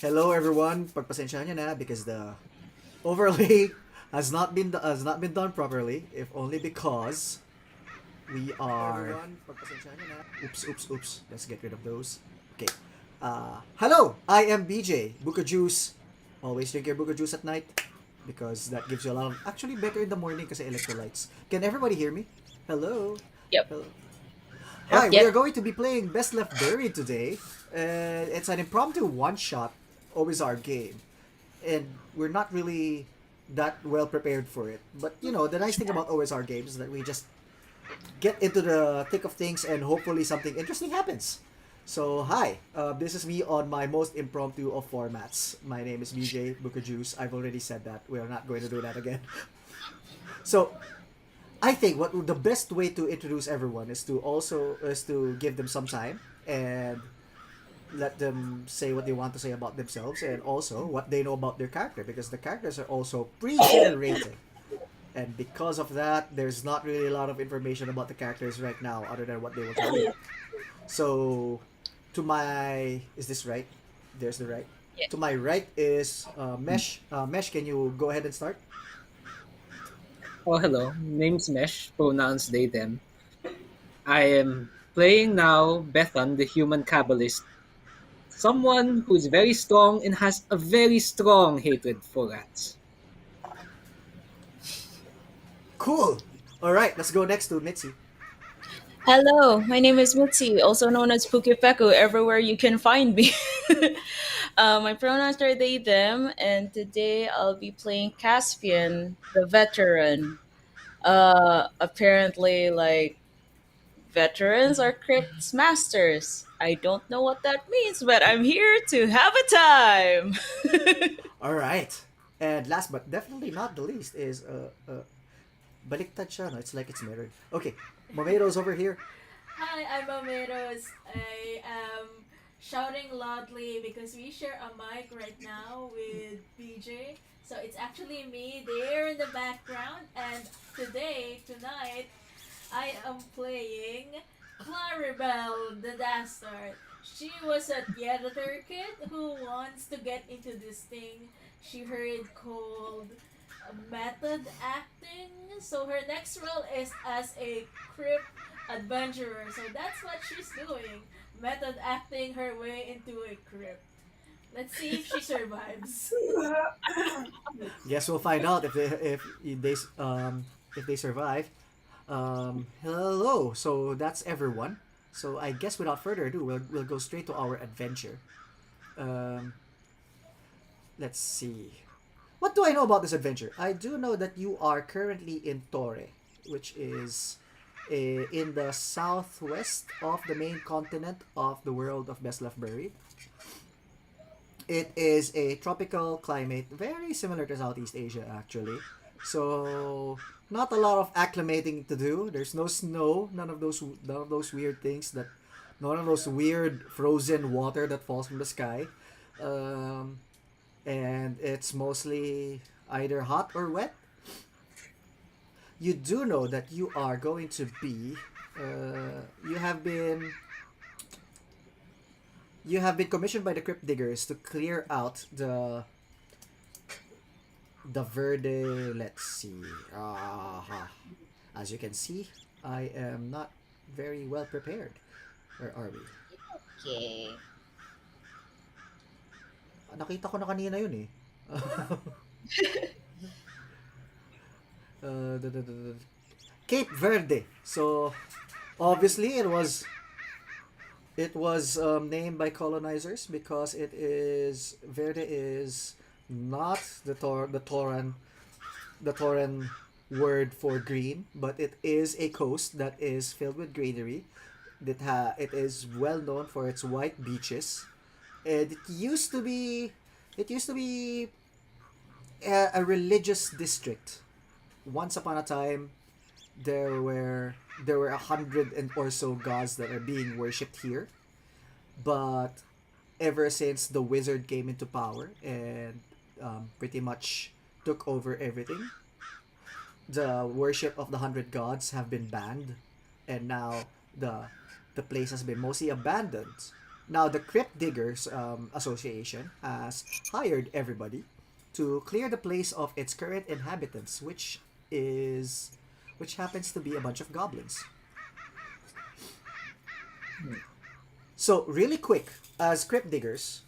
Hello everyone. Pagpasensyahan niyo na because the overlay has not been done properly. If only because we are. Everyone, pagpasensyahan niyo na. Oops. Let's get rid of those. Okay. Hello. I am BJ. Buka juice. Always drink your buka juice at night because that gives you a lot of. Actually, better in the morning kasi electrolytes. Can everybody hear me? Hello. Yep. Hello. Yep. Hi, we Yep. are going to be playing Best Left Buried today. It's an impromptu one-shot OSR game, and we're not really that well prepared for it. But the nice thing about OSR games is that we just get into the thick of things, and hopefully something interesting happens. So hi, this is me on my most impromptu of formats. My name is BJ Booker Juice. I've already said that. We are not going to do that again. So I think what the best way to introduce everyone is to give them some time and let them say what they want to say about themselves and also what they know about their character because the characters are also pre-generated. And because of that, there's not really a lot of information about the characters right now other than what they will tell you. So, to my is this right? There's the right. Yeah. To my right is Mesh. Mesh, can you go ahead and start? Oh, hello. Name's Mesh, pronouns they, them. I am playing now Bethan, the human Kabbalist. Someone who's very strong and has a very strong hatred for rats. Cool. All right, let's go next to Mitzi. Hello, my name is Mitzi, also known as Pukifeku, everywhere you can find me. My pronouns are they, them, and today I'll be playing Caspian, the veteran. Apparently, like, veterans are crypt's masters. I don't know what that means, but I'm here to have a time. All right. And last but definitely not the least is baliktad siya, no? It's like it's mirrored. Okay, Momato's over here. Hi, I'm Omeros. I am shouting loudly because we share a mic right now with BJ. So it's actually me there in the background. And tonight, I am playing Claribel the Dastard. She was a theater kid who wants to get into this thing she heard called method acting. So her next role is as a crypt adventurer. So that's what she's doing. Method acting her way into a crypt. Let's see if she survives. Guess we'll find out if they survive. Hello. So that's everyone. So I guess without further ado, we'll go straight to our adventure. Um, let's see. What do I know about this adventure? I do know that you are currently in Torre, which is in the southwest of the main continent of the world of Best Left Buried. It is a tropical climate, very similar to Southeast Asia, actually. So, not a lot of acclimating to do. There's no snow, none of those weird things that, none of those weird frozen water that falls from the sky. Um, and it's mostly either hot or wet. You do know that you are going to be, you have been commissioned by the crypt diggers to clear out the Verde. Let's see. As you can see, I am not very well prepared. Where are we? Okay. Nakita ko na kanina yun eh. Cape Verde. So obviously it was named by colonizers because it is Verde is not the Toran word for green, but it is a coast that is filled with greenery. It is well known for its white beaches. And it used to be a religious district. Once upon a time, there were 100 and or so gods that are being worshipped here, but ever since the wizard came into power and pretty much took over everything, the worship of the 100 gods have been banned, and now the place has been mostly abandoned. Now, the Crypt Diggers Association has hired everybody to clear the place of its current inhabitants, is which happens to be a bunch of goblins. So, really quick, as Crypt Diggers,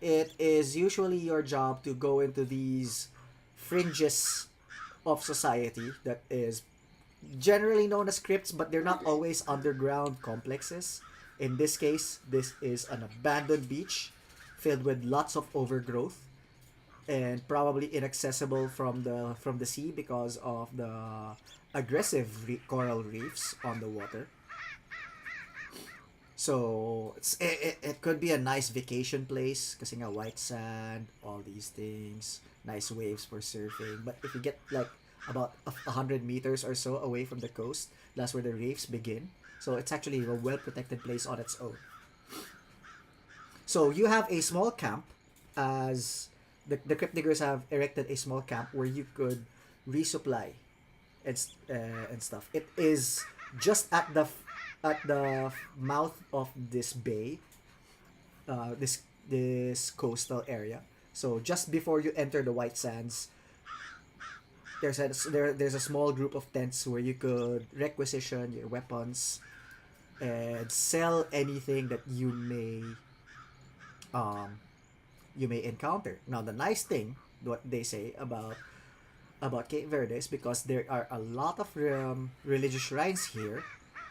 it is usually your job to go into these fringes of society that is generally known as crypts, but they're not always underground complexes. In this case, this is an abandoned beach filled with lots of overgrowth and probably inaccessible from the sea because of the aggressive coral reefs on the water. So it could be a nice vacation place kasi nga white sand, all these things, nice waves for surfing. But if you get like about 100 meters or so away from the coast, that's where the reefs begin. So it's actually a well protected place on its own. So you have a small camp, as the crypt diggers have erected a small camp where you could resupply and stuff. It is just at the mouth of this bay, this coastal area. So just before you enter the White Sands, there's a small group of tents where you could requisition your weapons and sell anything that um you may encounter. Now the nice thing, what they say about Cape Verde, is because there are a lot of religious shrines here.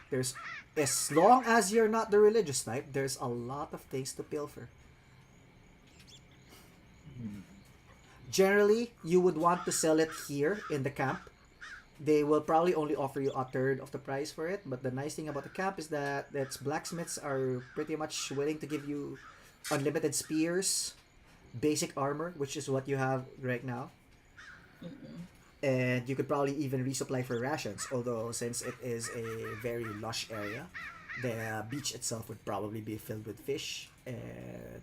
There's As long as you're not the religious type, there's a lot of things to pilfer. Generally, you would want to sell it here in the camp. They will probably only offer you a third of the price for it, but the nice thing about the camp is that its blacksmiths are pretty much willing to give you unlimited spears, basic armor, which is what you have right now, and you could probably even resupply for rations. Although since it is a very lush area, the beach itself would probably be filled with fish, and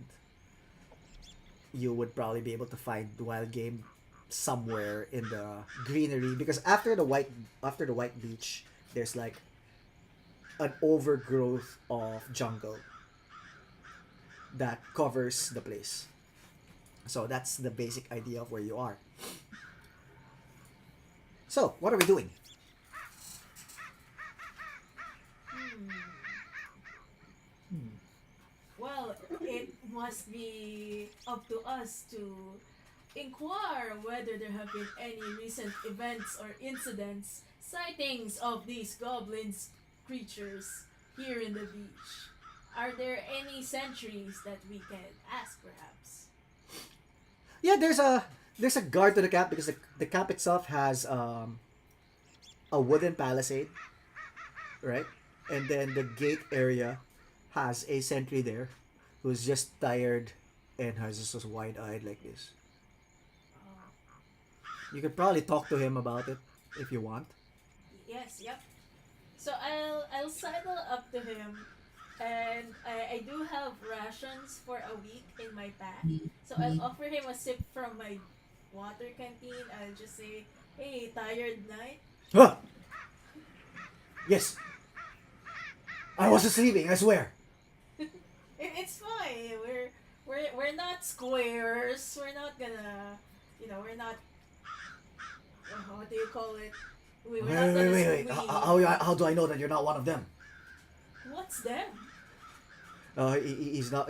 you would probably be able to find wild game somewhere in the greenery, because after the white beach, there's like an overgrowth of jungle that covers the place. So that's the basic idea of where you are. So, what are we doing? Well, it must be up to us to inquire whether there have been any recent events or incidents, sightings of these goblins creatures here in the beach. Are there any sentries that we can ask, perhaps? Yeah, there's a guard to the camp, because the camp itself has a wooden palisade, right? And then the gate area has a sentry there who's just tired and has just wide eyed like this. Uh, You could probably talk to him about it if you want. yes, yep. So I'll sidle up to him, and I do have rations for a week in my pack. So I'll offer him a sip from my water canteen. I'll just say, "Hey, tired night." Huh! Yes, I wasn't sleeping, I swear. It's fine. We're not squares. We're not gonna, we're not. What do you call it? We're not gonna Wait. squeeze. How do I know that you're not one of them? What's them? He's not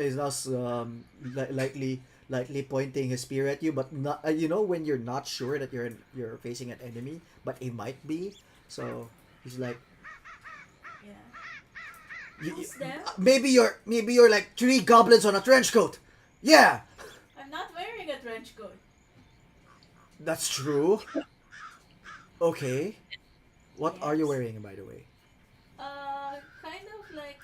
lightly pointing his spear at you, but not, when you're not sure that you're facing an enemy, but it might be. So he's like, Yeah. y- Who's y- them? maybe you're like three goblins on a trench coat. Yeah, I'm not wearing a trench coat. that's true. Okay, what are you Yes. wearing, by the way? Kind of like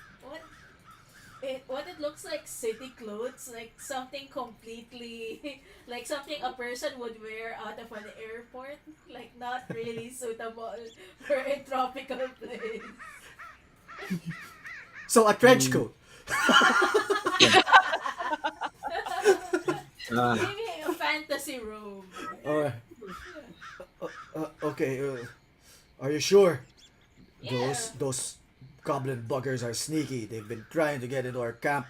what it looks like city clothes, like something completely like something a person would wear out of an airport, like not really suitable for a tropical place. So a trench coat. Ah, Maybe a fantasy robe. Alright. Okay. Are you sure? Yeah. Those Goblin buggers are sneaky. They've been trying to get into our camp.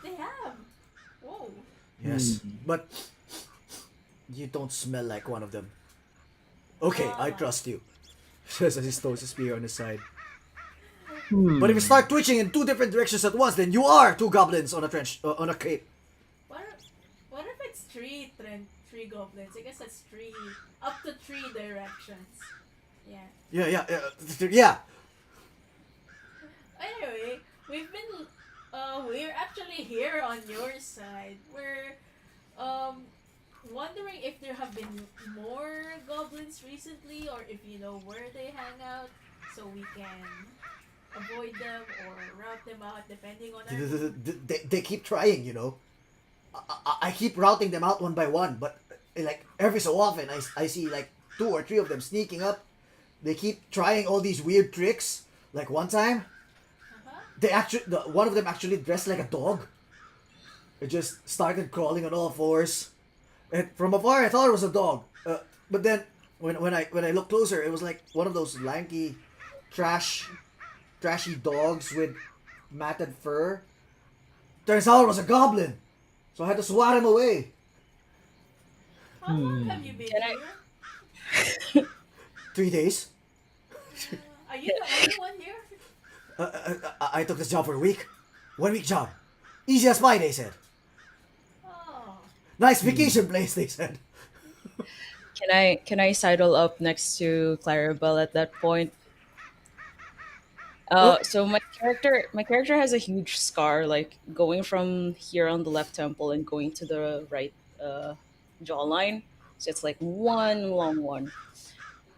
They have. Whoa. Yes, Hmm. but you don't smell like one of them. Okay, I Ah. trust you. Says as he stows his spear on his side. But if you Hmm. start twitching in two different directions at once, then you are two goblins on a trench on a cape. What if, what if it's three goblins? I guess that's three, up to three directions. Yeah. Yeah. Anyway, we're actually here on your side. We're, um, wondering if there have been more goblins recently, or if you know where they hang out, so we can avoid them or route them out depending on our need. They keep trying, you know. I keep routing them out one by one, but like every so often, I see like two or three of them sneaking up. They keep trying all these weird tricks. Like one time, Uh-huh. one of them actually dressed like a dog. It just started crawling on all fours. And from afar, I thought it was a dog. But then when I looked closer, it was like one of those lanky, trashy dogs with matted fur. Turns out it was a goblin, so I had to swat him away. How long have you been Can I- here? 3 days. Are you the only one here? I took this job for a week. 1 week job. Easy as pie, they said. Oh. Nice vacation place, they said. Can I sidle up next to Clarabelle at that point? Oh, So my character has a huge scar, like going from here on the left temple and going to the right jawline. So it's like one long one.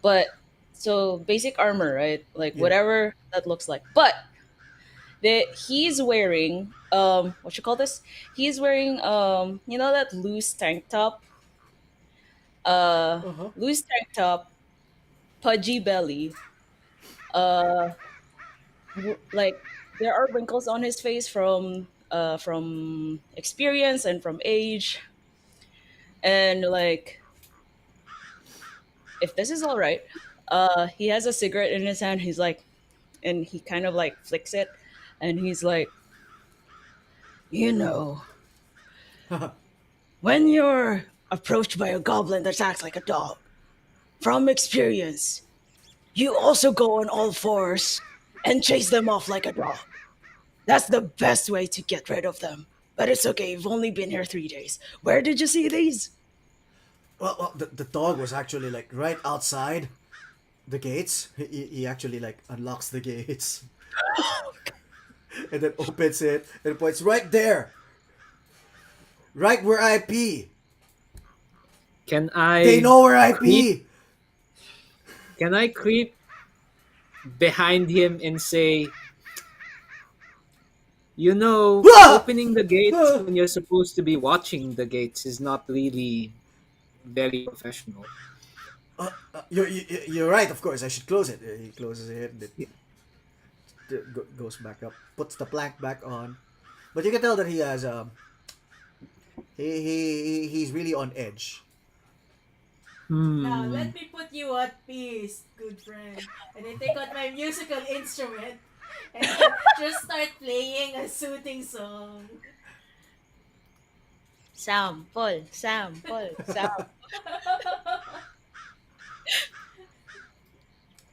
But so basic armor, right? Like yeah. whatever that looks like. But he's wearing what you call this? He's wearing that loose tank top, uh Uh huh. loose tank top, pudgy belly, uh like there are wrinkles on his face from experience and from age, and like if this is all right, he has a cigarette in his hand. He's like, and he kind of like flicks it, and he's like, you know, when you're approached by a goblin that acts like a dog, from experience, you also go on all fours and chase them off like a dog. That's the best way to get rid of them. But it's okay, you've only been here 3 days. Where did you see these? Well, the dog was actually like right outside the gates. He actually like unlocks the gates and then opens it and points right there, right where I pee. Can They I know where I creep? pee. Can I creep behind him and say, Ah! opening the gates Ah! when you're supposed to be watching the gates is not really very professional. You're right. Of course, I should close it. He closes it. And it goes back up. Puts the plank back on. But you can tell that he has he's really on edge. Now Hmm. let me put you at peace, good friend. And I take out my musical instrument and just start playing a soothing song. Sample, sample, sample.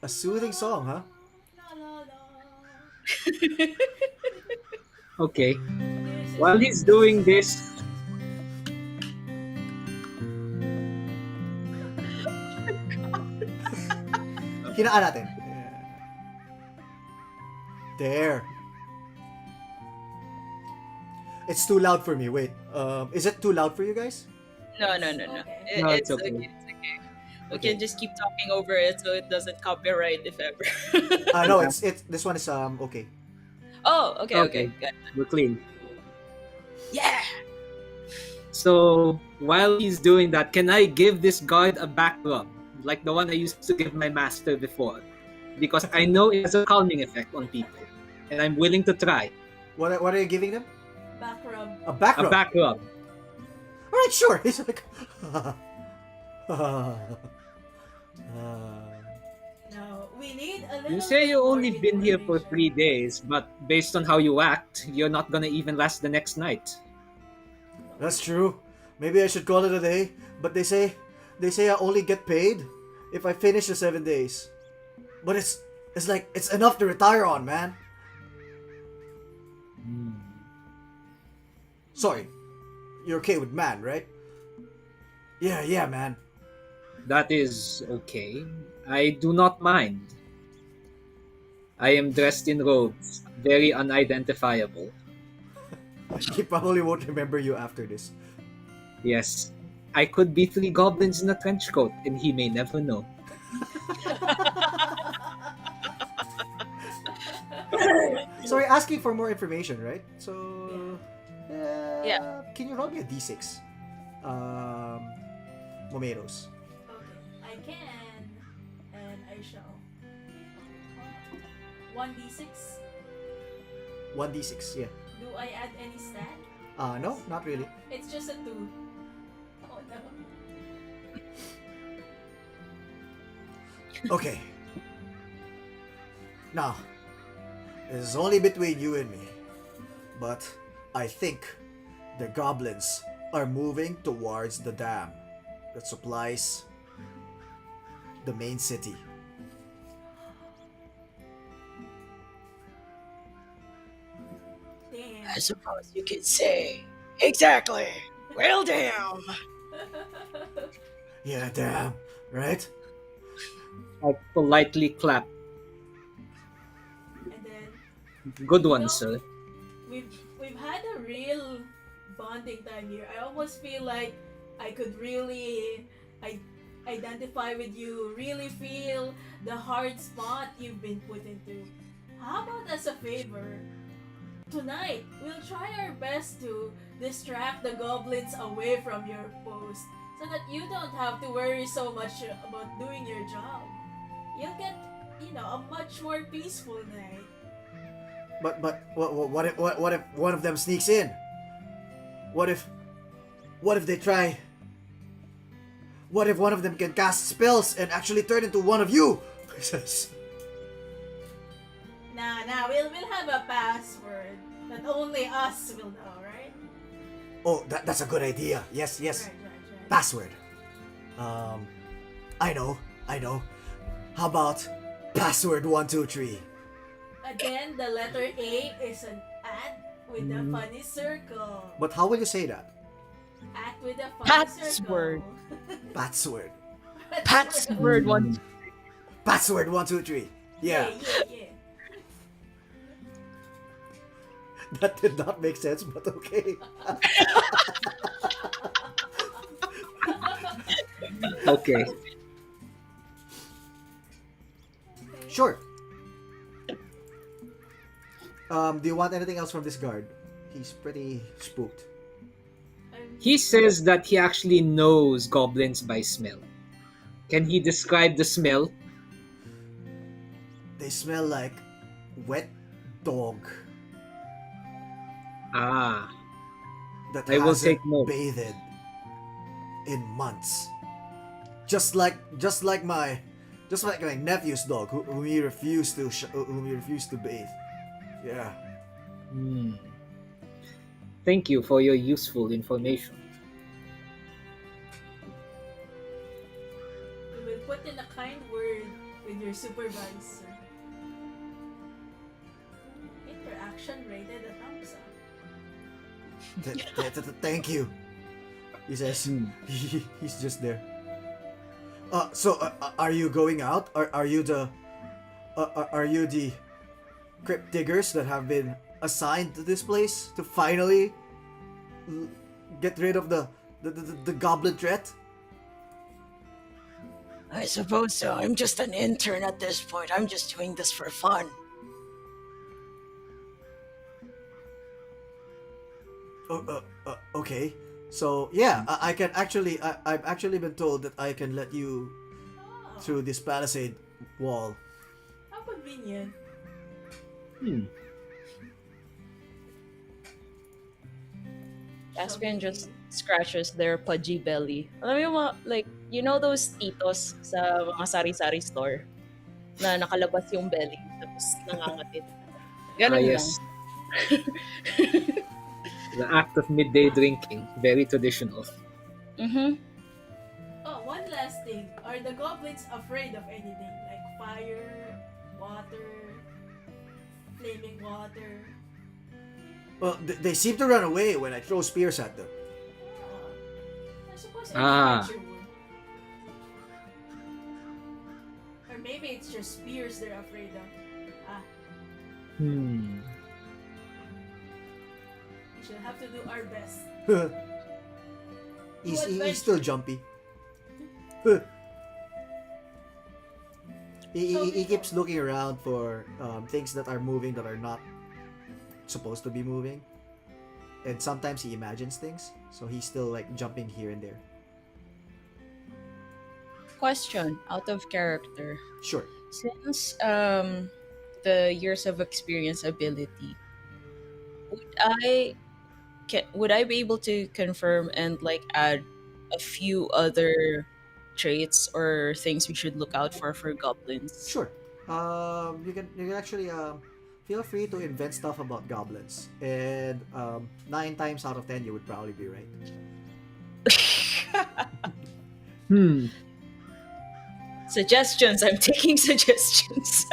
A soothing song, huh? La, la, la. Okay. This is While he's doing this, Hinaan natin. There. It's too loud for me. Wait. Is it too loud for you guys? No, no, no, no. Okay. no, it's It's okay. okay. It's okay. We Okay. can just keep talking over it so it doesn't copyright if ever. No, Yeah. it's this one is okay. Oh, okay, okay. Okay. Good. We're clean. Yeah. So while he's doing that, can I give this guard a back rub, like the one I used to give my master before? Because I know it has a calming effect on people, and I'm willing to try. What are you giving them? back rub. A back A rub. back rub. All right, sure. He's like. No, we we need a You little say bit you more only been here for information. 3 days, but based on how you act, you're not gonna even last the next night. That's true. Maybe I should call it a day. But they say I only get paid if I finish the 7 days. But it's like it's enough to retire on, man. Hmm. Sorry, you're okay with man, right? Yeah, yeah, man. That is okay. I do not mind. I am dressed in robes, very unidentifiable. He probably won't remember you after this. Yes, I could be three goblins in a trench coat, and he may never know. Sorry, asking for more information, right? Yeah. So, Yeah. can you roll me a d6? Um, Momeros. Okay, I can, and I shall. 1d6. 1d6, yeah. Do I add any stat? No, not really. It's just a 2. Oh no. Okay. Now, this is only between you and me, but I think the goblins are moving towards the dam that supplies the main city. Damn. I suppose you could say. Exactly. Well, damn. Yeah, damn, right? I politely clap. And then Good you one, know sir. we've had a real bonding time here. I almost feel like I could really I identify with you, really feel the hard spot you've been put into. How about as a favor? Tonight, we'll try our best to distract the goblins away from your post so that you don't have to worry so much about doing your job. You'll get, a much more peaceful night. But what if one of them sneaks in? What if they try? What if one of them can cast spells and actually turn into one of you? Nah, we'll have a password that only us will know, right? Oh, that's a good idea. Yes, yes. Right. Password. I know. How about password 123? Again, the letter A is an at with a funny circle. But how will you say that? At with a funny Password. circle. Password. Password one. Password 123. Yeah. Yeah. That did not make sense, but okay. Okay. Sure. Do you want anything else from this guard? He's pretty spooked. He says that he actually knows goblins by smell. Can he describe the smell? They smell like wet dog Ah, that I will hasn't take note. bathed in months. Just like my nephew's dog, whom he refused to bathe. Yeah. Hmm. Thank you for your useful information. We will put in a kind word with your supervisor. Interaction rated a thumbs up. Thank you. He says. Hmm. He's just there. So are you going out? Are you the crypt diggers that have been assigned to this place to finally get rid of the goblin threat? I suppose so. I'm just an intern at this point. I'm just doing this for fun. Okay. So yeah, I can actually I've actually been told that I can let you Oh, through this palisade wall. how convenient. Hmm. Caspian just scratches their pudgy belly. Alam mo yung mga, like, you know those titos sa mga sari-sari store? na nakalabas yung belly tapos nangangatit. Ah, Ganun lang. yes. The act of midday drinking. Very traditional. Mhm. Oh, one last thing. Are the goblins afraid of anything? Like fire, water, flaming water? Well, they seem to run away when I throw spears at them. I suppose any Ah. creature would. Or maybe it's just spears they're afraid of. Ah, Hmm. we shall have to do our best. He's still jumpy. he, he keeps looking around for things that are moving that are not supposed to be moving. And sometimes he imagines things, so he's still like jumping here and there. Question out of character. Sure. Since the years of experience ability, would would I be able to confirm and like add a few other traits or things we should look out for goblins? Sure. You can actually feel free to invent stuff about goblins, and 9 times out of 10 you would probably be right. Hmm. Suggestions. I'm taking suggestions.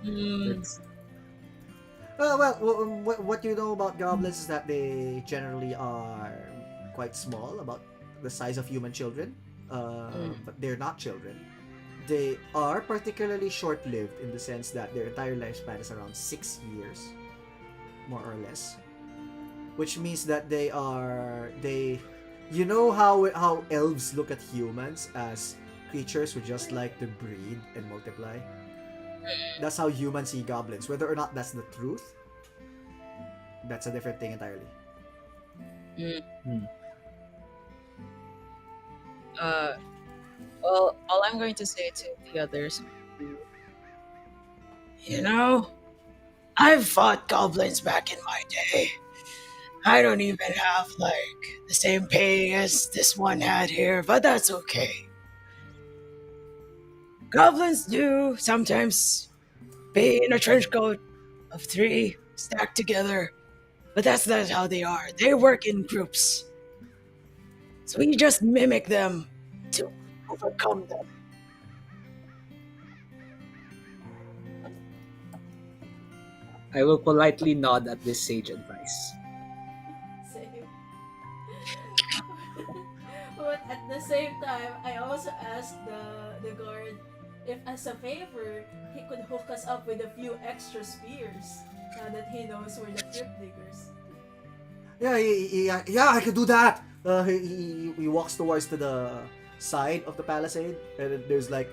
Hmm. Let's. What you know about goblins is that they generally are quite small, about the size of human children, but they're not children. They are particularly short-lived in the sense that their entire lifespan is around 6 years, more or less. Which means that they, you know how elves look at humans as creatures who just like to breed and multiply. That's how humans see goblins. Whether or not that's the truth, that's a different thing entirely. Mm. Hmm. Uh, well, all I'm going to say to the others, you know, I've fought goblins back in my day. I don't even have like the same pay as this one had here, but that's okay. Goblins do sometimes be in a trench coat of three stacked together, but that's not how they are. They work in groups. So we just mimic them to overcome them. I will politely nod at this sage advice. Same. But at the same time, I also asked the guard if, as a favor, he could hook us up with a few extra spears. Now that he knows we're the crypt diggers. Yeah, I could do that. He walks towards to the side of the palisade, and then there's like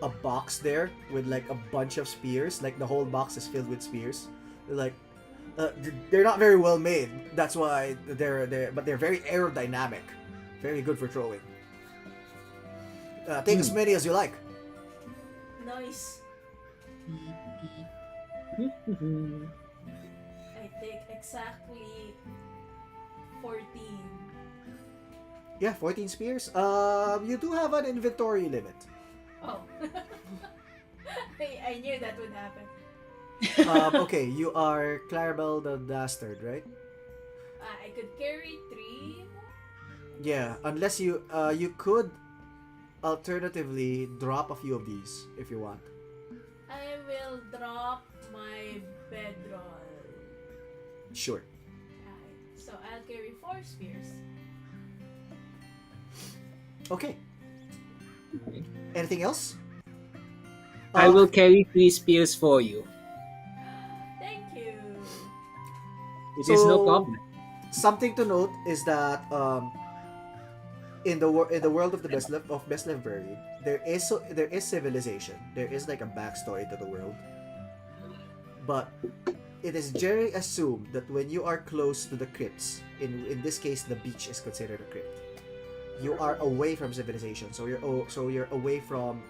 a box there with like a bunch of spears. Like the whole box is filled with spears. Like they're not very well made. That's why but they're very aerodynamic, very good for throwing. Take as many as you like. Nice. I take exactly 14. Yeah, 14 spears. You do have an inventory limit. Oh. I knew that would happen. Okay, you are Clarabelle the Dastard, right? I could carry 3. Yeah, unless you could alternatively drop a few of these if you want. I will drop my bedroll. Sure. Alright, so I'll carry 4 spears. Okay. Anything else? I will carry 3 spears for you. Thank you. It is no problem. Something to note is that in the world of Best Left Buried, there is civilization. There is like a backstory to the world, but it is generally assumed that when you are close to the crypts, in this case, the beach is considered a crypt. You are away from civilization, so you're away from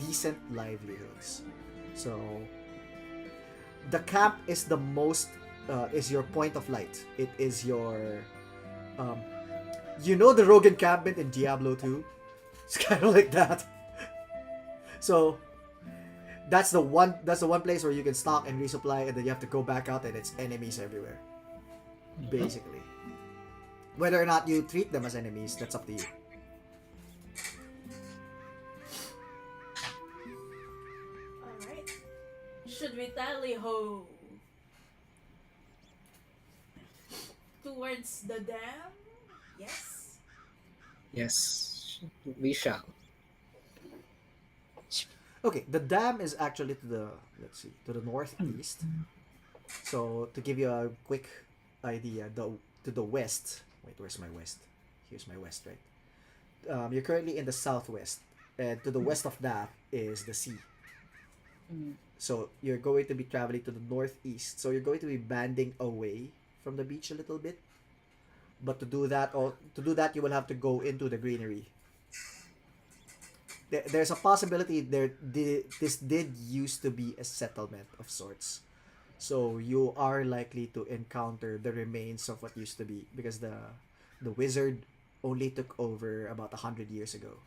decent livelihoods. So the camp is the most is your point of light. It is your the rogue encampment in Diablo 2. It's kind of like that. So that's the one place where you can stock and resupply, and then you have to go back out, and it's enemies everywhere. Basically, whether or not you treat them as enemies, that's up to you. Alright. Should we tally ho towards the dam? Yes. Yes, we shall. Okay, the dam is actually to the, let's see, to the northeast. So to give you a quick idea, the to the west. Wait, where's my west? Here's my west, right? You're currently in the southwest, and to the west of that is the sea. Mm. So you're going to be traveling to the northeast. So you're going to be banding away from the beach a little bit. But to do that, you will have to go into the greenery. There's a possibility this did used to be a settlement of sorts. So you are likely to encounter the remains of what used to be, because the wizard only took over about 100 years ago.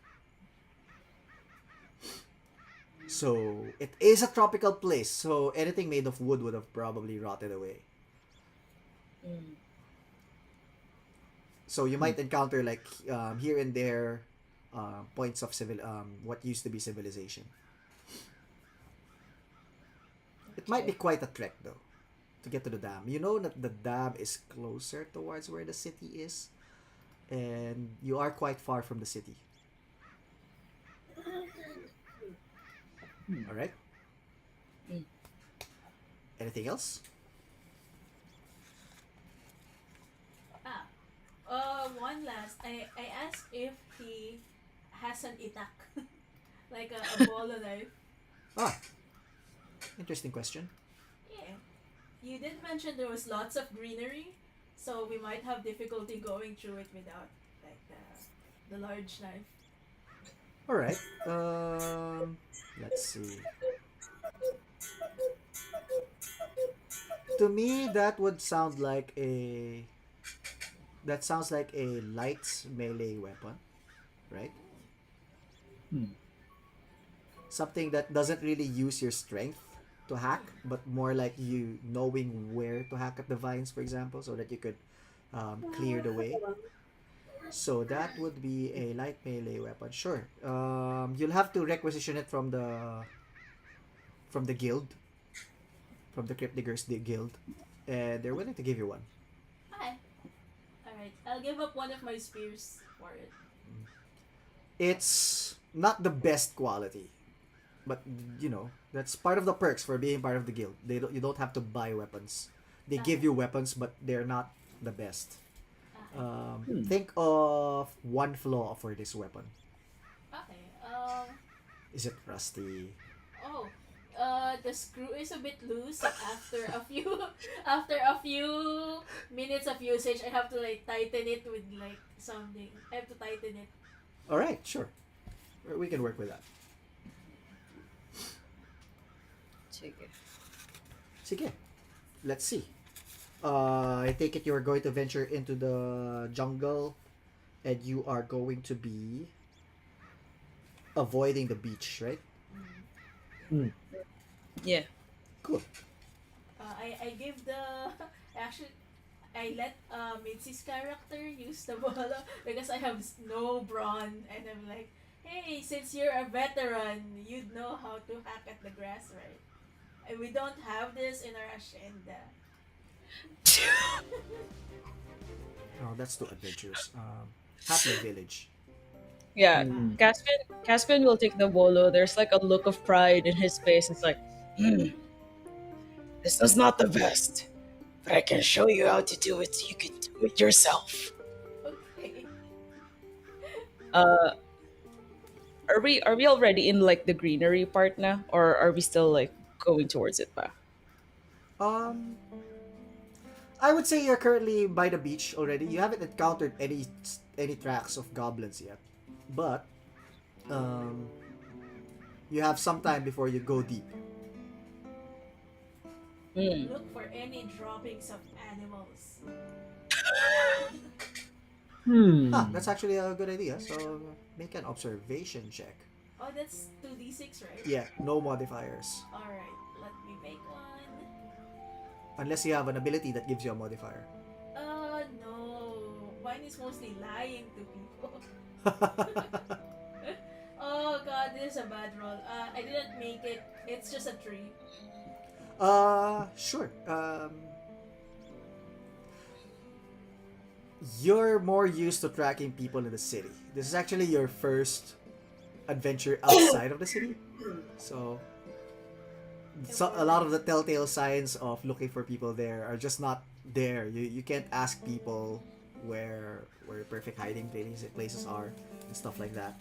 So it is a tropical place. So anything made of wood would have probably rotted away. Mm. So you might encounter like here and there points of what used to be civilization. It might be Okay. quite a trek though to get to the dam. You know that the dam is closer towards where the city is, and you are quite far from the city. All right. Mm. Anything else? Ah. One last. I asked if he has an itak. Like a bolo knife. Ah, interesting question. Yeah. You did mention there was lots of greenery, so we might have difficulty going through it without like the large knife. All right. Let's see. To me, that sounds like a light melee weapon, right? Hmm. Something that doesn't really use your strength to hack, but more like you knowing where to hack at the vines, for example, so that you could clear the way. So that would be a light melee weapon. Sure. You'll have to requisition it from the guild, from the Crypt Diggers the guild, and they're willing to give you one. Hi. Alright. I'll give up one of my spears for it. It's not the best quality, but that's part of the perks for being part of the guild. You don't have to buy weapons. They give you weapons, but they're not the best. Okay. Think of one flaw for this weapon. Okay. Is it rusty? Oh. The screw is a bit loose. So after a few, after a few minutes of usage, I have to like tighten it with like something. I have to tighten it. All right, sure. We can work with that. Take it. Sige. Let's see. I take it you are going to venture into the jungle, and you are going to be avoiding the beach, right? Hmm. Yeah. Cool. I give the actually I let Mitzi's character use the bolo because I have no brawn, and I'm like, hey, since you're a veteran, you'd know how to hack at the grass, right? And we don't have this in our agenda. Oh, that's too adventurous. Happy Village. Yeah. Hmm. Caspian will take the bolo. There's like a look of pride in his face. It's like, this is not the best, but I can show you how to do it. You can do it yourself. Okay. Uh, are we already in like the greenery part now, or are we still like going towards it? Pa? Um, I would say you're currently by the beach already. You haven't encountered any tracks of goblins yet, but um, you have some time before you go deep. Hmm. Look for any droppings of animals. That's Hmm. actually a good idea. So make an observation check. Oh, that's 2d6, right? Yeah, no modifiers. Alright, let me make one. Unless you have an ability that gives you a modifier. No. Mine is mostly lying to people. Oh god, this is a bad roll. I didn't make it. It's just a 3. Sure. You're more used to tracking people in the city. This is actually your first adventure outside of the city. So, And a we're lot of the telltale signs of looking for people there are just not there. You can't ask people where perfect hiding places are and stuff like that.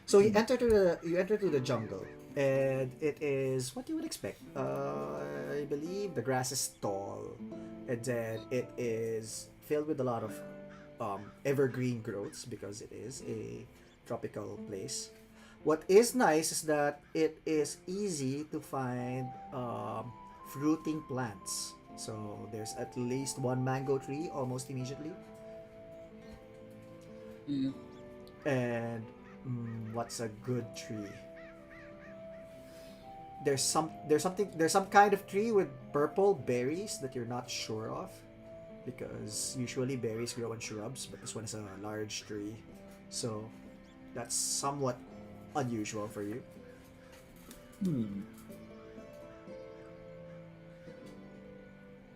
So you enter to the jungle, and it is what you would expect. I believe the grass is tall, and then it is filled with a lot of evergreen growths because it is a tropical place. What is nice is that it is easy to find fruiting plants. So there's at least one mango tree almost immediately, Mm. and what's a good tree? There's some kind of tree with purple berries that you're not sure of because usually berries grow on shrubs, but this one is a large tree, so that's somewhat unusual for you. Hmm.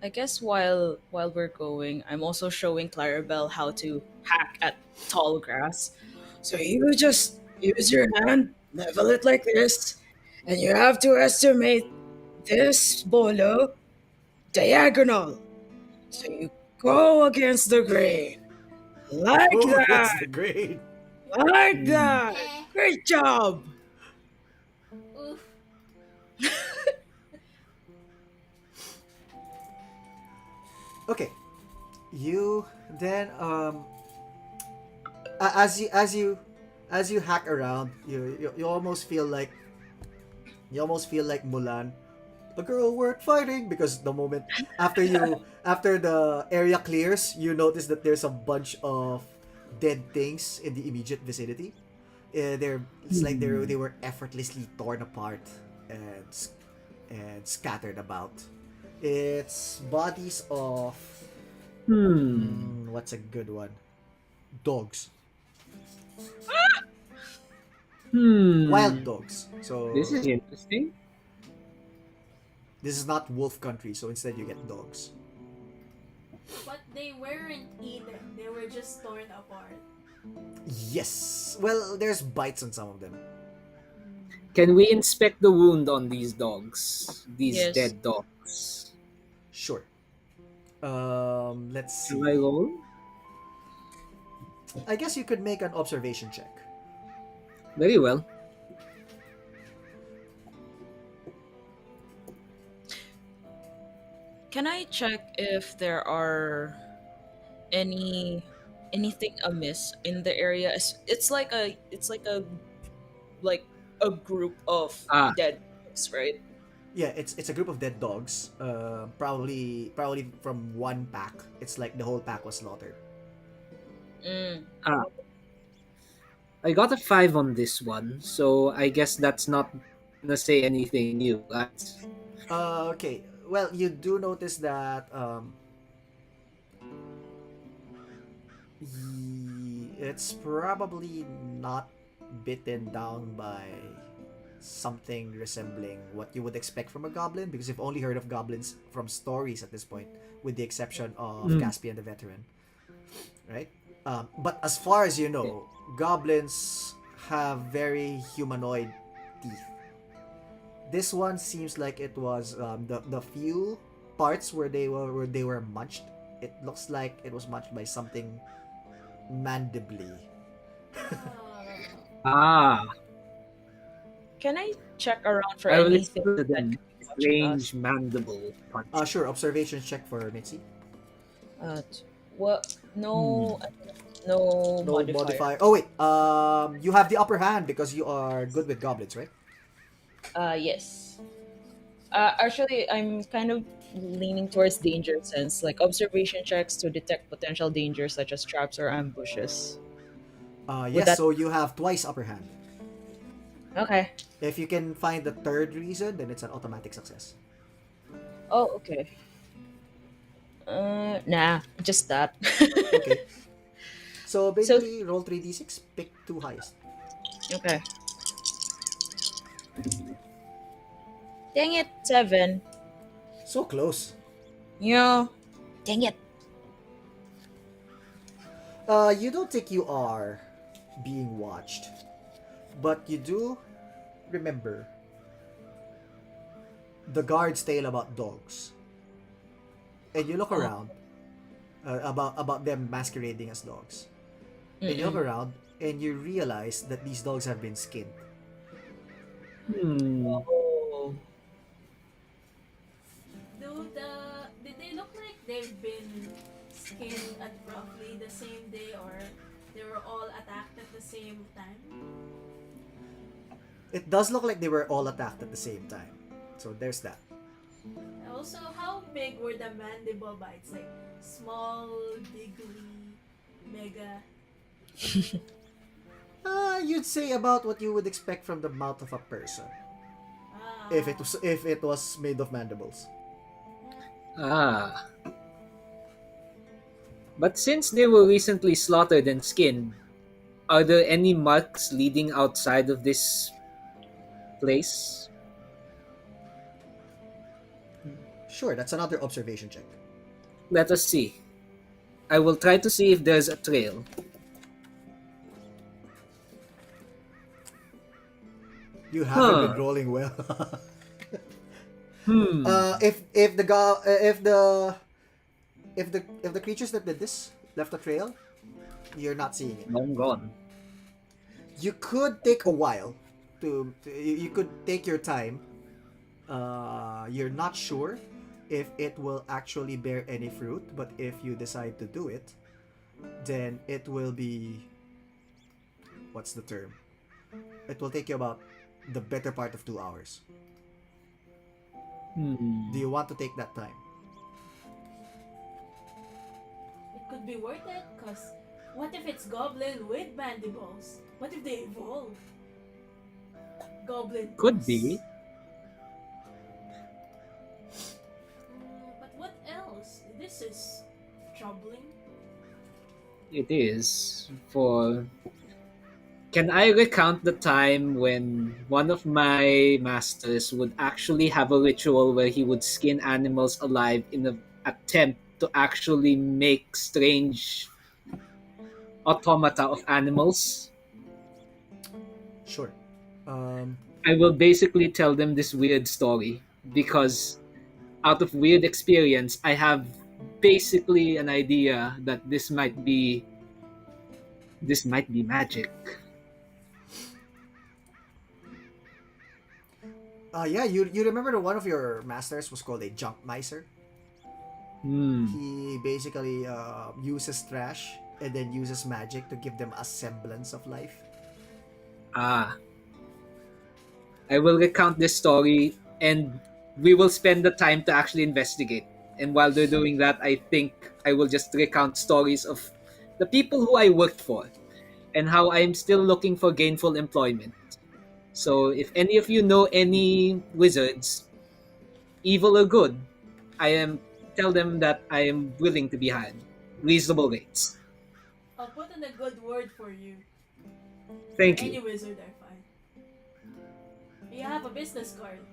I guess while we're going, I'm also showing Clarabelle how to hack at tall grass. So you just use your hand, level it like this, and you have to estimate this bolo diagonal. So you go against the grain. Like Oh, that's that! the grade. Like Hmm. that! eh. Great job! Oof. Okay, you then as you hack around, you almost feel like Mulan, a girl worth fighting, because the moment after the area clears, you notice that there's a bunch of dead things in the immediate vicinity. It's like Hmm. they were effortlessly torn apart and scattered about. It's bodies of Hmm. what's a good one? Dogs, wild Hmm. dogs. This So is interesting. this is not wolf country, so instead you get dogs. But they weren't eaten. They were just torn apart. Yes. Well, there's bites on some of them. Can we inspect the wound on these dogs? These Yes. dead dogs. Sure. Let's Shall I see. roll? I guess you could make an observation check. Very well. Can I check if there are any anything amiss in the area? It's like a like a group of Ah, dead dogs, right? Yeah, it's a group of dead dogs. Probably from one pack. It's like the whole pack was slaughtered. Mm. ah. I got a 5 on this one, so I guess that's not gonna say anything new, right? Okay. Well, you do notice that it's probably not bitten down by something resembling what you would expect from a goblin, because you've only heard of goblins from stories at this point, with the exception of Hmm. Caspian the Veteran, right? But as far as you Okay. know, goblins have very humanoid teeth. This one seems like it was the few parts where they were munched. It looks like it was munched by something mandibly. Oh. Ah, Can I check around for I will anything explore that them. could be watching us? Strange mandible punch. Sure, observation check for Mitzi. What? Hmm. No No modifier. modifier. Oh wait, you have the upper hand because you are good with goblins, right? Yes. Actually, I'm kind of leaning towards danger sense, like observation checks to detect potential dangers such as traps or ambushes. Would Yes, that? so you have twice upper hand. Okay. If you can find the third reason, then it's an automatic success. Oh, okay. Nah, just that. Okay. So So, basically, roll 3d6, pick two highest. okay. Dang it, 7. So close. Yeah. Dang it. You don't think you are being watched, but you do remember the guard's tale about dogs. And you look Oh. around about them masquerading as dogs. And you look Mm-mm. around and you realize that these dogs have been skinned. Hmm. Oh. Did they look like they've been skinned at roughly the same day, or they were all attacked at the same time? It does look like they were all attacked at the same time. So there's that. Also, how big were the mandible bites? Like small, bigly, mega. You'd say about what you would expect from the mouth of a person Ah, if it was made of mandibles. Ah. But since they were recently slaughtered and skinned, are there any marks leading outside of this place? Sure, that's another observation check. Let us see. I will try to see if there's a trail. You haven't been Huh. rolling well. Hmm. If the if the creatures that did this left a trail, you're not seeing it. Long gone. You could take a while you could take your time. You're not sure if it will actually bear any fruit, but if you decide to do it, then it will be, what's the term? It will take you about the better part of 2 hours. Do Hmm. you want to take that time? it could be worth it. Cause what if it's goblin with mandibles? What if they evolve? Goblin Could plus. be. But what else? This is troubling. It is. For. Can I recount the time when one of my masters would actually have a ritual where he would skin animals alive in an attempt to actually make strange automata of animals? Sure. Um, I will basically tell them this weird story because out of weird experience, I have basically an idea that this might be magic. yeah, you remember one of your masters was called a junk miser. Hmm. He basically uses trash and then uses magic to give them a semblance of life. Ah, I will recount this story and we will spend the time to actually investigate. And while they're doing that, I think I will just recount stories of the people who I worked for and how I'm still looking for gainful employment. So if any of you know any wizards, evil or good, I am tell them that I am willing to be hired. Reasonable rates. I'll put in a good word for you. For Thank any you. wizard I find. You have a business card.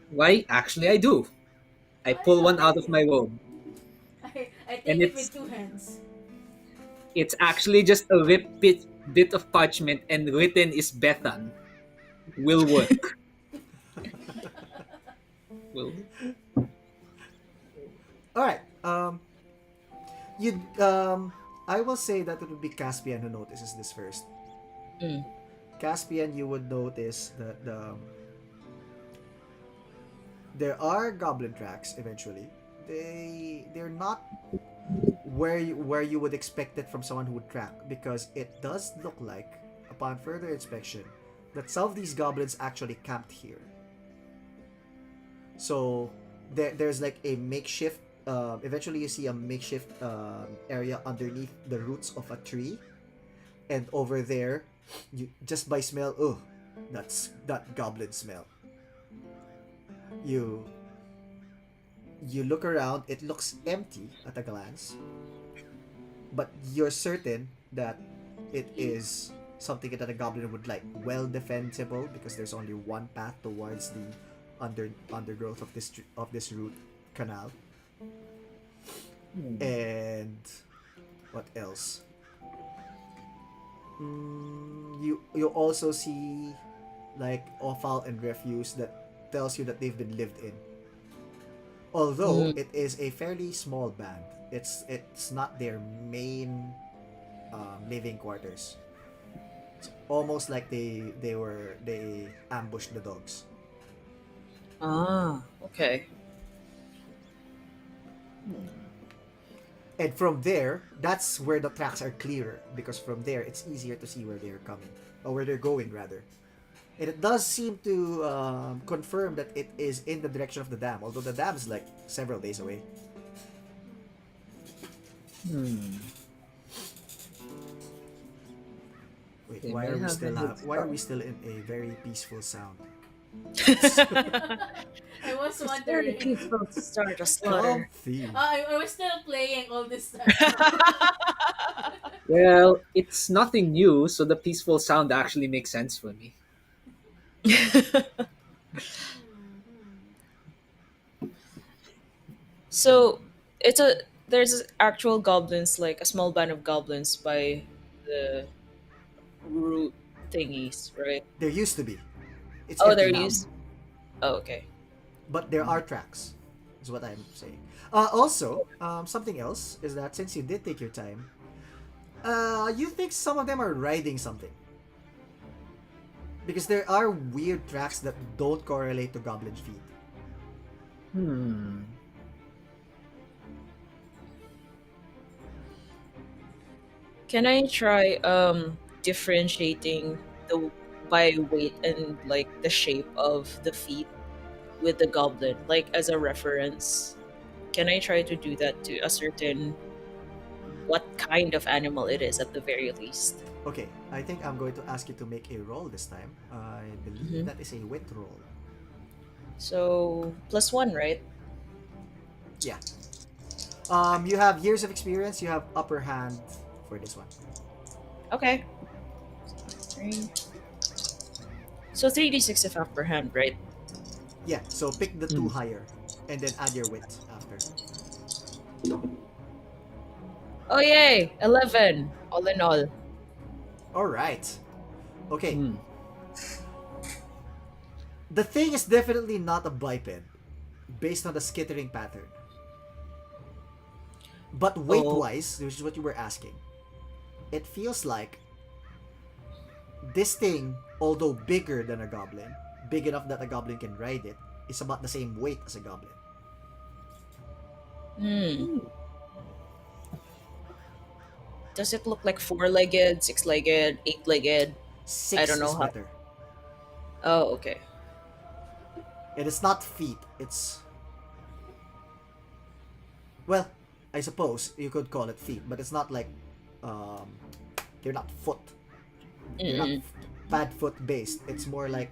Why? Actually, I do. I I pull one know. out of my robe, I and take it it's with two hands. it's actually just a ripped bit of parchment, and written is Bethan. Will work. Will. All right. You I will say that it would be Caspian who notices this first. Mm. Caspian, you would notice that there are goblin tracks eventually. They're not where you would expect it from someone who would track, because it does look like, upon further inspection, that some of these goblins actually camped here. So there's like a makeshift. Eventually, you see a makeshift area underneath the roots of a tree, and over there, you just by smell, oh, that's that goblin smell. You you look around. It looks empty at a glance, but you're certain that it is something that a goblin would like. Well defensible because there's only one path towards the undergrowth of this root canal. Hmm. And what else? You also see like offal and refuse that tells you that they've been lived in. Although Mm. it is a fairly small band, it's not their main living quarters. It's almost like they ambushed the dogs. Ah, okay. And from there, that's where the tracks are clearer because from there it's easier to see where they're coming or where they're going rather. And it does seem to confirm that it is in the direction of the dam, although the dam is like several days away. Hmm. Wait, They may have a head why are start. we still in a very peaceful sound? I was It's very wondering. peaceful to start a slaughter. Comfy. I was still playing all this time. Well, it's nothing new, so the peaceful sound actually makes sense for me. So it's a there's actual goblins, like a small band of goblins by the root thingies, right? There used to be. It's Oh, empty they're now, used. Oh, okay. but there are tracks. Is what I'm saying. Also, something else is that since you did take your time, you think some of them are riding something because there are weird tracks that don't correlate to goblin feet. Hmm. Can I try differentiating the by weight and like the shape of the feet with the goblin, like as a reference? Can I try to do that to ascertain what kind of animal it is at the very least? Okay, I think I'm going to ask you to make a roll this time. I believe Hmm. that is a wit roll. So +1, right? Yeah. You have years of experience. You have upper hand for this one. Okay. Three. So 3d6 if upper hand, right? Yeah. So pick the two Hmm. higher, and then add your wit after. Oh yay! 11 all in all. All right. Okay. Hmm. The thing is definitely not a biped, based on the skittering pattern. But Oh. weight-wise, which is what you were asking, it feels like this thing, although bigger than a goblin, big enough that a goblin can ride it, is about the same weight as a goblin. Hmm. Hmm. Does it look like four-legged, six-legged, eight-legged? I don't Six know is how. better. Oh, okay. It is not feet. It's well, I suppose you could call it feet, but it's not like um, they're not foot. They're not Mm-mm. bad foot based. It's more like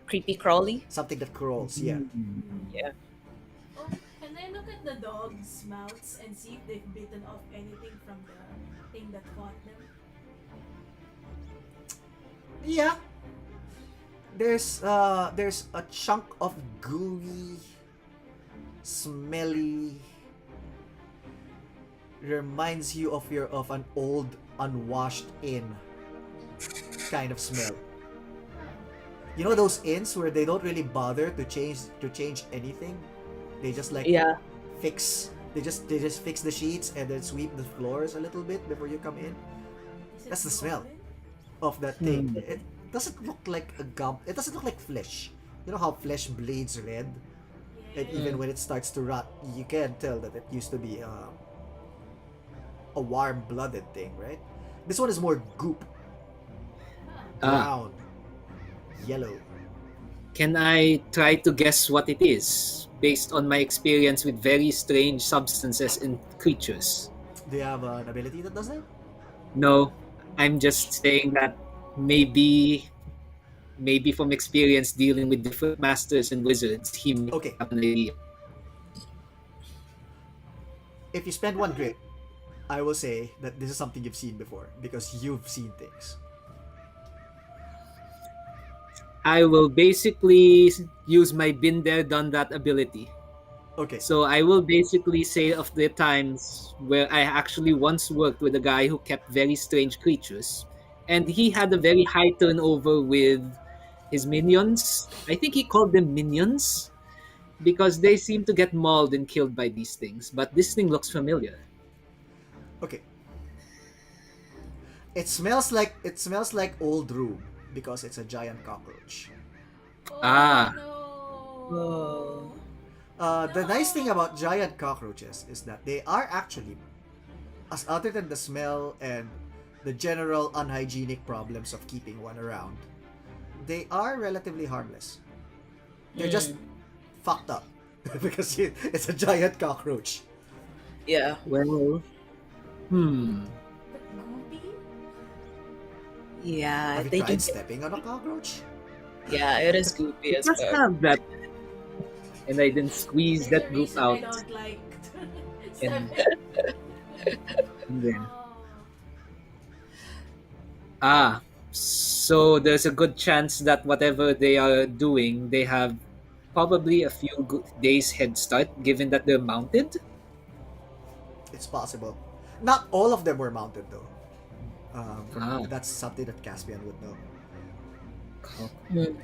Creepy crawly. something that crawls. Yeah. Hmm. Yeah. Oh, can I look at the dogs' mouths and see if they've bitten off anything from the thing that fought them? Yeah. There's a chunk of gooey, smelly, reminds you of an old unwashed inn kind of smell. You know those inns where they don't really bother to change anything. They just like Yeah. fix they just fix the sheets and then sweep the floors a little bit before you come in. Is it That's the smell goblin? of that thing. Hmm. It doesn't look like a gob. It doesn't look like flesh. You know how flesh bleeds red, and Yeah. even Mm. when it starts to rot, you can tell that it used to be a warm-blooded thing, right? This one is more goop, Huh. Ah. brown, yellow. Can I try to guess what it is based on my experience with very strange substances and creatures? Do you have an ability that does that? No, I'm just saying that maybe maybe from experience dealing with different masters and wizards, he may Okay, have an idea. if you spend one grit, I will say that this is something you've seen before because you've seen things. I will basically use my been there, done that ability. Okay, So I will basically say of the times where I actually once worked with a guy who kept very strange creatures, and he had a very high turnover with his minions. I think he called them minions because they seem to get mauled and killed by these things. But this thing looks familiar. okay. It smells like old room because it's a giant cockroach. Ah, Oh Oh. no. The nice thing No. about giant cockroaches is that they are actually, as other than the smell and the general unhygienic problems of keeping one around, they are relatively harmless. They're just Mm. fucked up because it's a giant cockroach. Yeah. well, hmm. But goopy? Yeah, Have you they do. tried stepping on a cockroach? Yeah, it is goopy It as does fuck. have that, and I didn't squeeze There's a that goop reason I out. don't like And, seven. and then, Oh. so there's a good chance that whatever they are doing, they have probably a few days head start, given that they're mounted. It's possible. Not all of them were mounted though. Ah, That's something that Caspian would know. Mm.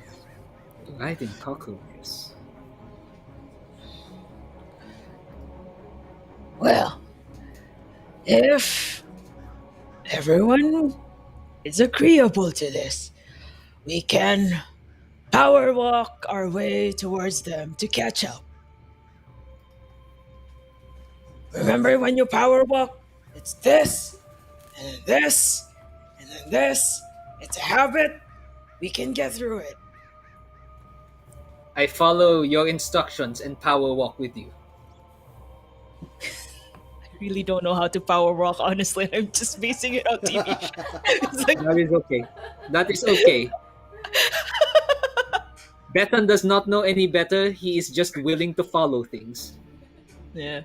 riding cockroaches. Well, if everyone is agreeable to this, we can power walk our way towards them to catch up. Remember when you power walk? It's this, and then this, and then this. It's a habit. We can get through it. I follow your instructions and power walk with you. I really don't know how to power walk, honestly. I'm just basing it on TV shows. It's like, That is okay. That is okay. Bethan does not know any better. He is just willing to follow things. yeah.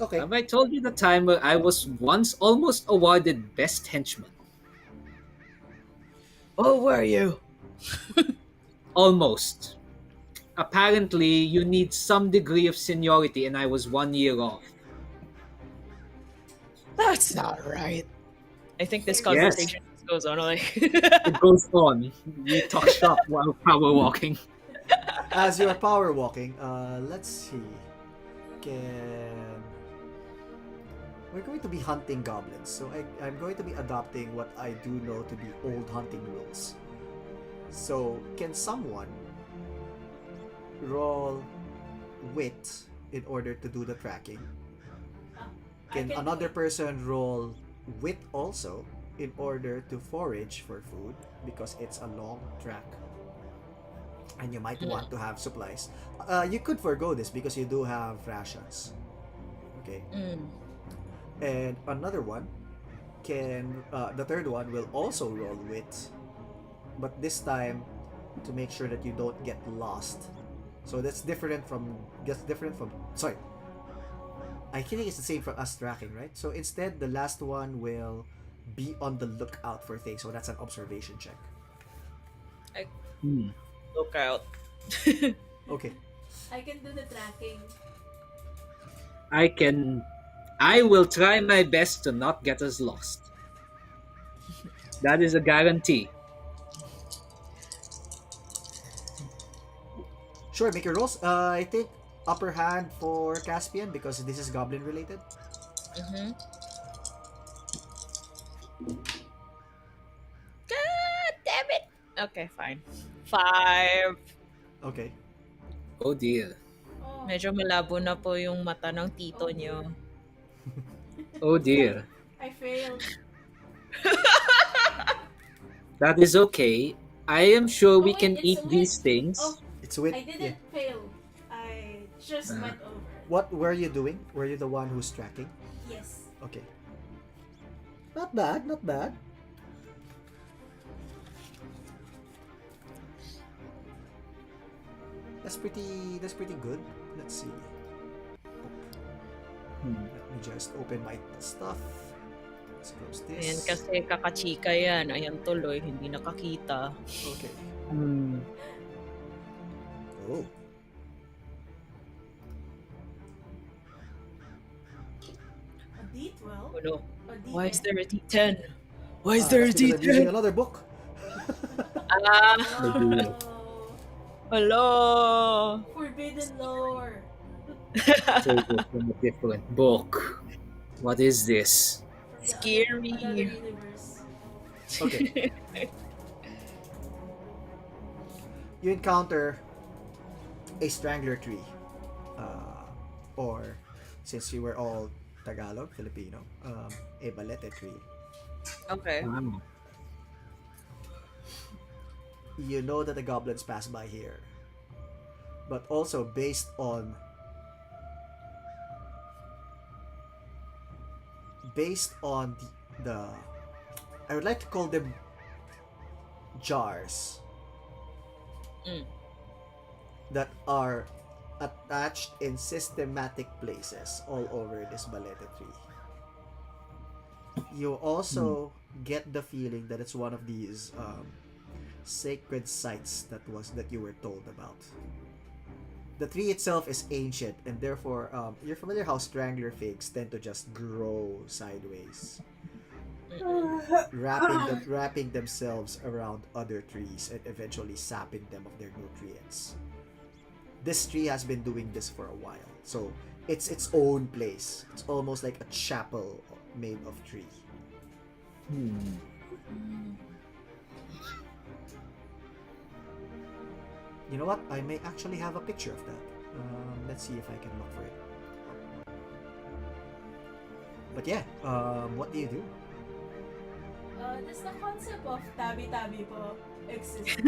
Okay. Have I told you the time where I was once almost awarded Best Henchman? Oh, were you? Almost. Apparently, you need some degree of seniority, and I was 1 year off. That's not right. I think this Yes. conversation goes on like. It goes on. We talk shop while power walking. As you're power walking, let's see. Can we're going to be hunting goblins, so I'm going to be adopting what I do know to be old hunting rules. So, can someone roll wit in order to do the tracking? I Can can another do it. person roll wit also in order to forage for food because it's a long track and you might want to have supplies? You could forego this because you do have rations. Okay. Mm. And another one can the third one will also roll wit, but this time to make sure that you don't get lost. So that's different from sorry. I think it's the same for us tracking, right? So instead the last one will be on the lookout for things. So that's an observation check. Hmm. Look out. Okay. I can do the tracking. I will try my best to not get us lost. That is a guarantee. Sure, make your rolls. I think upper hand for Caspian because this is goblin related. Mm-hmm. God damn it. Okay, fine. 5. Okay. Oh dear. Oh. Medyo malabo na po yung mata ng tito Oh, niyo. Oh dear. I failed. That is okay. I am sure Oh we wait, can it's eat a wit. these Oh, things. It's wit. I Yeah. didn't fail. I just Uh, went over. What were you doing? Were you the one who's tracking? Yes. Okay. Not bad, not bad. That's pretty good. Let's see. hmm. Let me just open my stuff. Let's close Ayan this. kasi kakachika yan. Ayan tuloy, hindi nakakita. Okay. Hmm. Oh. A D12? Oh no. A Why is D10? there a D10? Why is Ah, there a that's because I'm using D10? another book. Ah, Maybe. Oh, hello. forbidden lore. Take it from a different book. What is this? From the another Scary. universe. Okay. You encounter a strangler tree. Or, since you were all Tagalog, Filipino, a balete tree. Okay. Wow. You know that the goblins pass by here. But also based on the I would like to call them jars Mm. that are attached in systematic places all over this balete tree. You Hmm. also get the feeling that it's one of these sacred sites that you were told about. The tree itself is ancient, and therefore, you're familiar how strangler figs tend to just grow sideways, Mm-mm. wrapping themselves around other trees and eventually sapping them of their nutrients. This tree has been doing this for a while, so it's its own place. It's almost like a chapel made of tree. Hmm. Mm. You know what? I may actually have a picture of that. Let's see if I can look for it. But yeah, what do you do? Does the concept of tabi-tabi po exist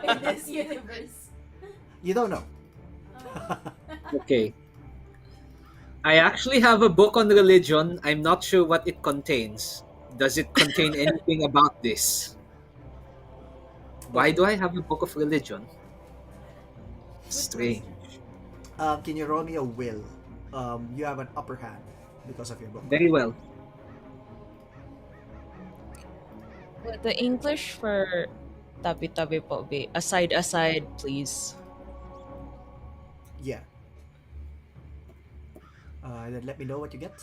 in this universe? You don't know. Uh, Okay. I actually have a book on religion. I'm not sure what it contains. Does it contain anything about this? Why Okay. do I have a book of religion? good question. Strange. Can you roll me a will? You have an upper hand because of your book. Very well. Would the English for tabi-tabi po be aside, please? Yeah. Then let me know what you get.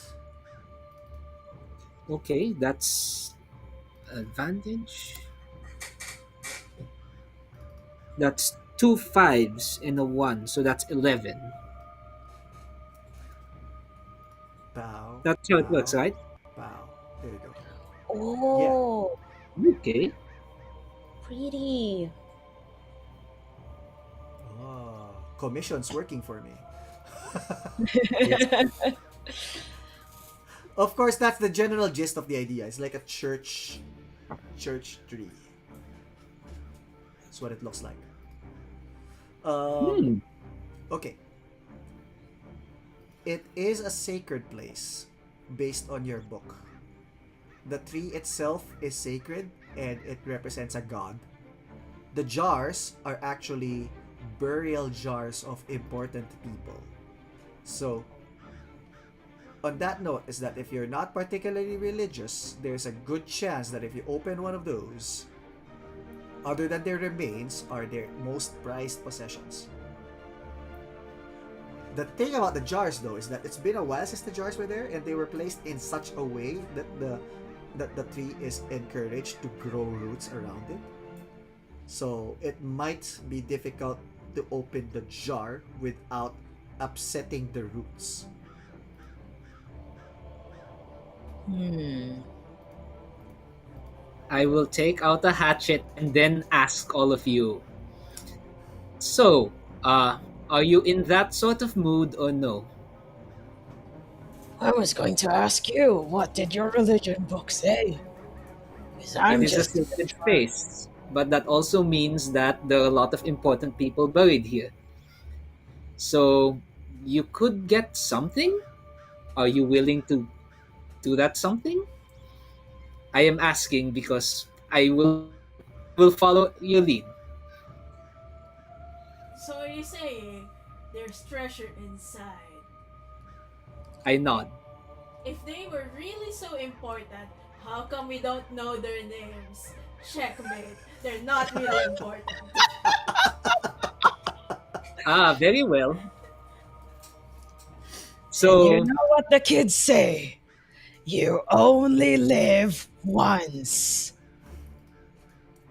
Okay, that's advantage. That's two fives and a one, so that's 11. Bow, That's how it works, bow, right? bow. There you go. Yeah. Oh, Okay. pretty. Oh, commission's working for me. Yes. Of course, that's the general gist of the idea. It's like a church tree. That's what it looks like. Um, Hmm. okay. It is a sacred place based on your book. The tree itself is sacred and it represents a god. The jars are actually burial jars of important people. So, on that note, is that if you're not particularly religious, there's a good chance that if you open one of those, other than their remains, are their most prized possessions. The thing about the jars, though, is that it's been a while since the jars were there, and they were placed in such a way that the tree is encouraged to grow roots around it. So it might be difficult to open the jar without upsetting the roots. Hmm. I will take out a hatchet and then ask all of you. So, are you in that sort of mood or no? I was going to ask you, what did your religion book say? 'Cause It I'm is a just a sacred jar. space, but that also means that there are a lot of important people buried here. So you could get something? Are you willing to do that something? I am asking because I will follow your lead. So are you saying there's treasure inside? I nod. If they were really so important, how come we don't know their names? Checkmate. They're not really important. Ah, very well. And you So, know what the kids say? You only live once.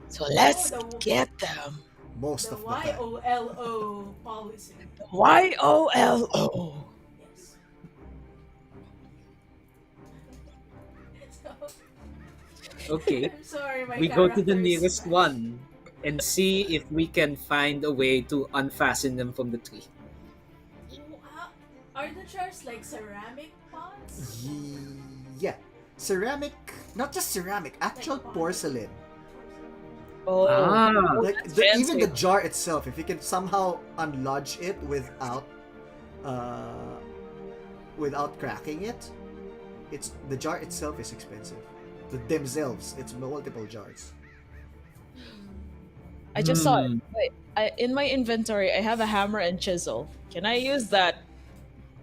So Oh, let's get them. Most the of the time. YOLO policy. YOLO. Yes. So, okay, I'm sorry, my we go to the character is nearest smashed. one and see if we can find a way to unfasten them from the tree. Are the jars like ceramic pots? Yeah. Ceramic, not just ceramic, Like actual pottery? porcelain. Oh, Ah, oh, Like that's even fancy. the jar itself, if you can somehow unlodge it uh, without cracking it, it's the jar itself is expensive. The themselves, it's multiple jars. I just saw it. hmm. Wait, in my inventory, I have a hammer and chisel. Can I use that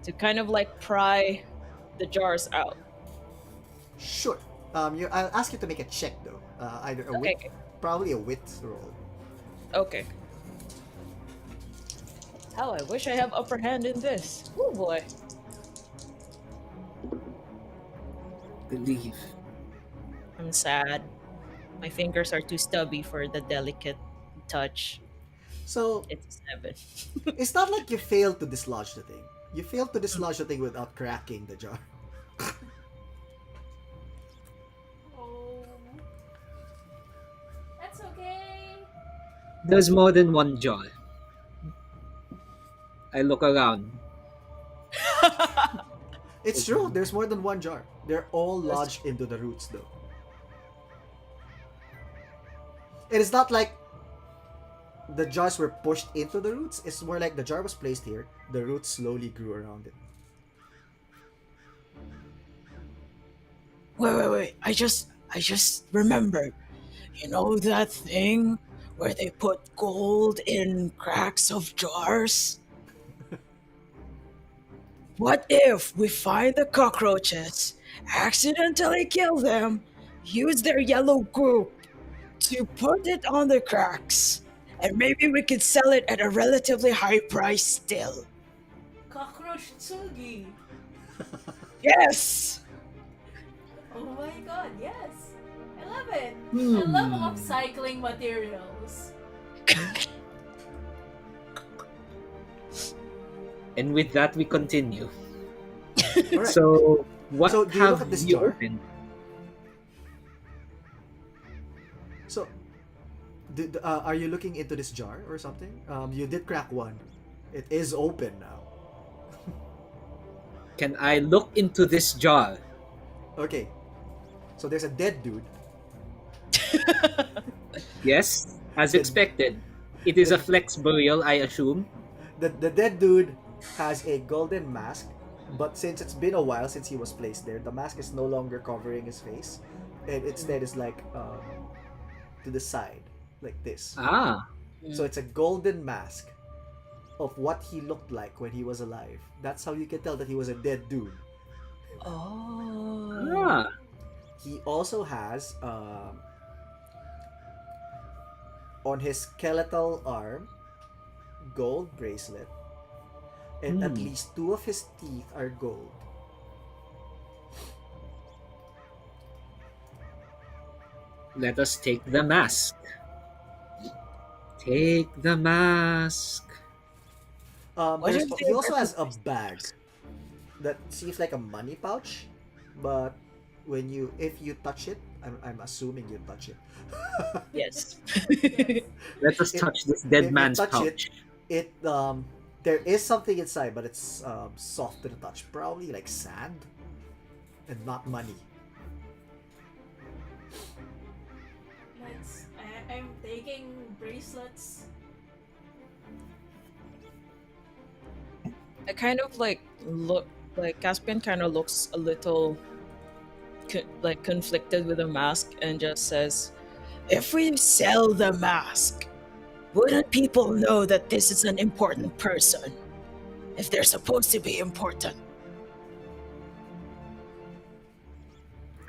to kind of like pry the jars out? Sure. I'll ask you to make a check though. Either a wit, Okay, okay. probably a wit roll. Okay. Hell, I wish I have upper hand in this. Oh boy. Believe. I'm sad. My fingers are too stubby for the delicate touch. So It's a 7. it's not like you failed to dislodge the thing. You failed to dislodge the thing without cracking the jar. Oh, that's okay. There's more than one jar. I look around. It's true. There's more than one jar. They're all That's lodged into the roots though. It is not like the jars were pushed into the roots. It's more like the jar was placed here. The roots slowly grew around it. wait. I just remembered. You know that thing where they put gold in cracks of jars? What if we find the cockroaches, accidentally kill them, use their yellow goop to put it on the cracks, and maybe we could sell it at a relatively high price still? Cockroach tsugi. Yes! Oh my god, yes. I love it. I love Hmm. upcycling materials. And with that, we continue. All right. So, what So do you look have at this you jar? opened? So, are you looking into this jar or something? You did crack one. It is open now. Can I look into this jar? Okay. So there's a dead dude. Yes, as The, expected. It is a the, flex burial, I assume. the dead dude has a golden mask, but since it's been a while since he was placed there, the mask is no longer covering his face, and instead is like to the side, like this. Ah, So it's a golden mask of what he looked like when he was alive. That's how you can tell that he was a dead dude. Oh. ah. He also has on his skeletal arm gold bracelet, and at Hmm. least two of his teeth are gold. Let us take the mask. Take the mask. What if He they also has a recognize bag that seems like a money pouch, but if you touch it, I'm assuming you touch it. Yes. Yes. Let us If touch this dead if you man's touch it, pouch. it there is something inside, but it's soft to the touch, probably like sand and not money. I'm taking bracelets. I kind of like look like Caspian kind of looks a little like conflicted with the mask and just says, "If we sell the mask, wouldn't people know that this is an important person? If they're supposed to be important?"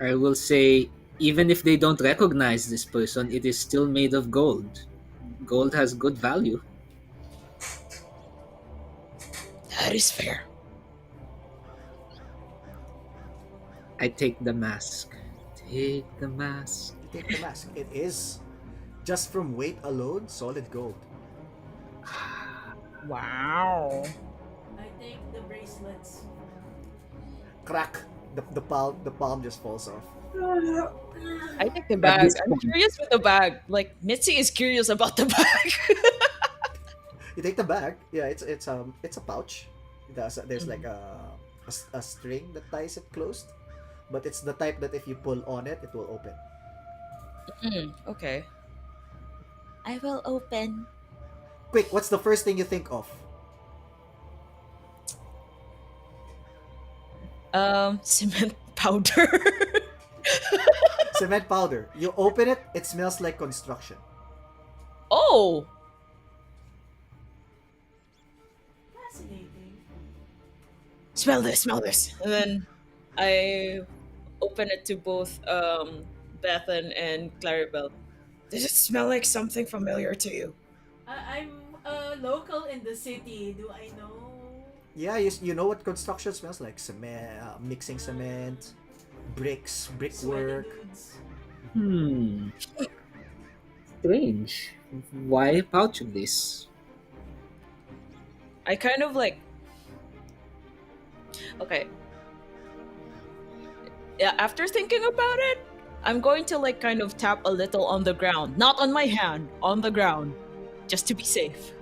I will say, even if they don't recognize this person, it is still made of gold. Gold has good value. That is fair. I take the mask. Take the mask. You take the mask. It is just from weight alone, solid gold. Wow. I take the bracelets. Crack. The palm just falls off. I think the At bag. this I'm point, curious with the bag. Like Mitzi is curious about the bag. You take the bag. Yeah, it's a pouch. There's like Mhm. a string that ties it closed, but it's the type that if you pull on it, it will open. Okay. I will open. Quick, what's the first thing you think of? Cement powder. Cement powder. You open it, it smells like construction. Oh, Fascinating. smell this. And then I open it to both Bethan and Claribel. Does it smell like something familiar to you? I'm a local in the city. Do I know? Yeah, you know what construction smells like? Cement, mixing cement, bricks, Sweaty brickwork. dudes. hmm, strange. Why a pouch of this? I kind of like okay. Yeah, after thinking about it, I'm going to like kind of tap a little on the ground, not on my hand, on the ground, just to be safe.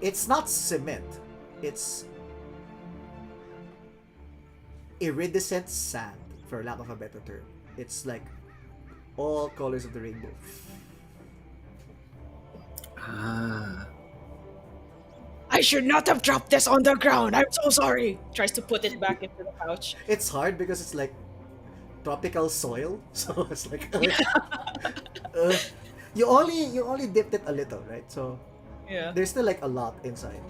It's not cement. It's iridescent sand, for lack of a better term. It's like all colors of the rainbow. Ah, I should not have dropped this on the ground. I'm so sorry. Tries to put it back into the pouch. It's hard because it's like tropical soil, so it's like uh, you only dipped it a little, right? So Yeah. there's still like a lot inside.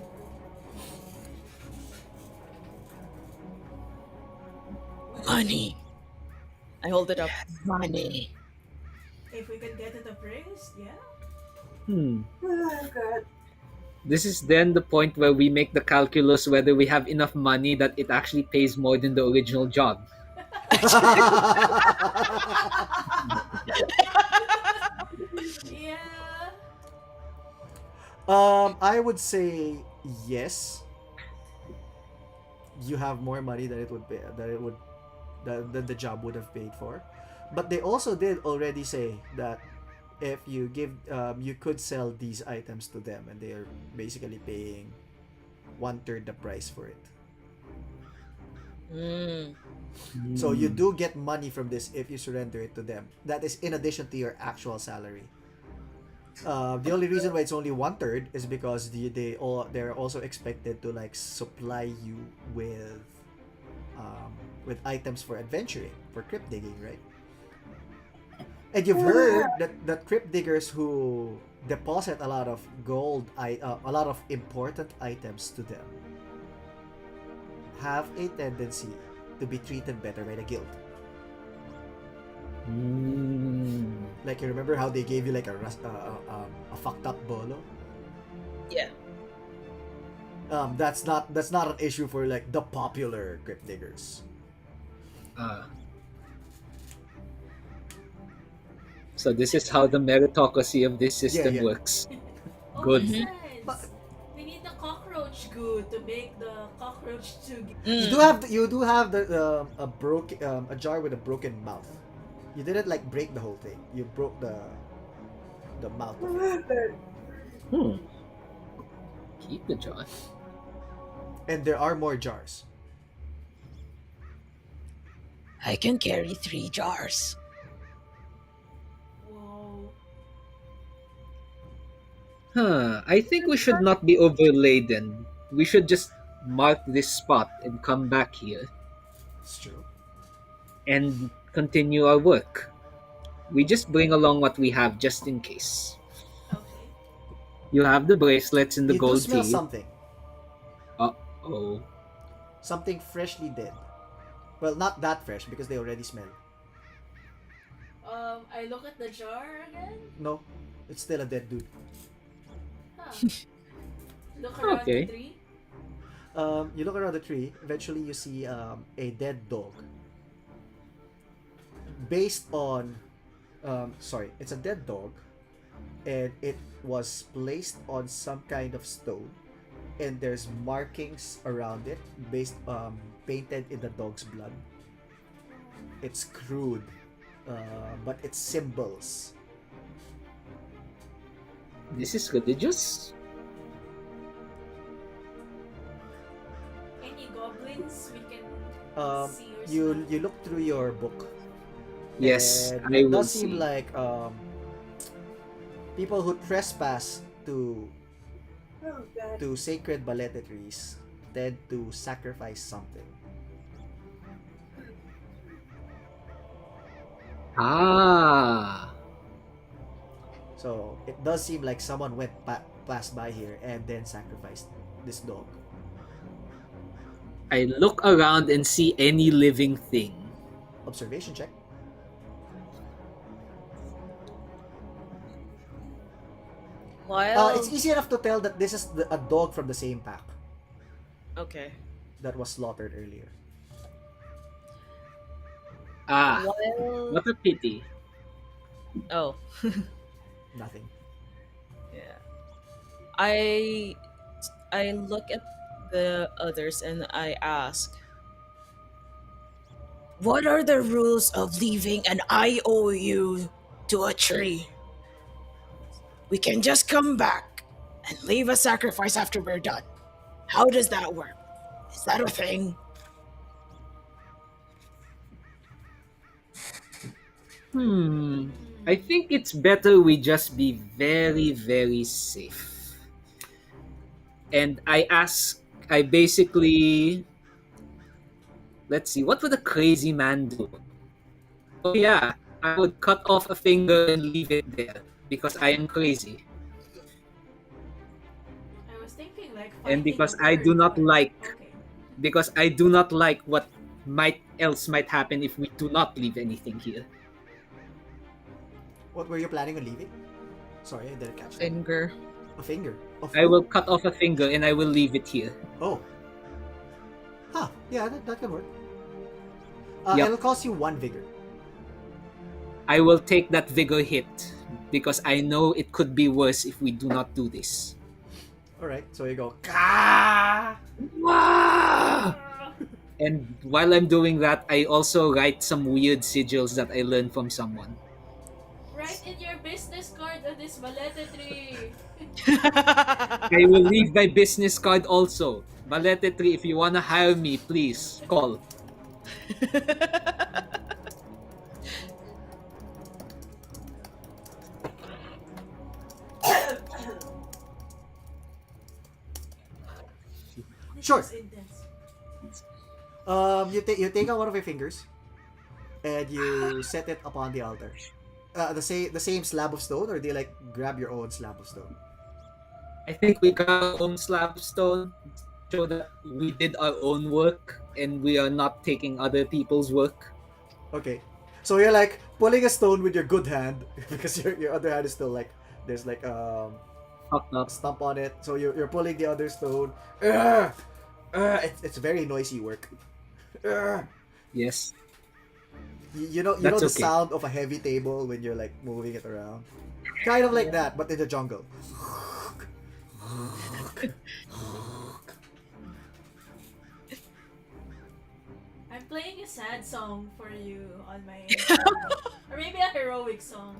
Money. I hold it up. Money. If we could get it appraised, yeah. hmm. Oh, God. This is then the point where we make the calculus whether we have enough money that it actually pays more than the original job. Yeah. I would say yes. You have more money than it would pay, that it would that the job would have paid for, but they also did already say that if you give you could sell these items to them and they are basically paying one third the price for it. Mm. So you Hmm. do get money from this if you surrender it to them. That is in addition to your actual salary. The only reason why it's only one third is because they're also expected to like supply you with items for adventuring, for crypt digging, right? And you've heard that crypt diggers who deposit a lot of a lot of important items to them have a tendency to be treated better by the guild. Hmm. Like you remember how they gave you like a fucked up bolo? Yeah. That's not an issue for like the popular crypt diggers. Ah. So this is how the meritocracy of this Yeah, system yeah. works. Oh, Good. makes Mhm. But sense. We need the cockroach goo to make the cockroach to get. you do have a jar with a broken mouth. You didn't like break the whole thing. You broke the mouth of it. Hmm. Keep the jar. And there are more jars. I can carry 3 jars. Whoa. I think we should not be overladen. We should just mark this spot and come back here It's true. and continue our work. We just bring along what we have just in case. Okay. You have the bracelets and the You do gold smell teeth. something. Uh oh. Something freshly dead. Well, not that fresh because they already smell. I look at the jar again. No, it's still a dead dude. Huh. Look around the Okay. tree. You look around the tree. Eventually, you see a dead dog. Based on, sorry, it's a dead dog, and it was placed on some kind of stone, and there's markings around it based painted in the dog's blood. It's crude, but it's symbols. This is religious? Any goblins we can see or You smell? you look through your book, Yes, and I it will does seem see. like people who trespass to sacred balete trees tend to sacrifice something. Ah. So it does seem like someone went passed by here and then sacrificed this dog. I look around and see any living thing. Observation check. While It's easy enough to tell that this is a dog from the same pack okay, that was slaughtered earlier. Ah, while what a pity. oh Nothing. yeah, I I look at the others and I ask, "What are the rules of leaving an IOU to a tree? We can just come back and leave a sacrifice after we're done. How does that work? Is that a thing?" I think it's better we just be very, very safe. And I basically, let's see, what would a crazy man do? Oh, yeah, I would cut off a finger and leave it there because I am crazy. I was thinking like And fighting a because I do bird, not but like, okay. because I do not like what might happen if we do not leave anything here. What were you planning on leaving? Sorry, I didn't catch that. Finger. A finger. Of I who? will cut off a finger and I will leave it here. Oh. Huh. Yeah, that can work. Yep. It'll cost you 1 vigor. I will take that vigor hit because I know it could be worse if we do not do this. Alright, so you go. Ka! Ah! And while I'm doing that, I also write some weird sigils that I learned from someone. Write in your business card of this balete tree. I will leave my business card also. Balete 3, if you wanna hire me, please call. This Sure. is intense. You take out one of your fingers, and you set it upon the altar. The same slab of stone, or do you like grab your own slab of stone? I think we got our own slab stone, show that we did our own work and we are not taking other people's work. Okay, so you're like pulling a stone with your good hand because your other hand is still like there's like Fucked a up. stump on it. So you're pulling the other stone. It's very noisy work. Ugh. Yes. You know That's the okay. sound of a heavy table when you're like moving it around, kind of like that, but in the jungle. I'm playing a sad song for you on my or maybe a heroic song.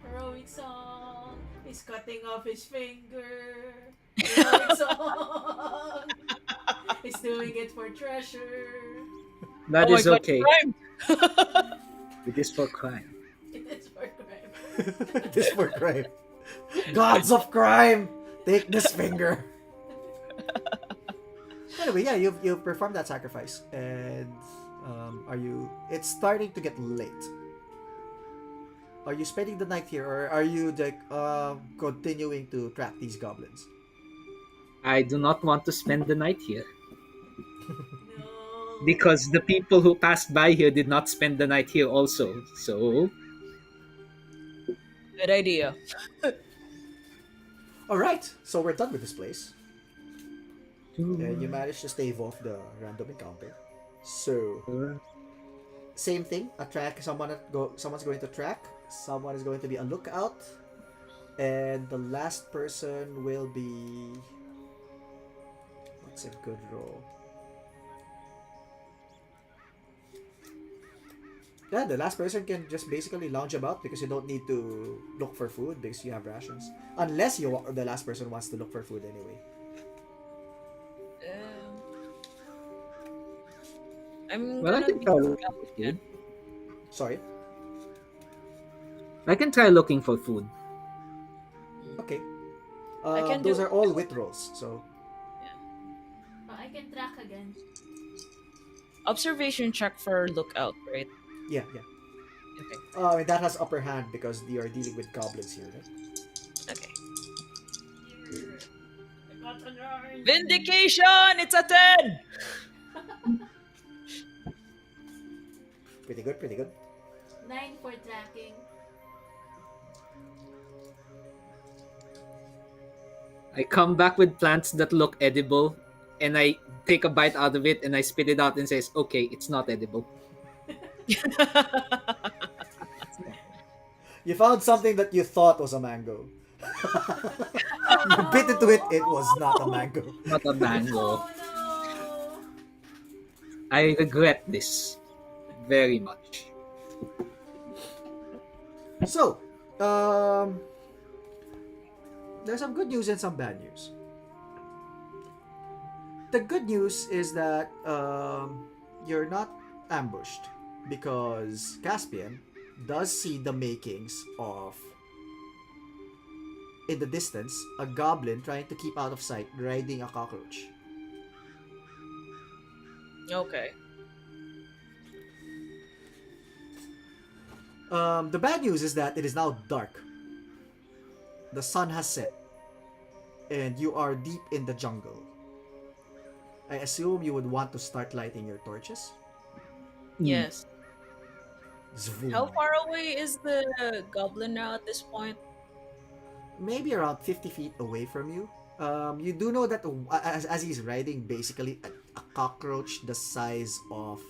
Heroic song. He's cutting off his finger. Heroic song. He's doing it for treasure. That Oh my is god, okay. crime! It is for crime. It is for crime. This for crime. Gods of crime, take this finger. Anyway, yeah, you've performed that sacrifice, and are you? It's starting to get late. Are you spending the night here, or are you like continuing to track these goblins? I do not want to spend the night here No. because the people who passed by here did not spend the night here also. So, Good idea. All right, so we're done with this place, and you managed to stave off the random encounter. So same thing. A track. Someone's going to track. Someone is going to be a lookout, and the last person will be. What's a good role? Yeah, the last person can just basically lounge about because you don't need to look for food because you have rations. Unless the last person wants to look for food anyway. Um, I'm well, I gonna can be try looking looking out for again. food. Sorry. I can try looking for food. Okay. I can Those do are all wit rolls. So yeah. Oh, I can track again. Observation check for lookout, right? yeah, yeah. Okay. And that has upper hand because you are dealing with goblins here, right? Okay. I got a 9. Vindication! It's a 10! Pretty good, pretty good. 9 for tracking. I come back with plants that look edible, and I take a bite out of it, and I spit it out and says, "Okay, it's not edible." You found something that you thought was a mango. You bit into it, it was not a mango. Not a mango. Oh no! I regret this very much. So, um, there's some good news and some bad news. The good news is that you're not ambushed because Caspian does see the makings of, in the distance, a goblin trying to keep out of sight riding a cockroach. Okay. The bad news is that it is now dark. The sun has set, and you are deep in the jungle. I assume you would want to start lighting your torches. Hmm. Yes. Zvoom. How far away is the goblin now at this point? Maybe around 50 feet away from you. You do know that as he's riding, basically a cockroach the size of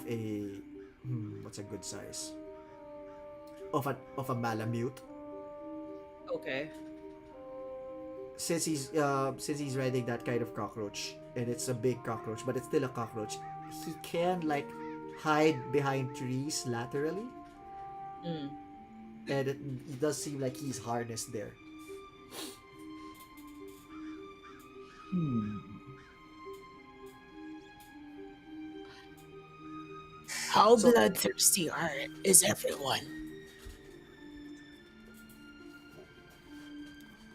a what's a good size of a malamute. Okay. Since he's riding that kind of cockroach, and it's a big cockroach, but it's still a cockroach. He can like hide behind trees laterally, Mm. and it does seem like he's harnessed there. Hmm. How So bloodthirsty is everyone?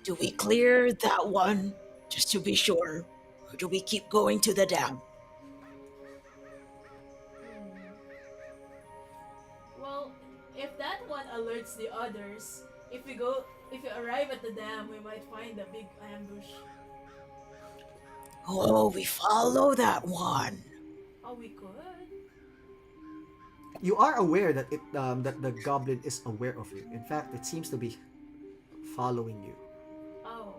Do we clear that one just to be sure? Or do we keep going to the dam? Well, if that one alerts the others, if we arrive at the dam, we might find a big ambush. Oh, we follow that one. Oh, we could. you are aware that the goblin is aware of you. In fact, it seems to be following you. Oh,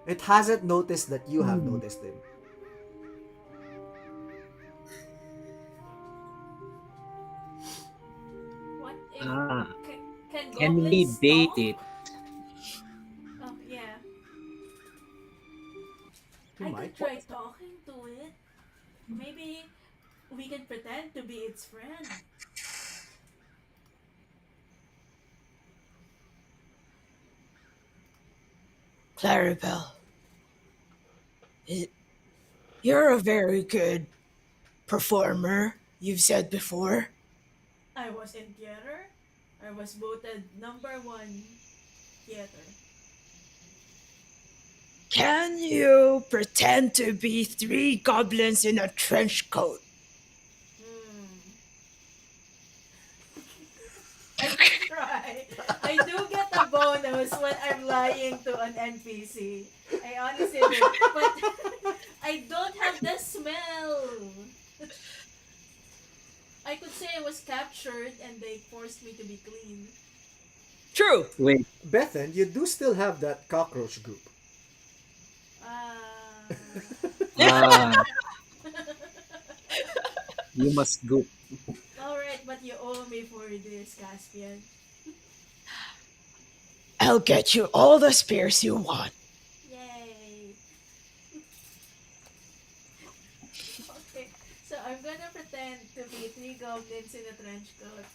It hasn't noticed that you have noticed him. what if Ah, can can we goblins bait talk? it? Oh yeah, You I might. could try talking to it. Maybe we can pretend to be its friend. Clarabelle, you're a very good performer, you've said before. I was in theater. I was voted number one theater. Can you pretend to be three goblins in a trench coat? Hmm. I can try. I do get a bonus when I'm lying to an NPC. I honestly do. But I don't have the smell. I could say I was captured and they forced me to be clean. True. Wait. Bethan, you do still have that cockroach goop. Ah, you must go. Alright, but you owe me for this, Caspian. I'll get you all the spears you want. Yay! Okay, so I'm gonna pretend to be three goblins in a trench coat.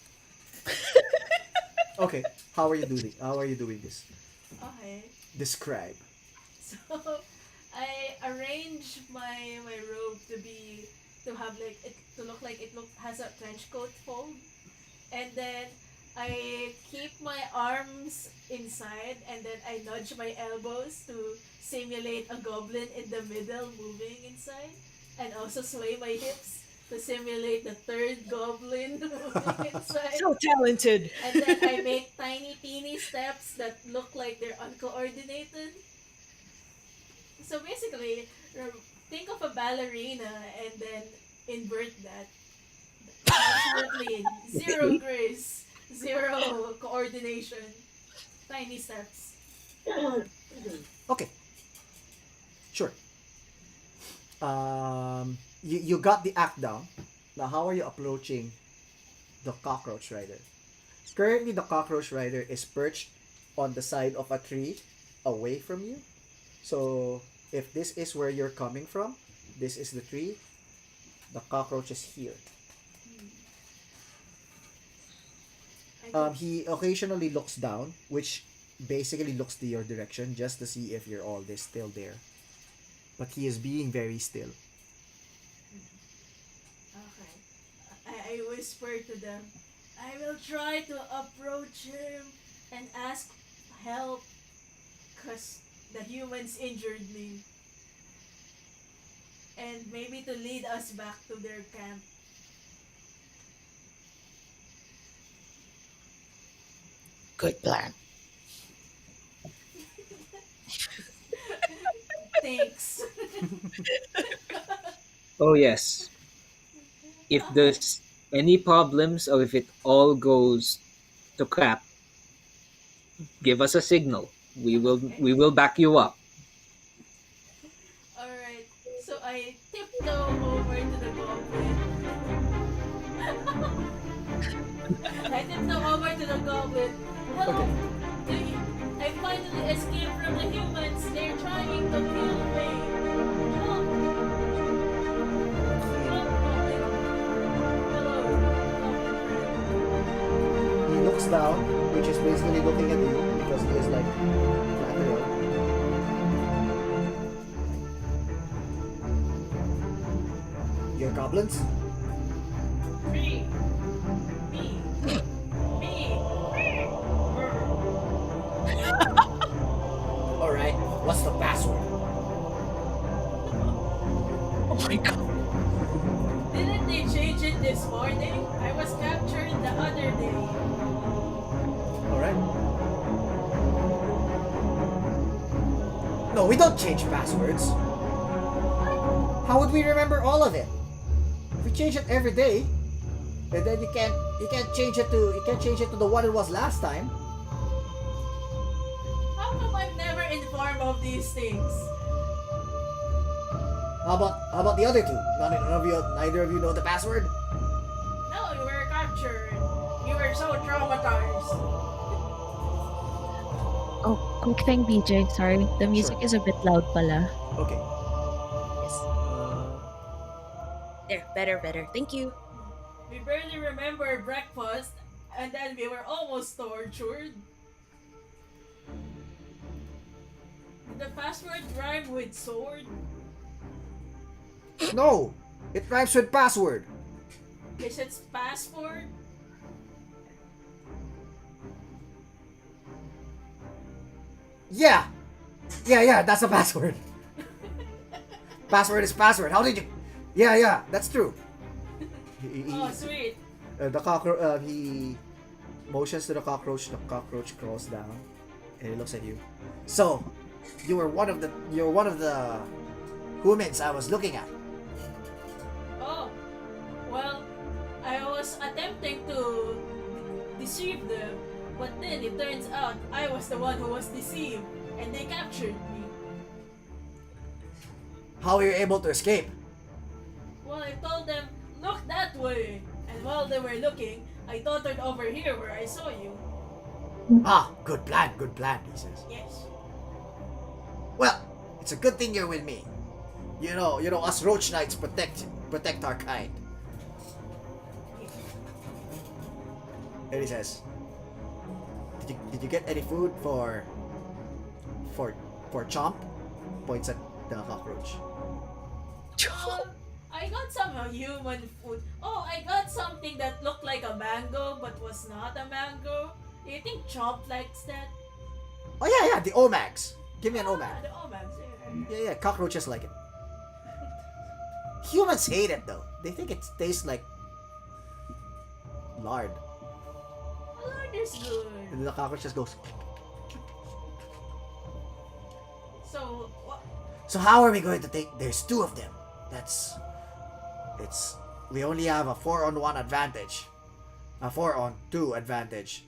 Okay, how are you doing? How are you doing this? Okay, Describe. so I arrange my robe to be to have like it to look like it look has a trench coat fold, and then I keep my arms inside, and then I nudge my elbows to simulate a goblin in the middle moving inside, and also sway my hips to simulate the third goblin moving inside. So talented. And then I make tiny teeny steps that look like they're uncoordinated. So basically, think of a ballerina and then invert that. Absolutely zero grace, zero coordination, tiny steps. Okay, sure. You got the act down. Now, how are you approaching the cockroach rider? Currently, the cockroach rider is perched on the side of a tree away from you. So, if this is where you're coming from, this is the tree, the cockroach is here. I could, He occasionally looks down, which basically looks to your direction just to see if you're all this still there. But he is being very still. okay. I whisper to them, I will try to approach him and ask help because the humans injured me. And maybe to lead us back to their camp. Good plan. Thanks. Oh yes. If there's any problems or if it all goes to crap, give us a signal. Okay. We will back you up. Alright. So I tiptoe over to the goblin. I tiptoe over to the goblin. Help! Okay. I finally escaped from the humans. They're trying to kill me. Help! Help, goblin. Hello, goblin friend. He looks down, which is basically looking at you because he is like lateral. You're goblins? Free. Me. Me. Alright, what's the password? Oh my god. Didn't they change it this morning? I was captured the other day. Alright. No, we don't change passwords. How would we remember all of it? If we change it every day, and then you can't change it to the one it was last time. How come I'm never informed of these things? How about the other two? Neither of you know the password? No, you were captured. You were so traumatized. Oh, quick thing, BJ. Sorry, the music Sure. is a bit loud pala. Okay. Yes. There, better. Thank you. We barely remember breakfast, and then we were almost tortured. Did the password rhyme with sword? No! It rhymes with password. Is it passport? Yeah, yeah, that's the password. Password is password. How did you? Yeah, that's true. Oh, sweet. The cockroach. He motions to the cockroach. The cockroach crawls down, and he looks at you. So, you're one of the humans I was looking at. Oh, well, I was attempting to deceive them, but then it turns out I was the one who was deceived, and they captured me. How were you able to escape? Well, I told them, look that way, and while they were looking, I tottered over here where I saw you. Ah, good plan, he says. Yes. Well, it's a good thing you're with me. You know, us roach knights protect our kind. And he says, did you get any food for Chomp? Points at the cockroach. I got some human food. Oh, I got something that looked like a mango but was not a mango. Do you think Chomp likes that? Oh yeah, the Omags. Give me an Omag. The Omags, yeah. Yeah, cockroaches like it. Humans hate it though. They think it tastes like lard. Lord is good. And the cockroach just goes. So, what? So how are we going to take? There's two of them. We only have a 4-on-1 advantage. A 4-on-2 advantage.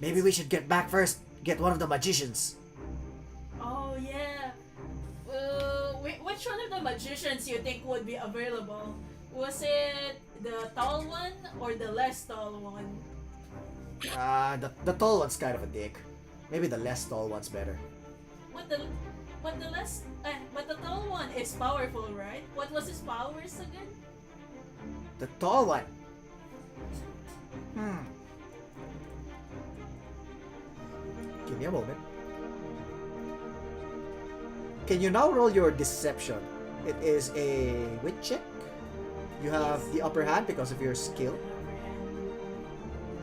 Maybe we should get back first. Get one of the magicians. Oh, yeah. Which one of the magicians you think would be available? Was it the tall one or the less tall one? The tall one's kind of a dick. Maybe the less tall one's better. But the tall one is powerful, right? What was his powers again? The tall one. Give me a moment. Can you now roll your deception? It is a wit check. You have the upper hand because of your skill.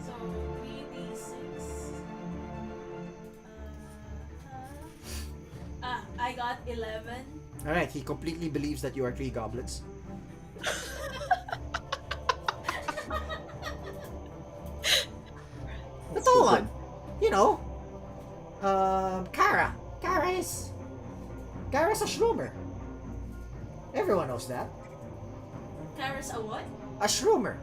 So 3d6. I got 11. Alright, he completely believes that you are 3 goblins. The tall one. You know. Kara. Kara's a shroomer. Everyone knows that. Kara's a what? A shroomer.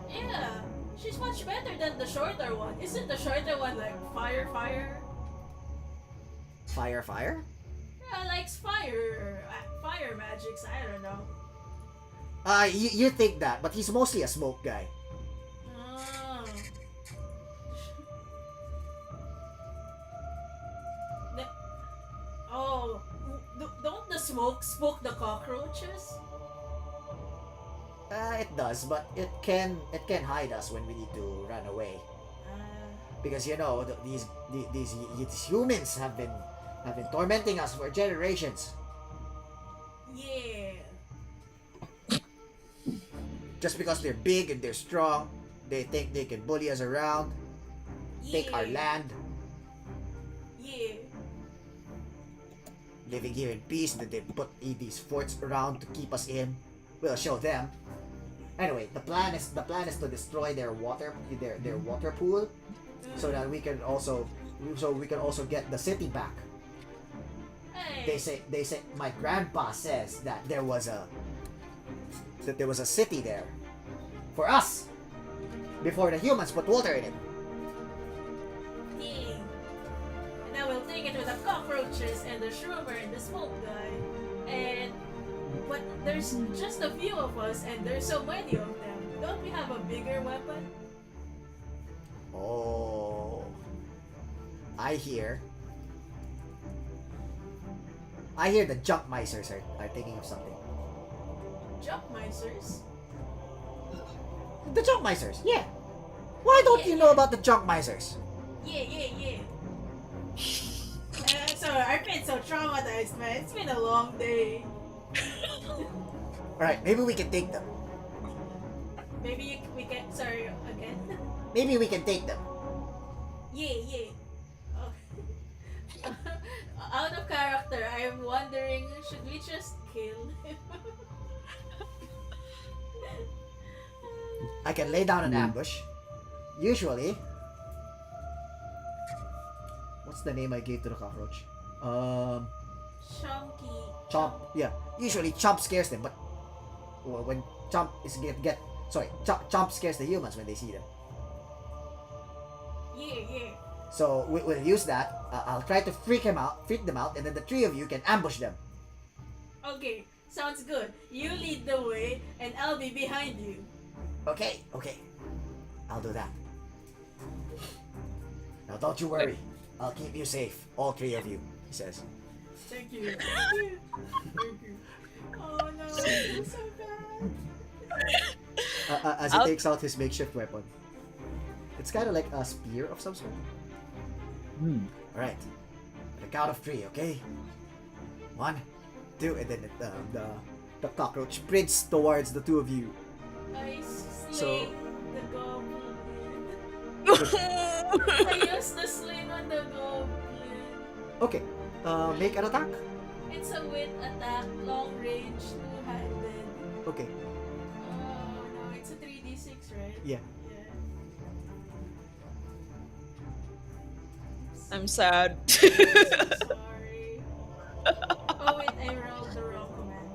Yeah, she's much better than the shorter one. Isn't the shorter one like fire? Fire? Yeah, likes fire magics. I don't know. You think that, but he's mostly a smoke guy. Oh. Oh, don't the smoke spook the cockroaches? It does, but it can hide us when we need to run away. Because you know these humans have been tormenting us for generations. Yeah. Just because they're big and they're strong, they think they can bully us around, take our land, Yeah. living here in peace. That they put these forts around to keep us in. We'll show them. Anyway, the plan is to destroy their water pool, so that we can also get the city back. Hey. They say my grandpa says that there was a city there for us before the humans put water in it. Yeah. And I will take it with the cockroaches and the shroomer and the smoke guy. But there's just a few of us and there's so many of them. Don't we have a bigger weapon? Oh, I hear the junk misers are thinking of something. Jump misers? The junk misers, yeah. Why don't you know about the junk misers? Yeah. Sorry, I've been so traumatized, man. It's been a long day. Alright, maybe we can take them. Maybe we can. Sorry, again. Maybe we can take them. Yeah, yeah. Oh. Out of character, I am wondering, should we just kill him? I can lay down an Hmm. ambush. Usually, what's the name I gave to the cockroach? Um, Chunky. Chomp. Yeah. Usually Chomp scares them, but when Chomp is sorry, Chomp scares the humans when they see them. Yeah, yeah. So we'll use that. I'll try to freak them out, and then the three of you can ambush them. Okay, sounds good. You lead the way, and I'll be behind you. Okay, okay. I'll do that. Now don't you worry. I'll keep you safe, all three of you, he says. Thank you. Thank you. Thank you. Oh no, I feel so bad. As he I'll- takes out his makeshift weapon. It's kind of like a spear of some sort. Hmm. Alright. At the count of three, okay? 1, 2, and then the cockroach sprints towards the two of you. I sling So- the goblin. I used the sling on the goblin. Okay. Make an attack. It's a wit attack, long range, two-handed. Okay. Oh no, it's a 3d6, right? Yeah. Yeah. I'm sad. So sorry. Oh wait, I rolled the wrong command.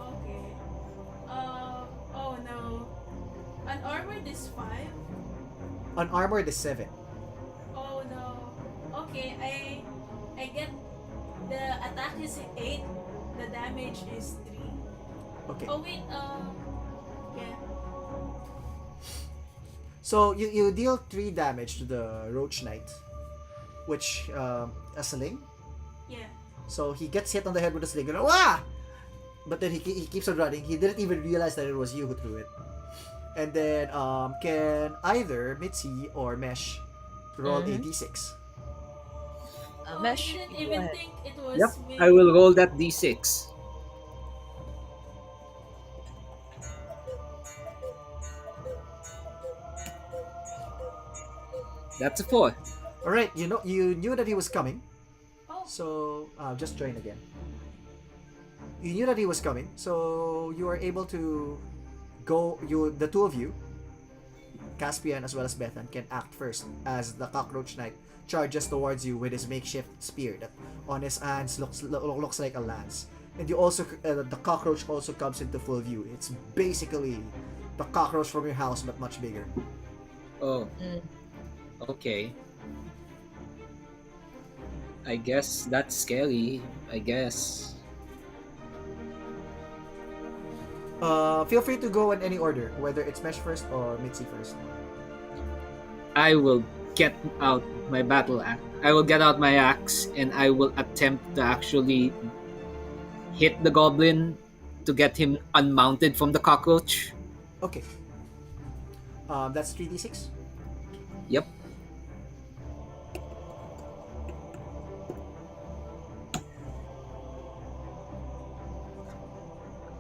Okay. Oh no. Unarmored is 5? Unarmored is 7. Oh no. Okay, I get the attack is 8, the damage is 3. Okay. Oh wait, yeah. So you deal 3 damage to the Roach Knight, which a sling. Yeah. So he gets hit on the head with a sling. And, Wah! But then he keeps on running. He didn't even realize that it was you who threw it. And then can either Mitzi or Mesh roll a Mhm. d6. Mesh, I didn't go even ahead. think it was Yep, me. I will roll that d6. That's a 4. All right, you knew that he was coming. Oh, So just join again. You knew that he was coming, so you were able to go. The two of you, Caspian as well as Bethan, can act first as the cockroach knight charges towards you with his makeshift spear that on his hands looks like a lance. And you also the cockroach also comes into full view. It's basically the cockroach from your house but much bigger. Oh, Mm. okay. I guess that's scary. I guess. Feel free to go in any order, whether it's Mesh first or Mitzi first. I will get out my battle axe. I will get out my axe and I will attempt to actually hit the goblin to get him unmounted from the cockroach. Okay. That's 3d6. Yep.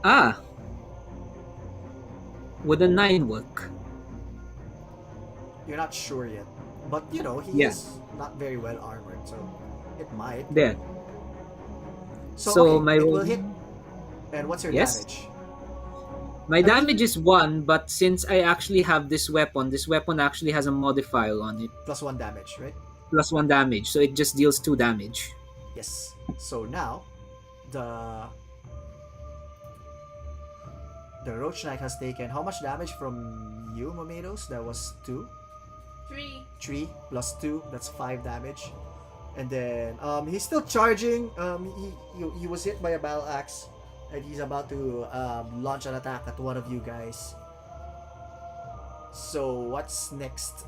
Ah. Would a 9 work? You're not sure yet, but he Yeah. is not very well armored, so it might. There. So, So okay, my it roll- will hit. And what's your Yes. damage? My damage is 1, but since I actually have this weapon actually has a modifier on it. +1 damage, right? Plus 1 damage, so it just deals 2 damage. Yes. So now, the Roach Knight has taken how much damage from you, Momedos? That was 2. 3. 3 plus 2, that's 5 damage. And then he's still charging. He was hit by a battle axe, and he's about to launch an attack at one of you guys. So what's next,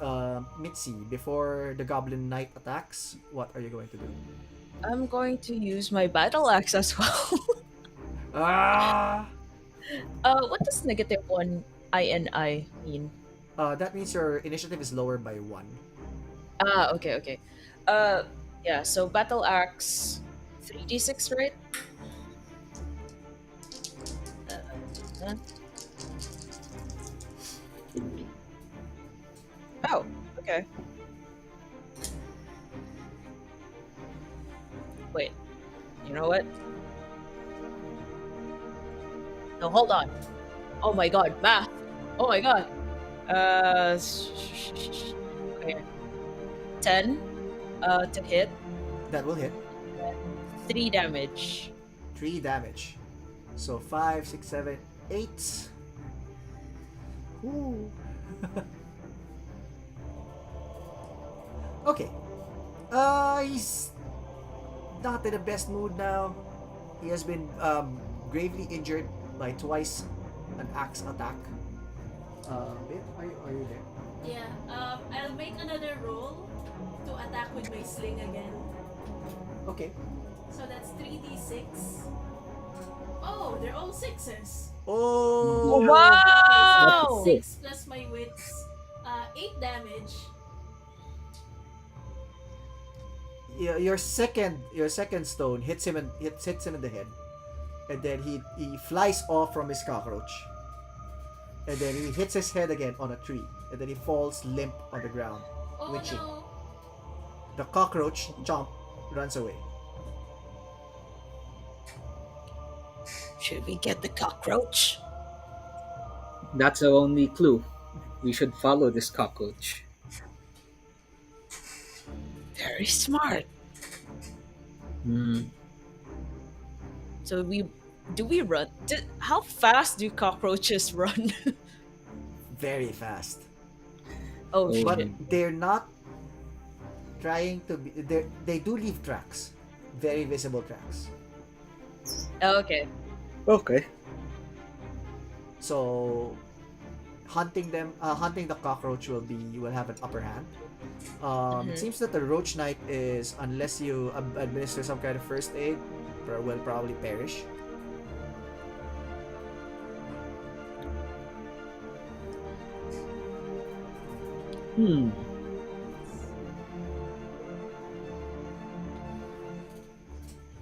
Mitzi? Before the Goblin Knight attacks, what are you going to do? I'm going to use my battle axe as well. Ah! What does -1 INI mean? That means your initiative is lower by 1. Okay, okay. Yeah, so battle axe 3d6, right? Uh, oh, Okay. Wait. You know what? No, hold on. Oh my god, math. Oh my god. Okay. 10 to hit, That will hit. 3 damage. 3 damage. So 5, 6, 7, 8. Ooh. Okay. He's not in the best mood now. He has been gravely injured by twice an axe attack. Bit, are you there? Yeah, I'll make another roll to attack with my sling again. Okay. So that's 3d6. Oh, they're all sixes. Oh! Wow! Okay, so 6 plus my wits, 8 damage. Yeah, your second stone hits him in the head, and then he flies off from his cockroach, and then he hits his head again on a tree, and then he falls limp on the ground, Oh witching. no. The cockroach runs away. Should we get the cockroach? That's our only clue. We should follow this cockroach. Very smart. Hmm. So do we run? How fast do cockroaches run? Very fast, Oh Oh. but shit. they're not trying to be. They do leave tracks, very visible tracks. Okay. Okay. So hunting the cockroach will have an upper hand. It seems that the roach knight is, unless you administer some kind of first aid, will probably perish. Hmm.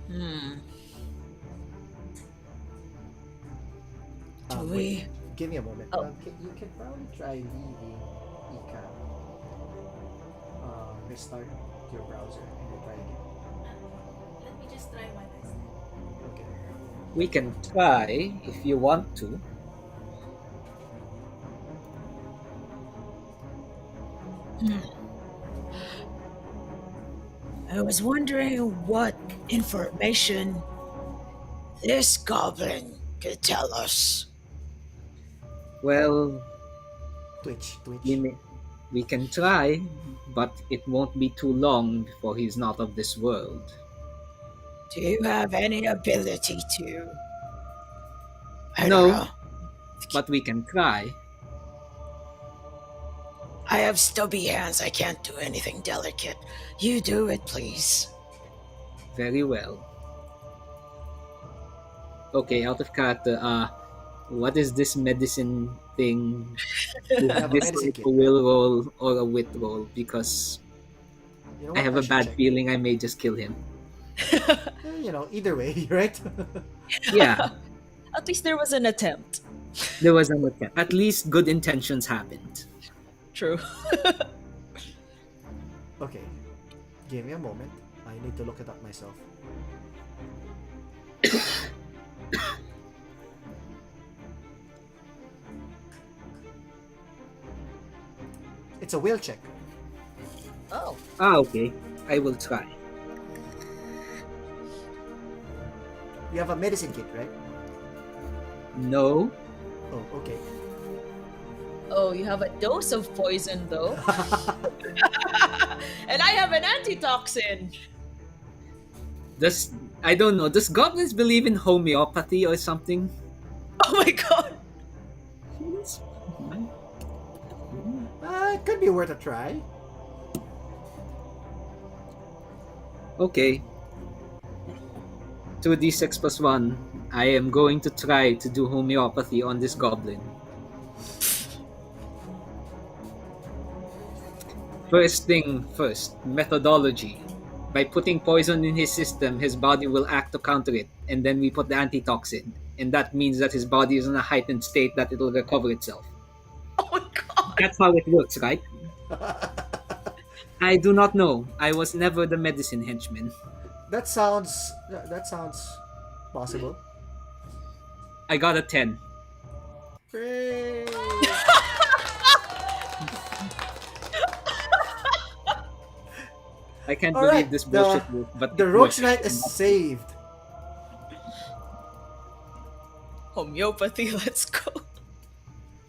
Hmm. Do Wait, we? give me a moment. Oh. You can probably try leaving ecam. Restart your browser and then try again. Let me just try one last time. Okay. We can try if you want to. I was wondering what information this goblin could tell us. Well, Twitch. we can try, but it won't be too long before he's not of this world. Do you have any ability to? I No. don't know. But we can try. I have stubby hands. I can't do anything delicate. You do it, please. Very well. Okay, out of character, what is this medicine thing? Is have a this medicine like kit. a will roll or a wit roll? Because You know I what? have a should bad check. feeling I may just kill him. Either way, right? Yeah, At least there was an attempt. there was an attempt. At least good intentions happened. True. Okay. Give me a moment. I need to look it up myself. It's a will check. Oh. Okay. I will try. You have a medicine kit, right? No. Oh, okay. Oh, you have a dose of poison though. And I have an antitoxin. I don't know. Does goblins believe in homeopathy or something? Oh my god. It could be worth a try. Okay. 2d6 plus 1. I am going to try to do homeopathy on this goblin. First thing first, methodology. By putting poison in his system, his body will act to counter it, and then we put the antitoxin. And that means that his body is in a heightened state that it will recover itself. Oh my god. That's how it works, right? I do not know. I was never the medicine henchman. That sounds possible. I got a 10. Hooray! I can't All right, believe this the bullshit worked, but the it Roach worked. Knight is And that's it. saved. Homeopathy, let's go.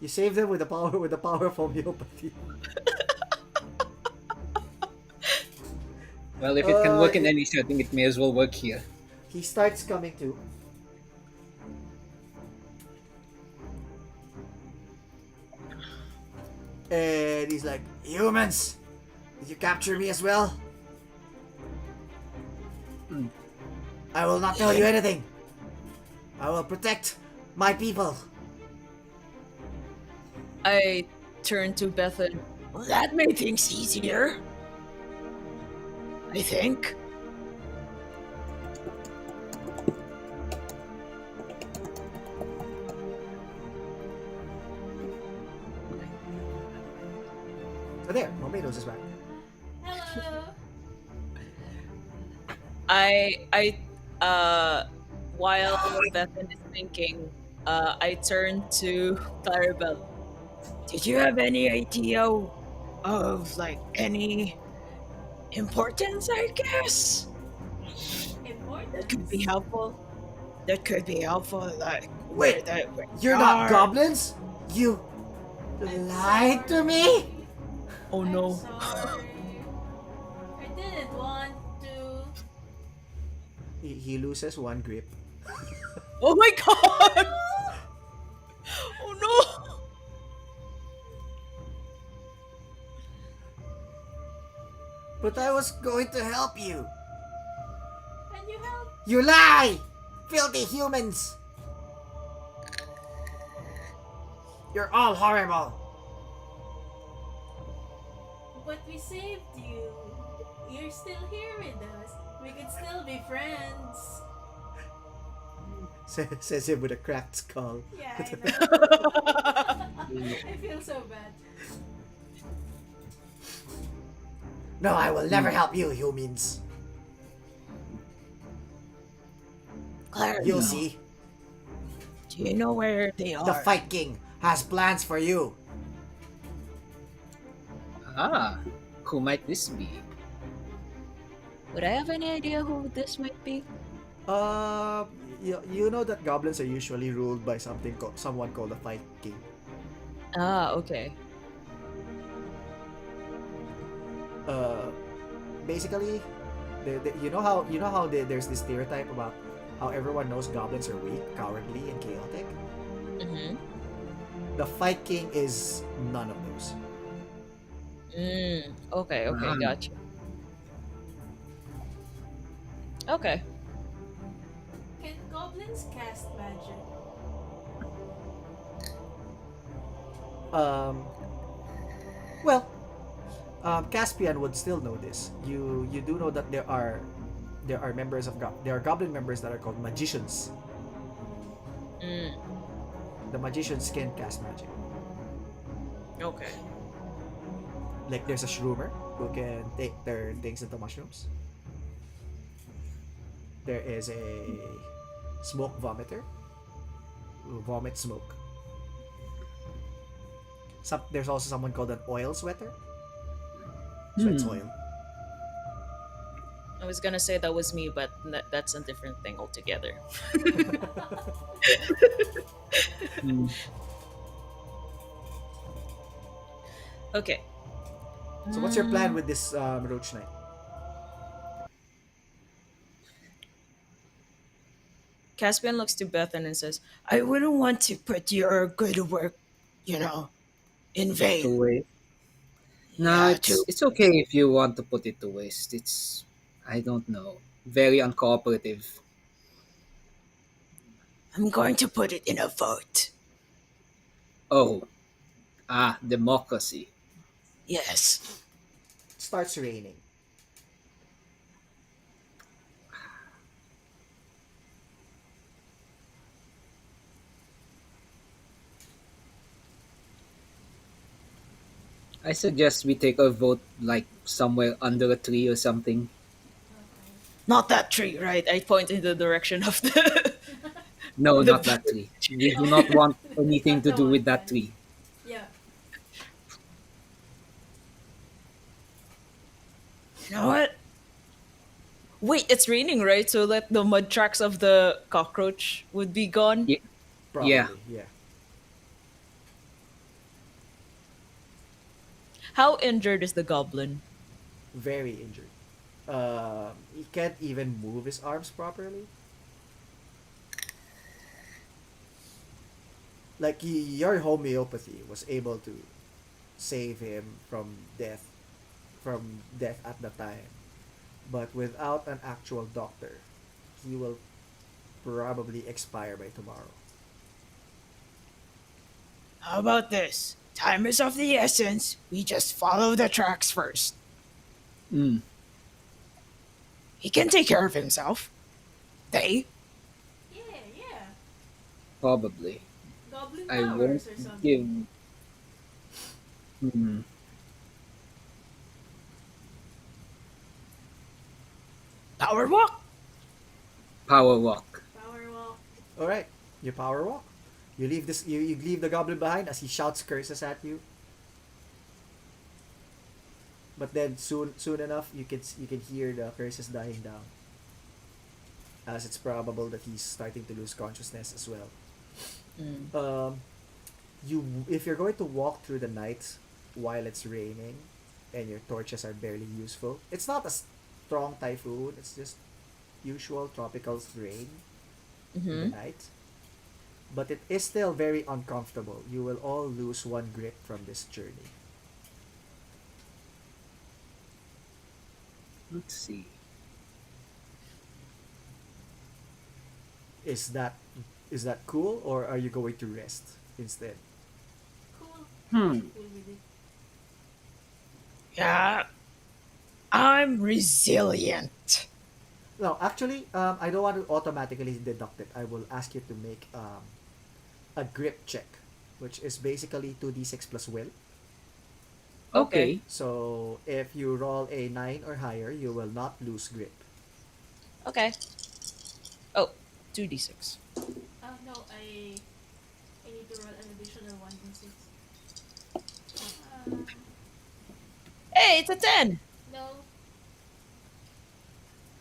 You saved him with the power of homeopathy. Well, if it can work in He, any setting, it may as well work here. he starts coming to. And he's like, humans, did you capture me as well? Hmm. I will not tell you anything. I will protect my people. I turn to Bethan. Well, that made things easier. I think. So there, Momentos is back. Hello. While Bethan is thinking, I turn to Clarabelle. Did you have any idea of like any importance, I guess? That could be Importance. helpful. That could be helpful, like Wait, where they you're not are. goblins? You I'm lied to me? sorry. Oh I'm no. sorry. I didn't want to. He loses one grip. Oh my god! Oh no! But I was going to help you. And you help. You lie! Filthy humans! You're all horrible. But we saved you. You're still here with us. We could still be friends. Says him with a cracked skull. Yeah, I know. I feel so bad. No, I will never help you, humans. Claire, You'll see. do you know where they are? The Fight King has plans for you. Ah, who might this be? Would I have any idea who this might be? You know that goblins are usually ruled by someone called the Fight King. Ah, okay. Basically, there's this stereotype about how everyone knows goblins are weak, cowardly, and chaotic. Mm-hmm. The Fight King is none of those. Okay, Ah. gotcha. Okay. Can goblins cast magic? Um, well, Caspian would still know this. You do know that there are there are goblin members that are called magicians. Mm, The magicians can cast magic. okay. Like there's a shroomer who can turn things into mushrooms. There is a smoke vomiter who vomits smoke. There's also someone called an oil sweater. So it's oil. I was gonna say that was me, but that's a different thing altogether. Hmm. Okay. So what's your plan with this Roach Knight? Caspian looks to Bethan and says, I wouldn't want to put your good work, in vain. To waste. No, Yeah, it's okay if you want to put it to waste. It's, I don't know, very uncooperative. I'm going to put it in a vote. Oh, democracy. Yes. It starts raining. I suggest we take a vote like somewhere under a tree or something. Not that tree, right? I point in the direction of the Okay. No, the not that bird. tree. We do not Okay. want anything Not to the do one with that then. tree. Yeah. You know what? Wait, it's raining, right? So that the mud tracks of the cockroach would be gone. Yeah, yeah. Probably, yeah. How injured is the goblin? Very injured. He can't even move his arms properly. Like your homeopathy was able to save him from death at the time. But without an actual doctor, he will probably expire by tomorrow. How about this? Time is of the essence. We just follow the tracks first. Mm, He can take care of himself. They? Yeah, yeah. probably. Goblin I won't powers or give. something. Mm, Power walk. power walk. Power walk. All right, you power walk. You leave the goblin behind as he shouts curses at you. But then soon enough you can hear the curses dying down, as it's probable that he's starting to lose consciousness as well. Mm. You if you're going to walk through the night while it's raining and your torches are barely useful, it's not a strong typhoon. It's just usual tropical rain in the Mm-hmm. night. But it is still very uncomfortable. You will all lose one grip from this journey. Let's see. Is that is that cool, or are you going to rest instead? Cool. Hmm. I'm cool with it. Yeah, I'm resilient. No, actually, I don't want to automatically deduct it. I will ask you to make a grip check, which is basically 2d6 plus will. Okay. Okay. So if you roll a 9 or higher, you will not lose grip. Okay. Oh, 2d6. No, I need to roll an additional 1d6. Hey, it's a 10! No.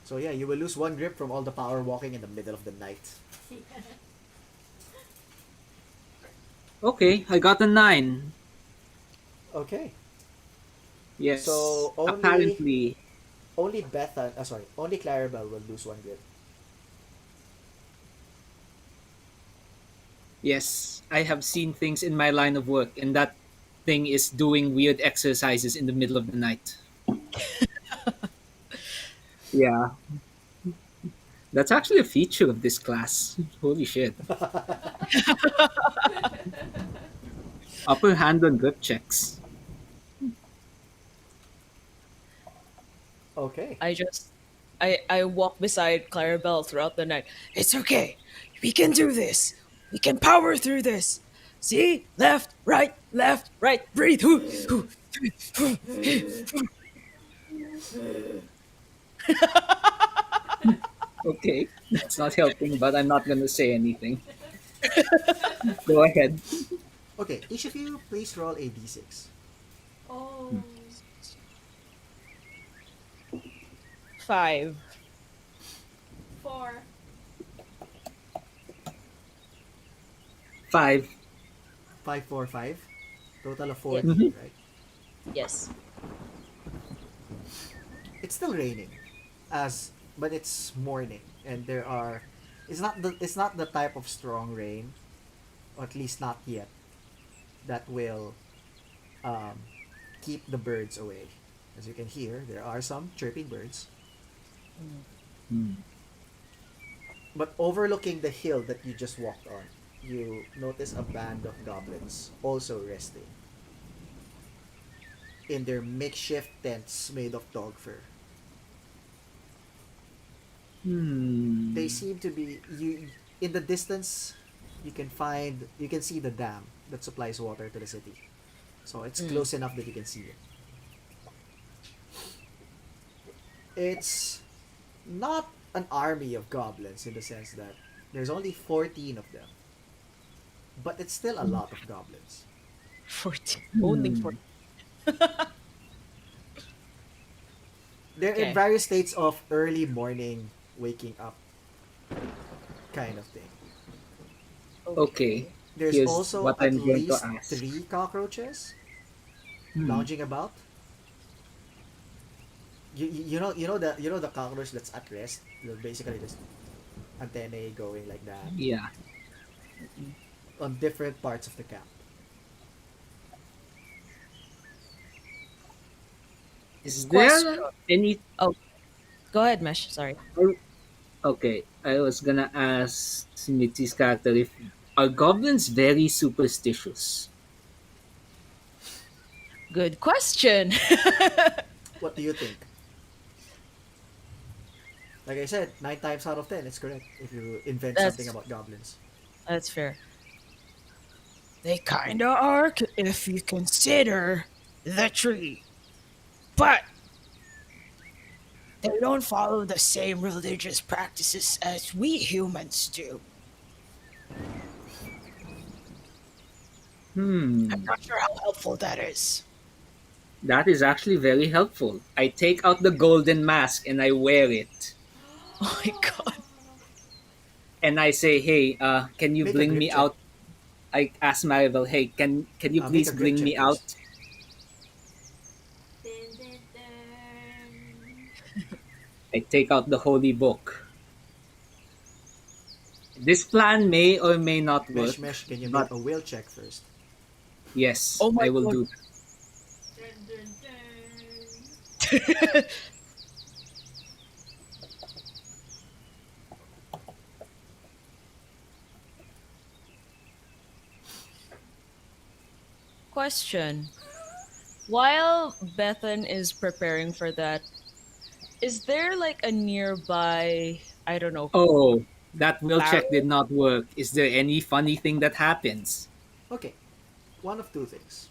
So yeah, you will lose one grip from all the power walking in the middle of the night. Okay, I got a 9. Okay. Yes. So only Bethan, sorry, only Clarabelle will lose one grip. Yes, I have seen things in my line of work, and that thing is doing weird exercises in the middle of the night. Yeah, that's actually a feature of this class. Holy shit. Upper hand on grip checks. Okay. I just I walk beside Clarabelle throughout the night. It's okay. We can do this. We can power through this. See? Left, right. Breathe. Hoo, hoo, hoo, hoo. Okay, that's not helping, but I'm not gonna say anything. Go ahead. Okay, each of you please roll a d6. Oh. 5. 4. 5. 5, 4, 5. Total of Yes. 14, right? Yes. It's still raining, as but it's morning, and there are. It's not the type of strong rain, or at least not yet, that will um, keep the birds away. As you can hear, there are some chirping birds, Hmm. but overlooking the hill that you just walked on, you notice a band of goblins also resting in their makeshift tents made of dog fur. They Hmm. seem to be you in the distance. You can see the dam that supplies water to the city. So it's Mm. close enough that you can see it. It's not an army of goblins in the sense that there's only 14 of them, but it's still a lot of goblins. 14. Only Hmm. 14. They're in Okay. various states of early morning waking up kind of thing. Okay. Okay. There's Here's also what at I'm going to least ask. three cockroaches Hmm. lounging about. You know the cockroach that's at rest. They're basically just antennae going like that Yeah. on different parts of the camp. Is Question. there any? Oh, go ahead, Mesh. Sorry. Okay, I was gonna ask Smithy's character if are goblins very superstitious? Good question. What do you think? Like I said, 9 times out of 10, it's correct if you invent something that's about goblins. that's fair. They kinda are if you consider the tree. But they don't follow the same religious practices as we humans do. I'm Hmm, not sure how helpful that is. that is actually very helpful. I take out the golden mask and I wear it, Oh my god. and I say, "Hey, can you Make a bring grip me check. out?" I ask Maribel, "Hey, can you Make please a grip bring check me out?" first. Dun, dun, dun. I take out the holy book. This plan may or may not work, Mesh, can you make but a will check first? yes, Oh my I will god. do. Dun, dun, dun. Question. While Bethan is preparing for that, is there like a nearby, I don't know, Oh, that will check did barrel? not work. Is there any funny thing that happens? Okay, one of two things.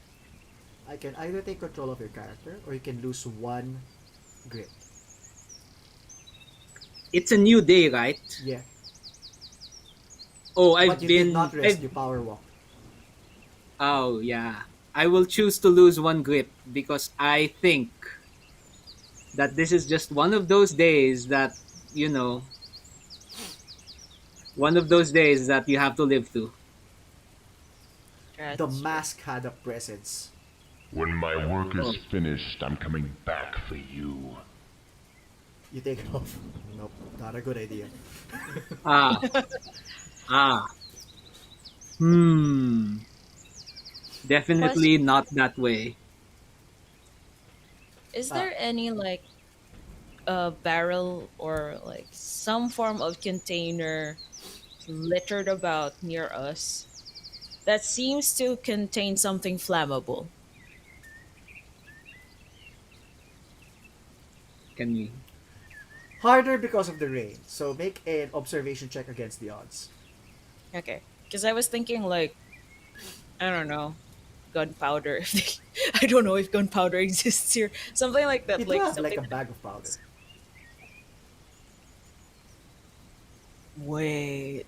I can either take control of your character or you can lose one grip. It's a new day, right? Yeah, Oh, but you did not rest. I've You power walked. oh yeah. I will choose to lose one grip because I think that this is just one of those days that, you know, one of those days that you have to live through. The That's true. mask had a presence. When my work is Oh. finished, I'm coming back for you. You take it off. Nope, not a good idea. Ah, ah. Hmm. Definitely Question. not that way. Is Ah, there any like a barrel or like some form of container littered about near us that seems to contain something flammable? Can we? harder because of the rain. So make an observation check against the odds. Okay. Because I was thinking like, I don't know, gunpowder. If I don't know if gunpowder exists here. Something like You that. do Like have like something a that. bag of powder. Wait.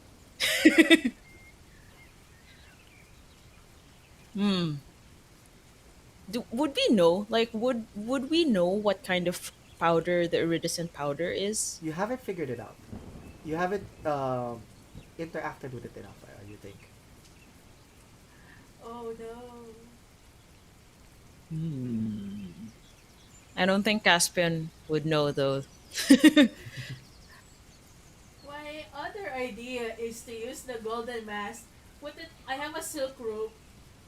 Hmm. Would we know? Like, would we know what kind of powder the iridescent powder is? You haven't figured it out. You haven't interacted with it enough. You think? Oh no. Hmm. I don't think Caspian would know though. My other idea is to use the golden mask. Put it. I have a silk rope,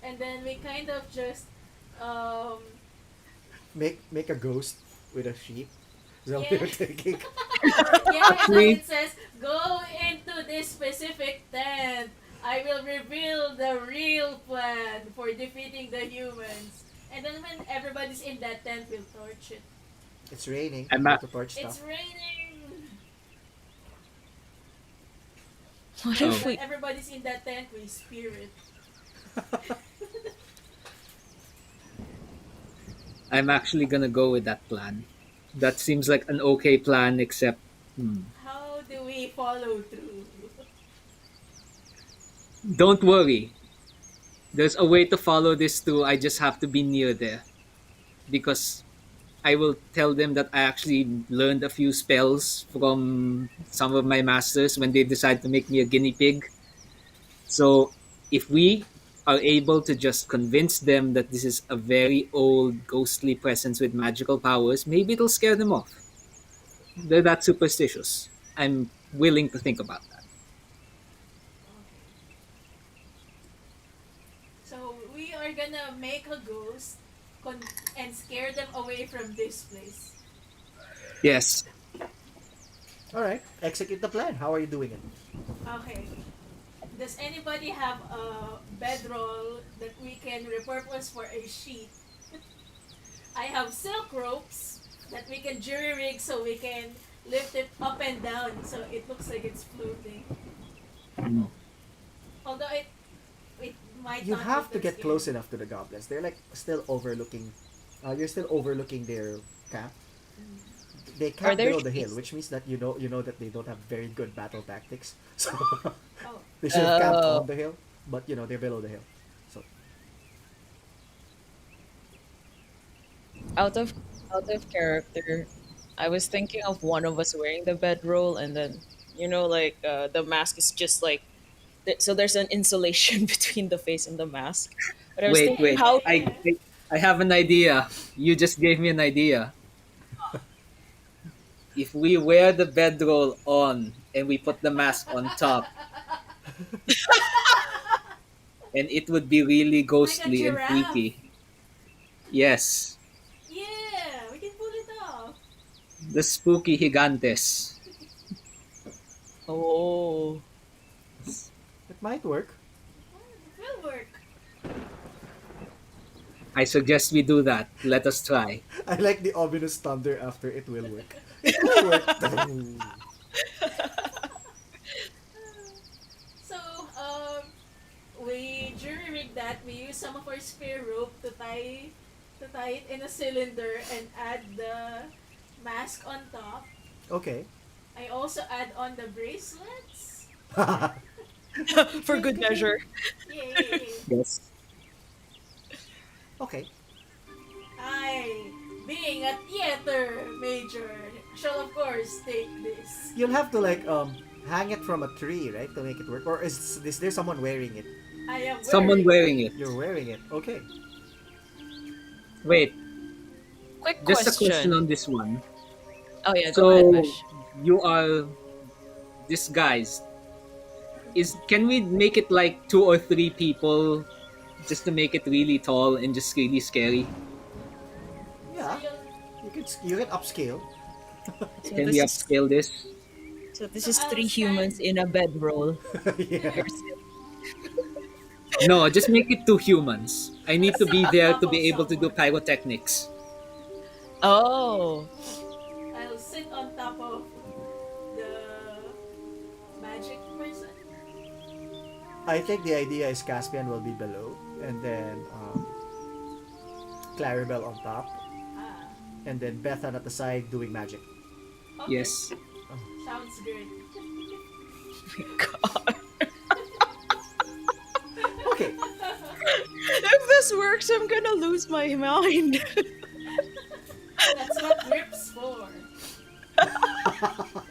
and then we kind of just, um, Make a ghost with a sheep. Is that what yeah, you're thinking? yeah, and then Actually, it says, "Go into this specific tent. I will reveal the real plan for defeating the humans." And then when everybody's in that tent, we'll torch it. It's raining. I'm How a- to torch It's stuff. raining. What And if oh, when we? everybody's in that tent, we spear it. I'm actually gonna go with that plan. That seems like an okay plan, except How do we follow through? don't worry. There's a way to follow this too. I just have to be near there because I will tell them that I actually learned a few spells from some of my masters when they decide to make me a guinea pig. So if we are able to just convince them that this is a very old ghostly presence with magical powers, maybe it'll scare them off. They're that superstitious. I'm willing to think about that. Okay. So we are gonna make a ghost and scare them away from this place. Yes. All right, execute the plan. How are you doing it? Okay. Does anybody have a bedroll that we can repurpose for a sheet? I have silk ropes that we can jury rig so we can lift it up and down so it looks like it's floating. Mm. Although it might You not have look to that get close scary. enough to the goblins. They're like still overlooking. You're still overlooking their camp. They Are camp there below the hill, trees? which means that you know that they don't have very good battle tactics. So Oh, they should have camped Oh, on the hill, but they're below the hill. So out of out of character. I was thinking of one of us wearing the bedroll, and then like the mask is just like so there's an insulation between the face and the mask. But I was Wait, thinking wait. how yeah, yeah. I have an idea. You just gave me an idea. If we wear the bedroll on and we put the mask on top, and it would be really Like a ghostly and giraffe. freaky. Yes, Yeah, we can pull it off. the spooky gigantes. oh it might work. It will work. I suggest we do that. Let us try. I like the ominous thunder after it will work. It will work. So, we jury rig that. We use some of our spare rope to tie it in a cylinder and add the mask on top. Okay. I also add on the bracelets. for good measure. Yay! Yes. Okay. I, being a theater major, shall of course take this. You'll have to like hang it from a tree, right, to make it work. Or is there someone wearing it? I am Someone wearing wearing it. You're wearing it. Okay. Wait, Quick just a question question. on this one. Oh yeah, go ahead, So Mesh. you are disguised. Can we make it like 2 or 3 people just to make it really tall and just really scary? So Yeah. you'll You can upscale. So Can we this is upscale this? so this so is I'll three humans stand. in a bedroll. Yeah. No, just make it 2 humans. I I'll need to sit be on there top to of be able to do someone. pyrotechnics. Oh, I'll sit on top of the magic person. I think the idea is Caspian will be below, and then Claribel on top, Ah, and then Bethan at the side doing magic. okay. Yes. Sounds good. God. Okay. If this works, I'm gonna lose my mind. That's what grips for.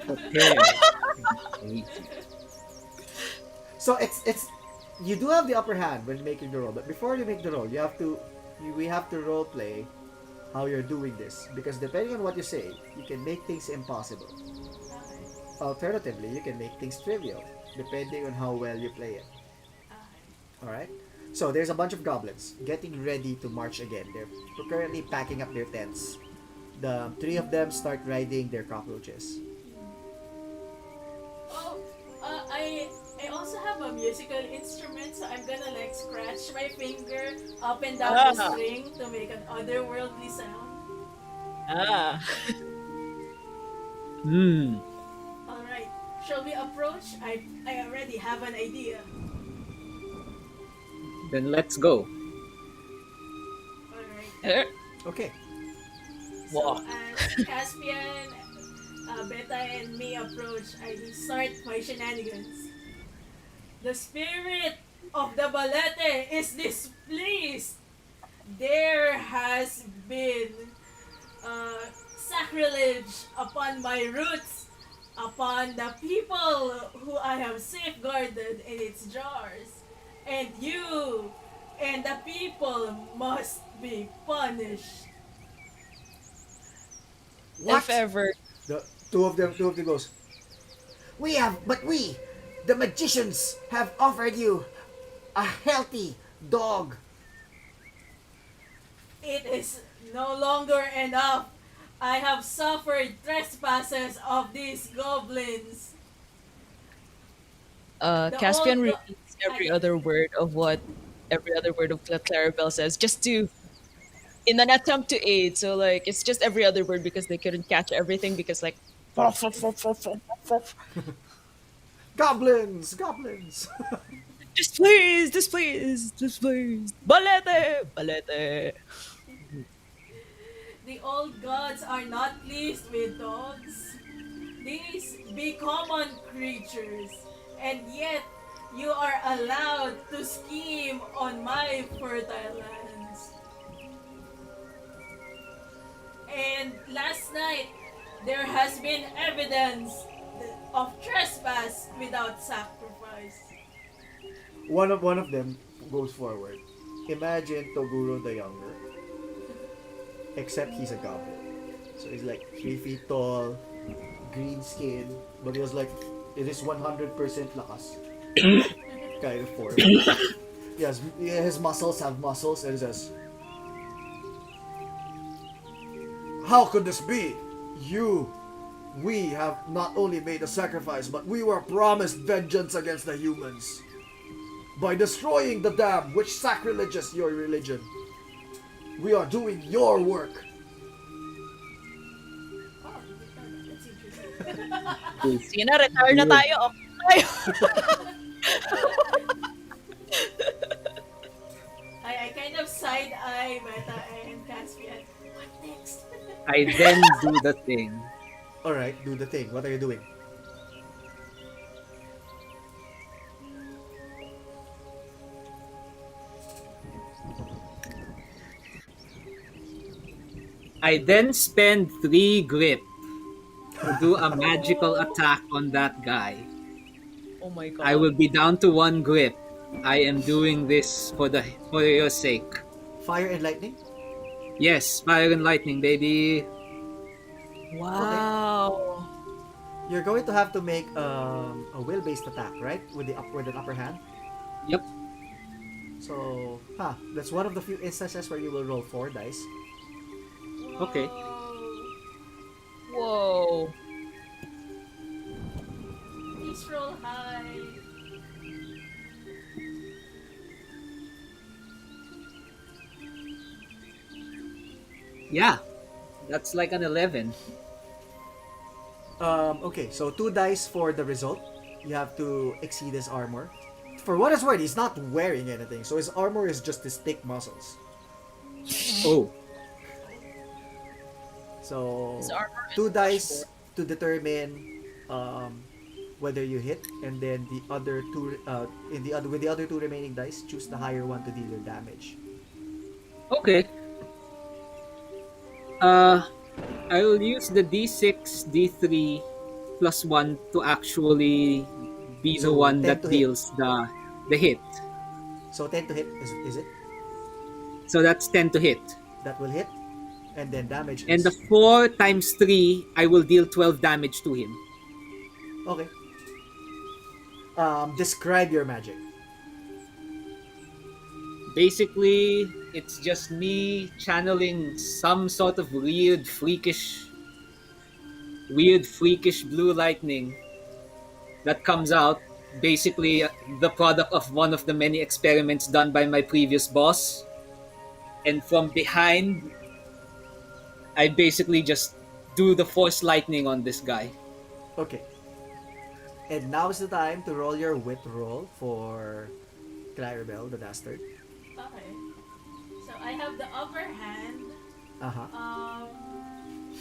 Okay. So it's you do have the upper hand when making the roll, but before you make the roll, we have to role play how you're doing this because depending on what you say, you can make things impossible. Okay. Alternatively, you can make things trivial depending on how well you play it. Okay. All right. So there's a bunch of goblins getting ready to march again. They're currently packing up their tents. The three of them start riding their cockroaches. Oh, I also have a musical instrument, so I'm gonna like scratch my finger up and down the Ah. string to make an otherworldly sound. Ah. Hmm. All right, shall we approach? I already have an idea. Then let's go. All right. Eh, Okay. So Walk. as Caspian, Beta, and me approach, I start my shenanigans. The spirit of the Balete is displeased. There has been sacrilege upon my roots, upon the people who I have safeguarded in its jars. And you and the people must be punished. If What? ever. The two of them goes. We, the magicians, have offered you a healthy dog. It is no longer enough. I have suffered trespasses of these goblins. The Caspian old repeats every yes. other word of what Clarabelle says, just to in an attempt to aid. So like it's just every other word because they couldn't catch everything because like Goblins, goblins. just please, balete, balete. The old gods are not pleased with dogs. These be common creatures, and yet you are allowed to scheme on my fertile lands. And last night, there has been evidence of trespass without sacrifice. One of them goes forward. Imagine Toguro the younger, except he's a goblin. So he's like 3 feet tall, green skin, but he was like it is 100% lakas kind of form. Yes, his muscles have muscles, and he says, "How could this be? You, we have not only made a sacrifice, but we were promised vengeance against the humans by destroying the dam which sacrileges your religion. We are doing your work." Oh, that's interesting. Sige na, retire na tayo. Okay na tayo. I kind of side eye Beta and Caspian. What next? I then do the thing. All right, do the thing. What are you doing? I then spend 3 grip to do a magical attack on that guy. Oh my god. I will be down to 1 grip. I am doing this for your sake. Fire and lightning? Yes, fire and lightning, baby. Wow. You're going to have to make a will-based attack, right? With an upper hand. Yep. So, that's one of the few instances where you will roll 4 dice. Okay. Whoa. Please roll high. Yeah. That's like an 11. Okay, so 2 dice for the result. You have to exceed his armor. For what it's worth, he's not wearing anything, so his armor is just his thick muscles. Oh. So His armor is 2 dice to determine whether you hit, and then the other two with the other 2 remaining dice, choose the higher one to deal your damage. Okay. I will use the D6, D3 plus 1 to actually be the So, one 10 that to hit. deals the hit. So 10 to hit is it? So that's 10 to hit. That will hit, and then damage. And Is, the 4 times 3, I will deal 12 damage to him. okay. Describe your magic. Basically, it's just me channeling some sort of weird, freakish blue lightning that comes out. Basically, the product of one of the many experiments done by my previous boss. And from behind, I basically just do the force lightning on this guy. Okay. And now is the time to roll your wit roll for Clarabelle, the dastard. Okay. So I have the upper hand. Uh huh.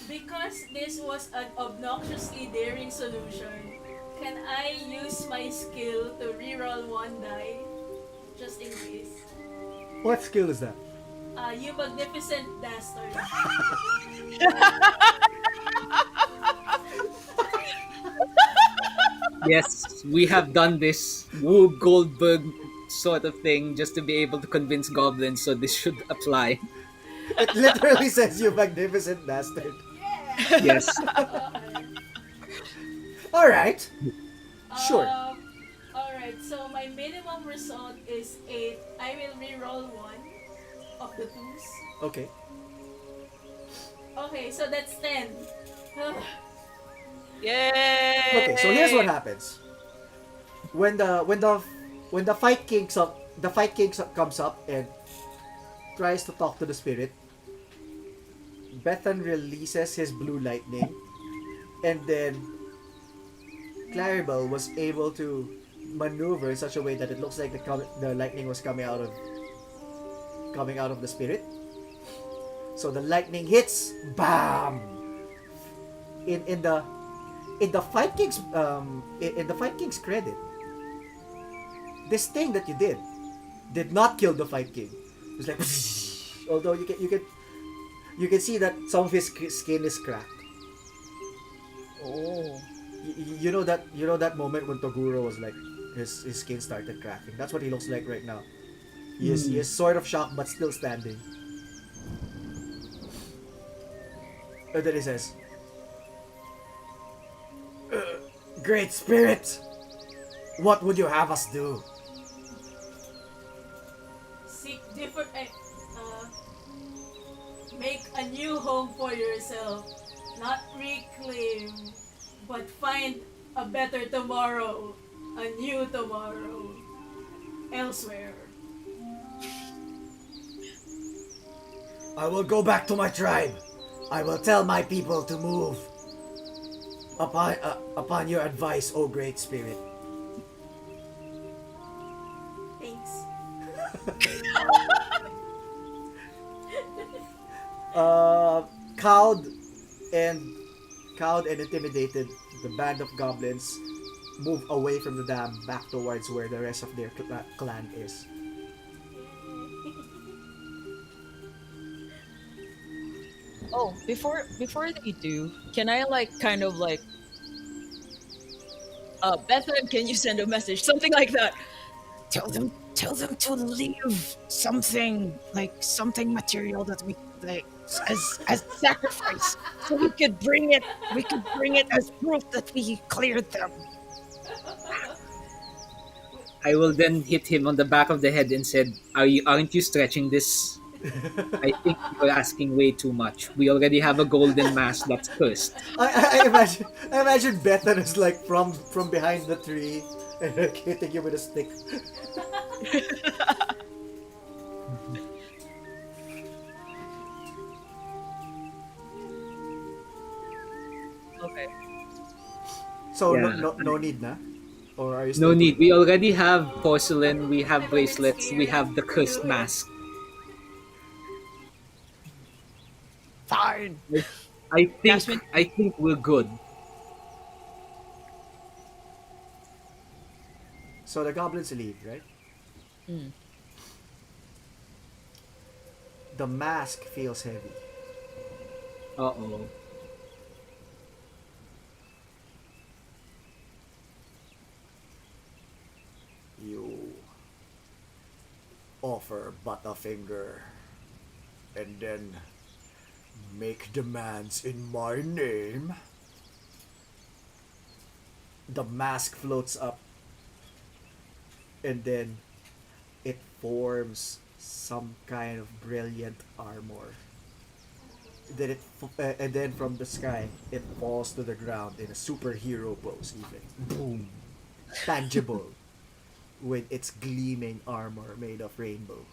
Because this was an obnoxiously daring solution, can I use my skill to reroll one die? Just in case. What skill is that? You magnificent bastard. Yes, we have done this Woo Goldberg sort of thing just to be able to convince goblins, so this should apply. It literally says you magnificent bastard. Yeah! Yes. Okay. Alright. Sure. Alright, so my minimum result is 8. I will reroll one of the twos. Okay. Okay, so that's 10. Yay! Okay, so here's what happens. When the fight kicks up, the fight king comes up and tries to talk to the spirit. Bethan releases his blue lightning, and then Claribel was able to maneuver in such a way that it looks like the lightning was coming out of the spirit. So the lightning hits, bam! In the fight king's in the fight king's credit, this thing that you did not kill the fight king. It's like although you can see that some of his skin is cracked. Oh. You know that moment when Toguro was like his skin started cracking. That's what he looks like right now. He is sort of shocked but still standing. And then he says, "Great spirit, what would you have us do?" Seek different. Make a new home for yourself. Not reclaim, but find a better tomorrow. A new tomorrow. Elsewhere. "I will go back to my tribe. I will tell my people to move. Upon your advice, O great spirit." Thanks. Cowed and intimidated, the band of goblins move away from the dam back towards where the rest of their clan is. Oh, before they do, can I like kind of like Bethan, can you send a message? Something like that. Tell them to leave something material that we like as sacrifice, so we could bring it as proof that we cleared them. I will then hit him on the back of the head and said, aren't you stretching this? I think you're asking way too much. We already have a golden mask that's cursed. I imagine Bethan is like from behind the tree and like hitting you with a stick. Okay. So Yeah. no need na? Or are you No still need. We already have porcelain, we have bracelets, we have the cursed mask. Fine. Jasmine? I think we're good. So the goblins leave, right? Mm. The mask feels heavy. Uh-oh. You offer but a finger and then make demands in my name. The mask floats up and then it forms some kind of brilliant armor. And then from the sky it falls to the ground in a superhero pose even. Boom. Tangible with its gleaming armor made of rainbow.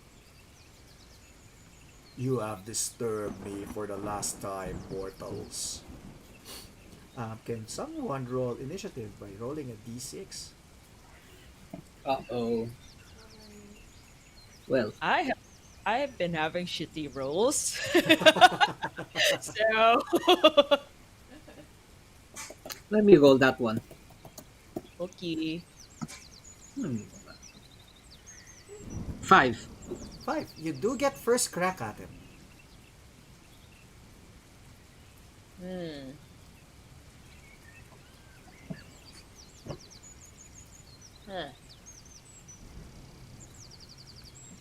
"You have disturbed me for the last time, mortals." Can someone roll initiative by rolling a d6? Uh-oh. Well, I I've been having shitty rolls. So Let me roll that one. okay. Hmm. 5. 5. You do get first crack at him. Hmm. Huh.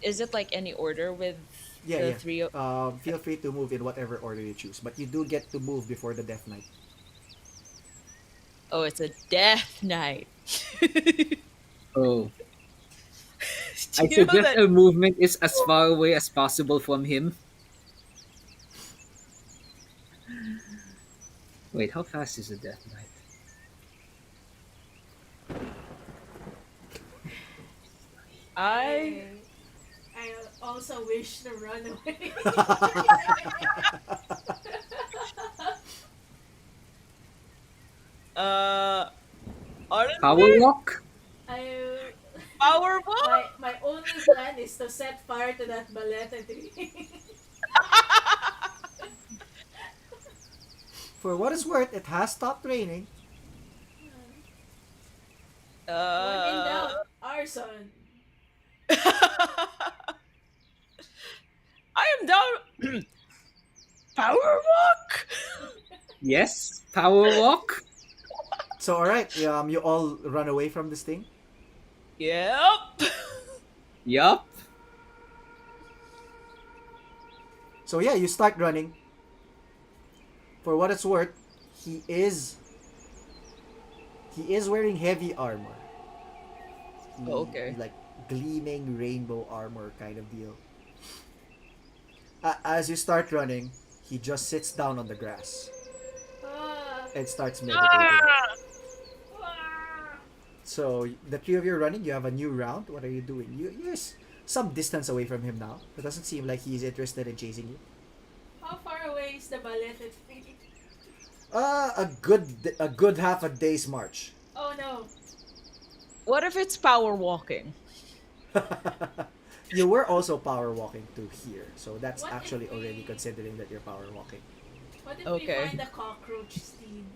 Is it like any order with Yeah, the yeah. three of Feel free to move in whatever order you choose, but you do get to move before the Death Knight. Oh, it's a death knight. Do Oh. I you know suggest that? our movement is as far away as possible from him. Wait, how fast is a Death Knight? I I also wish to run away. uh Power honestly, Walk? I power ball. my only plan is to set fire to that baleta tree. For what it's worth, it has stopped raining. When in uh doubt, arson. I am down. Power walk. Yes, Power Walk? So, alright, you all run away from this thing. Yep. Yup. So, yeah, you start running. For what it's worth, he is he is wearing heavy armor. Oh, okay. Like gleaming rainbow armor kind of deal. As you start running, he just sits down on the grass Ah, and starts meditating. Ah! ah. So the three of you are running. You have a new round. What are you doing? You're some distance away from him now. It doesn't seem like he's interested in chasing you. How far away is the baleta tree? A good half a day's march. Oh no. What if it's power walking? You were also power walking to here, so that's What if actually already we considering that you're power walking. what if we Okay. find a cockroach steed?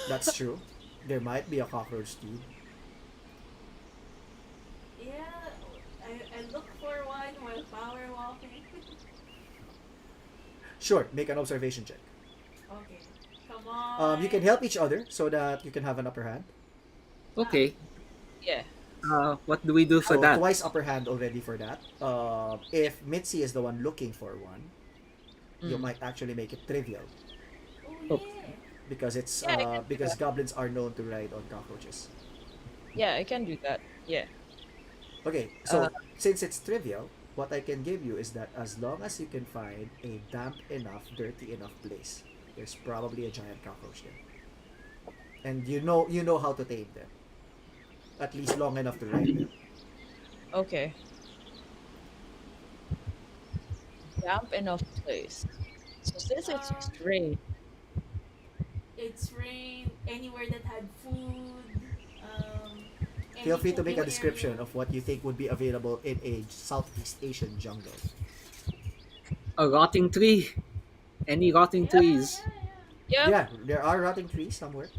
That's true. There might be a cockroach steed. Yeah, I look for one while power walking. Sure, make an observation check. Okay. Come on. You can help each other so that you can have an upper hand. Okay. Yeah. What do we do for So that? twice upper hand already for that. If Mitzi is the one looking for one, you Mm. might actually make it trivial Oh yeah. because it's Yeah, I can do because that. goblins are known to ride on cockroaches. Yeah, I can do that. Yeah. Okay, Uh, so since it's trivial, what I can give you is that as long as you can find a damp enough, dirty enough place, there's probably a giant cockroach there, and you know how to tame them, at least long enough to ride them. Okay. Damp enough place. So since it's Um, rain, it's rain anywhere that had food. Feel Any free to make cooking a area. description of what you think would be available in a Southeast Asian jungle. A rotting tree. Any rotting Yeah, trees? yeah, yeah. yep. Yeah, there are rotting trees somewhere.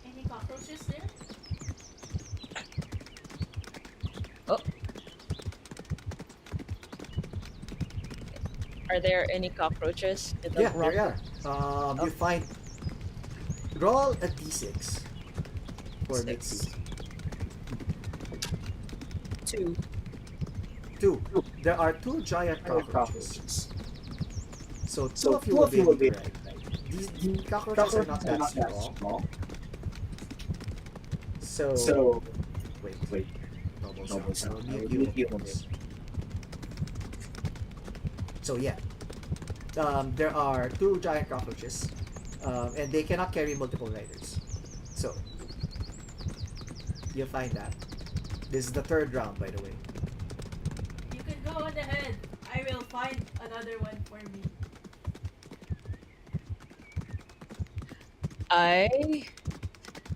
Any cockroaches there? Oh, are there any cockroaches in the Yeah, rock? there are. You find roll a d6 for Mitzi. 6. 2. 2. There are two giant cockroaches. So two of you will be able to ride. These cockroaches are not that small. So wait. Normal sounds. I will mute you. So yeah. There are two giant cockroaches. And they cannot carry multiple riders. So you'll find that. This is the third round, by the way. You can go on ahead. I will find another one for me. I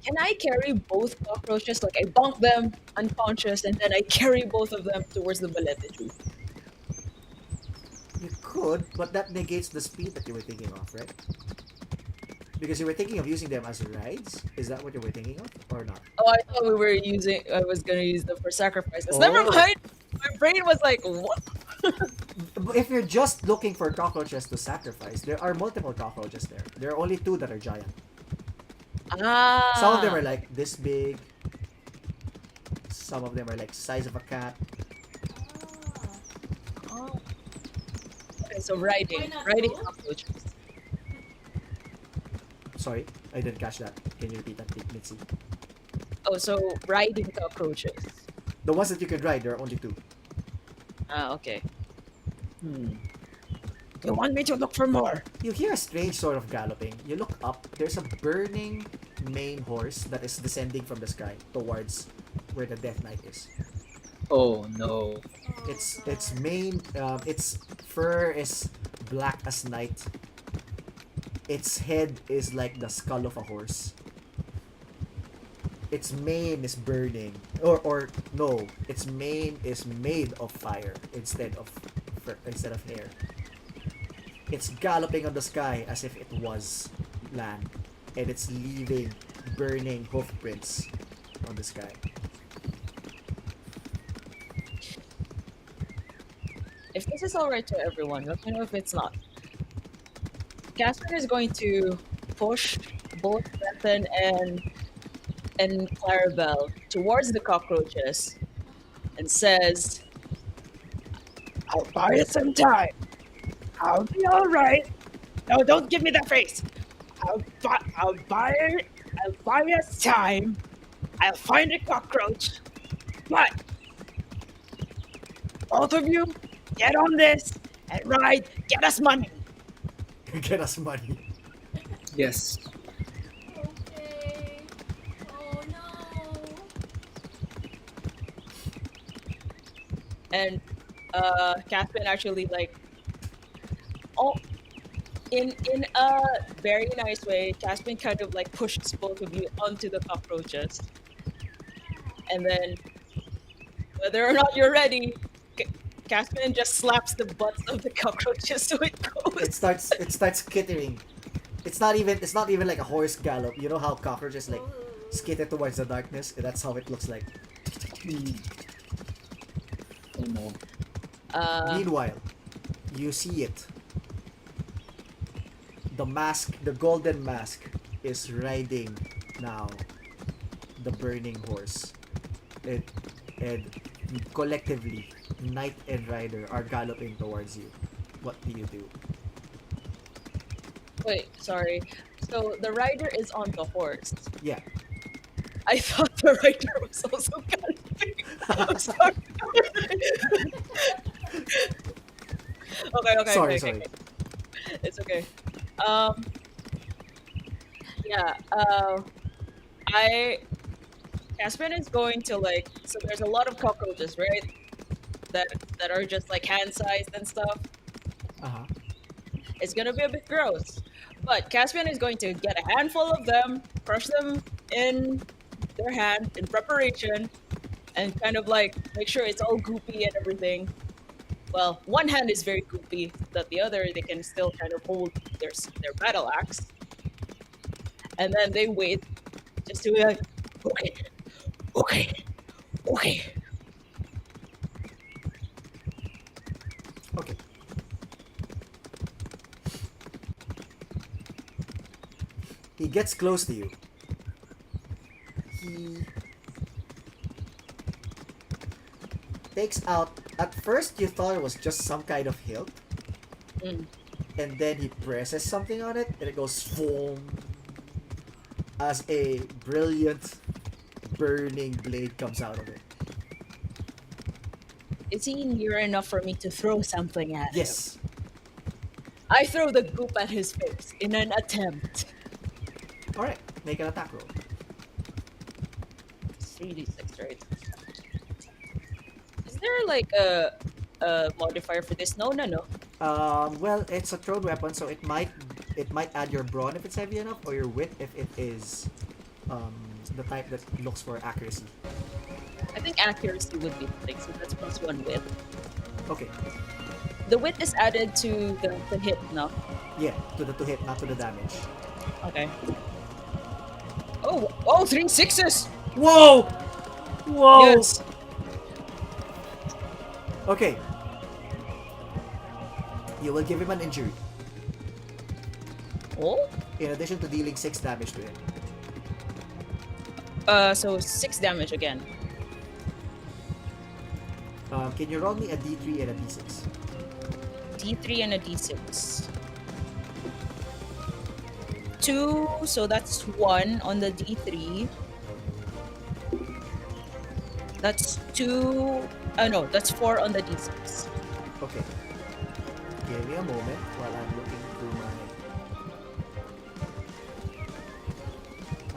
can I carry both cockroaches? Like I bonk them unconscious, and then I carry both of them towards the balete tree. You could, but that negates the speed that you were thinking of, right? Because you were thinking of using them as rides. Is that what you were thinking of, or not? Oh, I thought we were using. I was gonna use them for sacrifices. Never Oh. mind. My brain was like, what? If you're just looking for cockroaches to sacrifice, there are multiple cockroaches there. There are only two that are giant. Ah. Some of them are like this big. Some of them are like size of a cat. Oh. Okay, so Why riding, not riding both? cockroaches. Sorry, I didn't catch that. Can you repeat that, Mitzi? Oh, so riding cockroaches. The ones that you can ride, there are only two. Ah, okay. You want me to look for more? You hear a strange sort of galloping. You look up. There's a burning main horse that is descending from the sky towards where the Death Knight is. Oh no. Its mane, its fur is black as night. Its head is like the skull of a horse. Its mane is burning, or no, its mane is made of fire instead of hair. It's galloping on the sky as if it was land, and it's leaving burning hoof prints on the sky. If this is alright to everyone, let me know if it's not. Casper is going to push both Bethan and Clarabelle towards the cockroaches and says, I'll buy you some time. I'll be all right. No, don't give me that face. I'll buy us time. I'll find a cockroach. But both of you, get on this and ride. Get us money. Get us money. Yes. Okay. Oh no. and Caspian actually like, oh, in a very nice way, Caspian kind of like pushes both of you onto the cockroaches, and then whether or not you're ready, Caspian just slaps the butts of the cockroaches so it goes. It starts skittering. It's not even like a horse gallop. You know how cockroaches like skitter towards the darkness? That's how it looks like. Oh no. Meanwhile, you see it. The mask, the golden mask, is riding now the burning horse. And collectively, Knight and Rider are galloping towards you. What do you do? Wait, sorry. So the rider is on the horse. Yeah. I thought the rider was also galloping. I'm sorry. Okay. Sorry. Okay. It's okay. Yeah. Caspian is going to like. So there's a lot of cockroaches, right? That are just like hand sized and stuff. Uh-huh. It's gonna be a bit gross, but Caspian is going to get a handful of them, crush them in their hand in preparation, and kind of like make sure it's all goopy and everything. Well, one hand is very goopy, but the other they can still kind of hold their battle axe, and then they wait just to be like, okay. Okay. He gets close to you. He takes out. At first, you thought it was just some kind of hilt, and then he presses something on it, and it goes boom, as a brilliant, burning blade comes out of it. Is he near enough for me to throw something at him? Yes. I throw the goop at his face in an attempt. All right. Make an attack roll. 3d6, right? Is there like a modifier for this? No. Well, it's a thrown weapon, so it might add your brawn if it's heavy enough, or your wit if it is the type that looks for accuracy. I think accuracy would be the thing, so that's +1 wit. Okay. The wit is added to the hit, no? Yeah, to hit, not to the damage. Okay. Oh, 3 6s! Whoa! Whoa! Yes. Okay. You will give him an injury, Oh? in addition to dealing 6 damage to him. So 6 damage again. Can you roll me a D3 and a D6? D3 and a D6. 2, so that's 1 on the D3. That's 2. No, that's 4 on the D6. Okay. Give me a moment while I'm looking through my...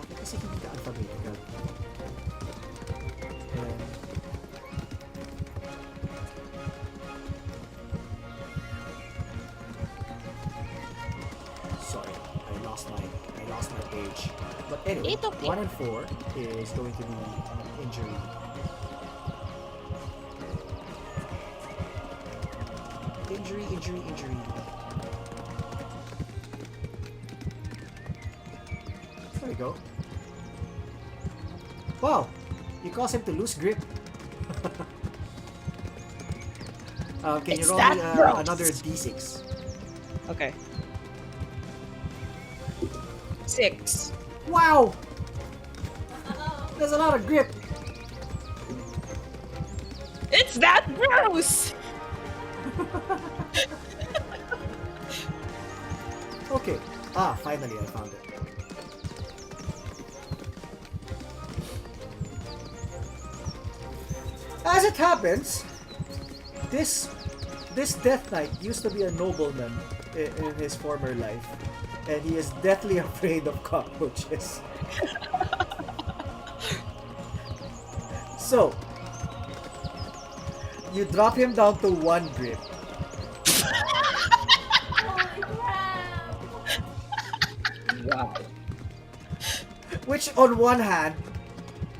Bakit kasi hindi ka alphabetical? And... Sorry, I lost my page. But anyway, It's okay. 1 and 4 is going to be injury. Injury. There we go. Wow! You cause him to lose grip. Can you It's roll that me gross. another D6? Okay. 6. Wow! There's a lot of grip. It's that gross! Okay. Finally I found it. As it happens, this Death Knight used to be a nobleman in his former life, and he is deathly afraid of cockroaches. So, you drop him down to 1 grip. Holy crap! Wow. Which on one hand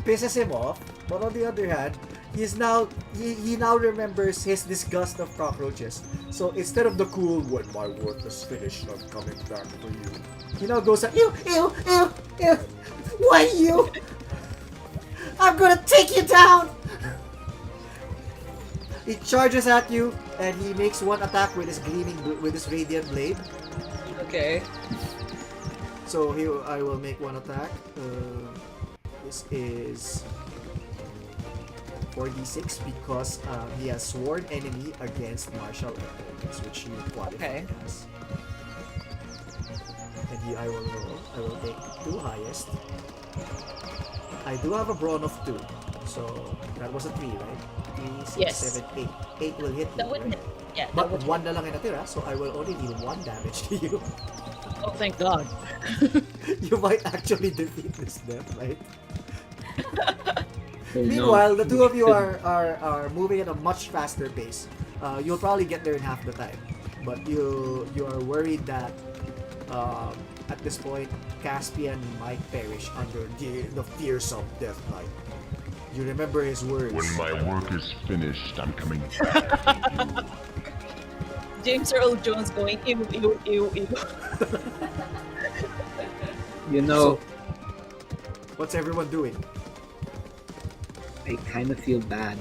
pisses him off, but on the other hand, he now remembers his disgust of cockroaches. So instead of the cool "when my work is finished, I'm coming back for you," he now goes like, "Ew, ew, ew, ew, why you? I'm gonna take you down!" He charges at you, and he makes 1 attack with his radiant blade. Okay. So here I will make 1 attack. This is 4d6 because he has sworn enemy against martial opponents, which you qualify Okay. as. And I will roll. I will take 2 highest. I do have a brawn of 2, so that was a 3, right? 3, 6, Yes. 7, 8. 8 will hit you, That would right? yeah, that But would 1 na lang yung natira, so I will only deal 1 damage to you. Oh, thank God. You might actually defeat this death, right? Oh, Meanwhile, no. the two of you are moving at a much faster pace. You'll probably get there in half the time, but you are worried that at this point, Caspian might perish under the fearsome Death Knight. You remember his words. When my work is finished, I'm coming back for you. James Earl Jones going ew, ew, ew, ew. You know, So, what's everyone doing? I kind of feel bad.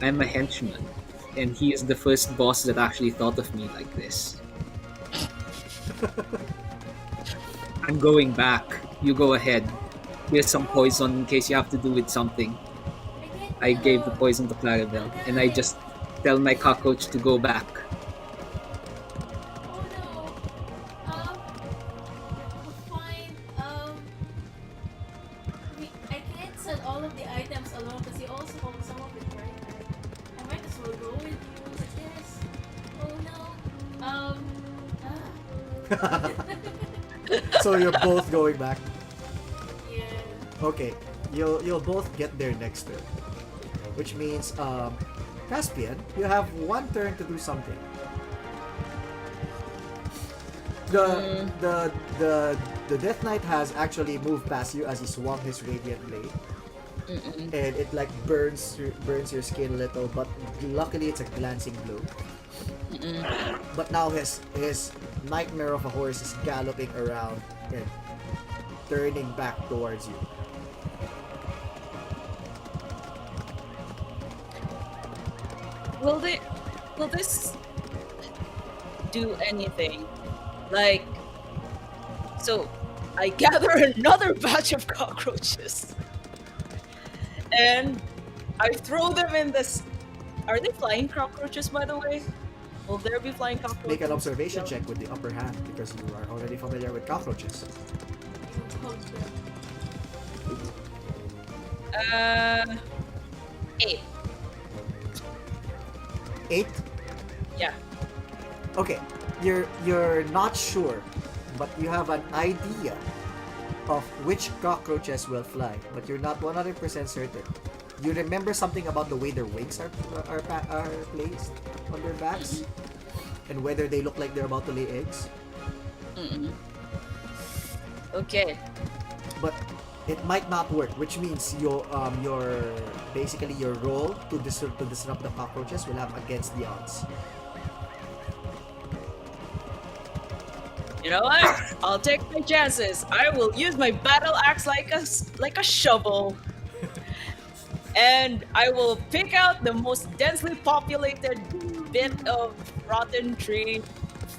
I'm a henchman, and he is the first boss that actually thought of me like this. I'm going back. You go ahead. Here's some poison in case you have to do with something. I gave the poison to Clarabelle, and I just tell my cockroach to go back. Oh no. Fine. I can't sell all of the items alone because you also hold some of it, right? I might as well go with you, I guess. Oh no. So you're both going back. Yeah. Okay, you'll both get there next turn, which means Caspian, you have 1 turn to do something. The the the the Death Knight has actually moved past you as he swung his radiant blade, and it like burns your skin a little. But luckily, it's a glancing blow. But now his nightmare of a horse is galloping around and turning back towards you. Will this do anything? Like, so I gather another batch of cockroaches and I throw them in this. Are they flying cockroaches, by the way? Will there be flying cockroaches? Make an observation check with the upper hand because you are already familiar with cockroaches. Uh, 8. 8. Yeah. Okay, you're not sure, but you have an idea of which cockroaches will fly, but you're not 100% certain. You remember something about the way their wings are placed on their backs, and whether they look like they're about to lay eggs. Okay. But it might not work, which means your basically your roll to disrupt the cockroaches will have against the odds. You know what? I'll take my chances. I will use my battle axe like a shovel. And I will pick out the most densely populated bit of rotten tree,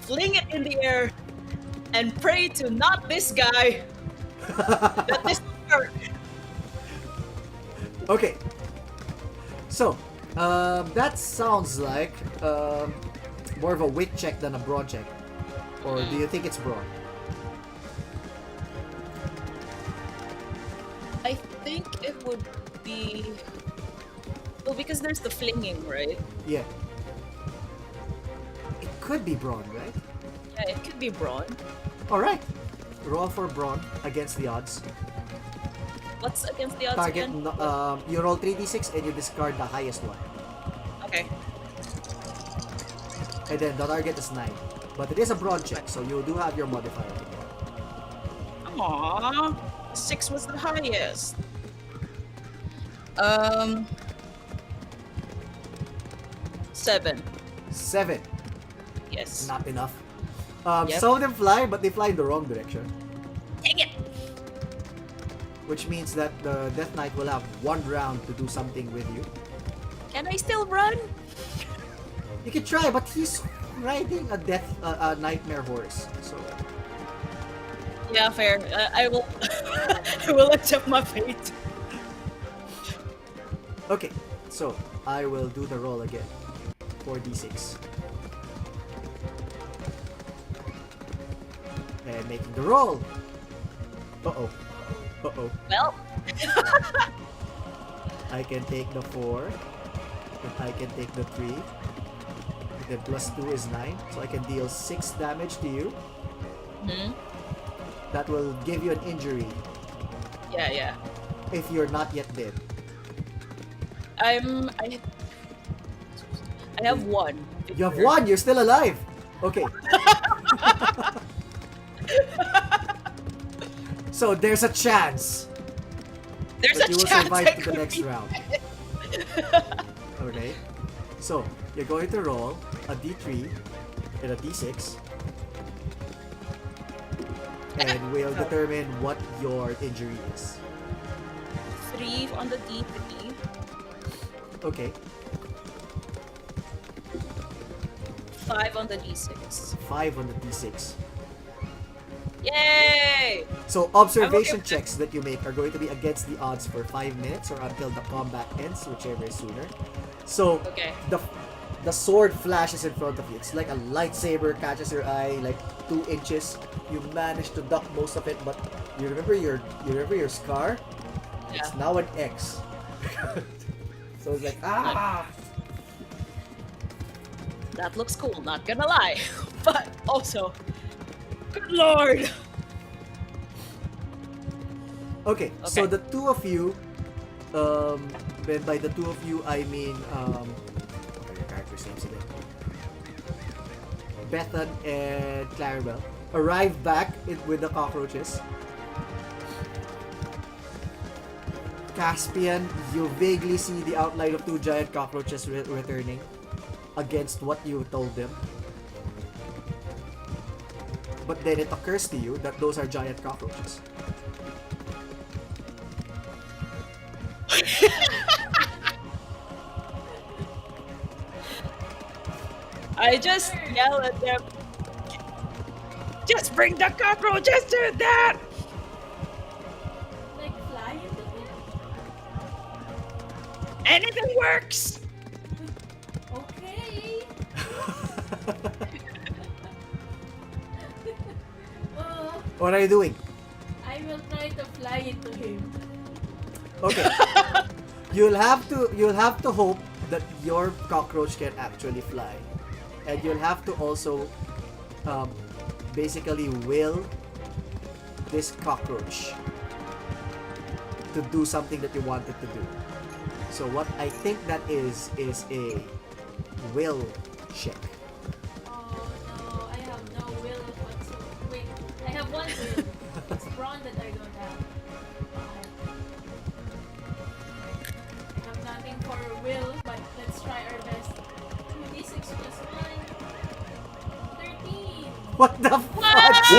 fling it in the air, and pray to not this guy that this will work. Okay. So, that sounds like more of a wit check than a brawn check. Or do you think it's brawn? I think it would be... Well, because there's the flinging, right? Yeah. It could be brawn, right? Yeah, it could be brawn. Alright. Roll for brawn against the odds. What's against the odds Target, again? you roll 3d6 and you discard the highest one. Okay. And then the target is 9. But it is a brawn check, so you do have your modifier. Aww. 6 was the highest. 7. 7. Yes. Not enough. Yep. Some of them fly, but they fly in the wrong direction. Dang it! Which means that the Death Knight will have one round to do something with you. Can I still run? You can try, but he's riding a nightmare horse. So Yeah, fair. I will. I will accept my fate. okay, so I will do the roll again. 4d6. And making the roll. Uh-oh. Uh-oh. Well, I can take the 4. And I can take the 3. Then plus 2 is 9. So I can deal 6 damage to you. That will give you an injury yeah. if you're not yet dead. I have 1. You have 1! You're still alive! Okay. So there's a chance There's that a you will chance survive I to the could next be round. Okay. So you're going to roll a d3 and a d6. And we'll determine what your injury is. 3 on the D3. Okay. 5 on the D6. 5 on the d6. Yay! So observation I'm okay with checks that you make are going to be against the odds for 5 minutes or until the combat ends, whichever is sooner. So Okay. the sword flashes in front of you. It's like a lightsaber catches your eye, like 2 inches. You manage to duck most of it, but you remember your scar? It's Yeah. now an X. So it's like That looks cool, not gonna lie. But also, good lord! Okay, so Okay. the two of you, and by the two of you I mean what are your characters' names again? Bethan and Clarabelle. arrive back with the cockroaches. Caspian, you vaguely see the outline of two giant cockroaches returning against what you told them. But then it occurs to you that those are giant cockroaches. I just yell at them. Just bring the cockroaches to that! Like fly into him? Anything works! Okay. Oh, What are you doing? I will try to fly into him. Okay. You'll have to hope that your cockroach can actually fly. And you'll have to also basically will this cockroach to do something that you want it to do. So what I think that is a will check. Oh no, I have no will whatsoever. Wait, I have one will. It's brawn that I don't have. I have nothing for will, but let's try our best. 2d6 plus 1. 13. What the fudge?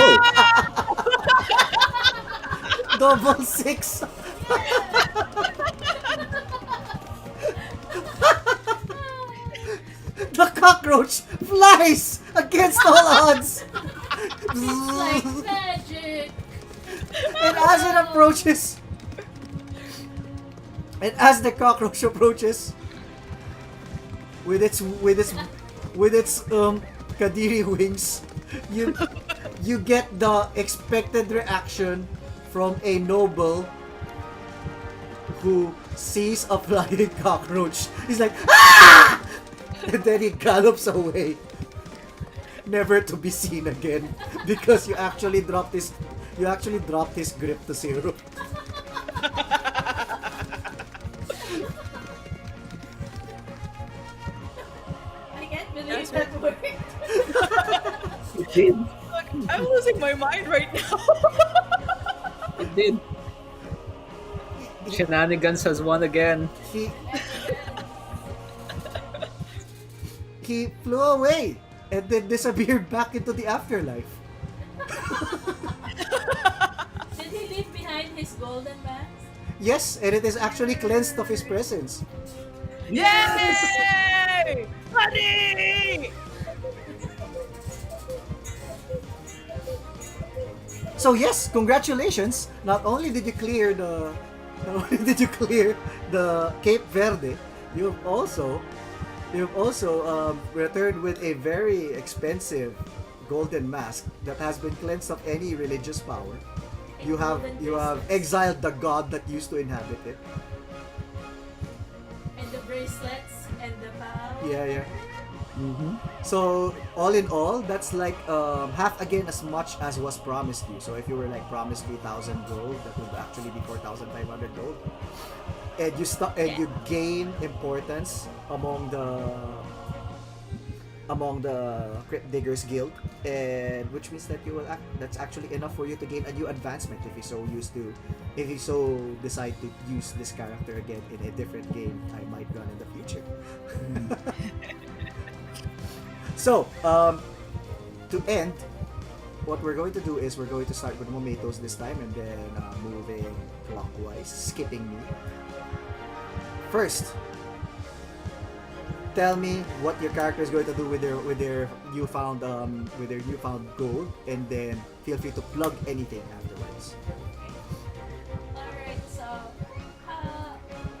Double six. The cockroach flies against all odds. It's like magic. And as it approaches, and as the cockroach approaches, with its kadiri wings, you get the expected reaction from a noble who sees a flying cockroach. He's like, ah! And then he gallops away, never to be seen again, because you actually dropped his grip to 0. I can't believe that worked. It did. Look, I'm losing my mind right now. It did. Shenanigans has won again. He flew away and then disappeared back into the afterlife. Did he leave behind his golden mask? Yes, and it is actually cleansed of his presence. Yay! Honey! So yes, congratulations! Not only did you clear the Cape Verde, you've also returned with a very expensive golden mask that has been cleansed of any religious power. You have exiled the god that used to inhabit it. And the bracelets and the bow. Yeah. So all in all, that's like half again as much as was promised you. So if you were like promised 3,000 gold, that would actually be 4,500 gold. And you gain importance among the Crypt Diggers Guild, and which means that that's actually enough for you to gain a new advancement if you so decide to use this character again in a different game I might run in the future. So, to end, what we're going to do is we're going to start with Momentos this time and then moving clockwise, skipping me. First, tell me what your character is going to do with their newfound gold, and then feel free to plug anything afterwards. Alright, so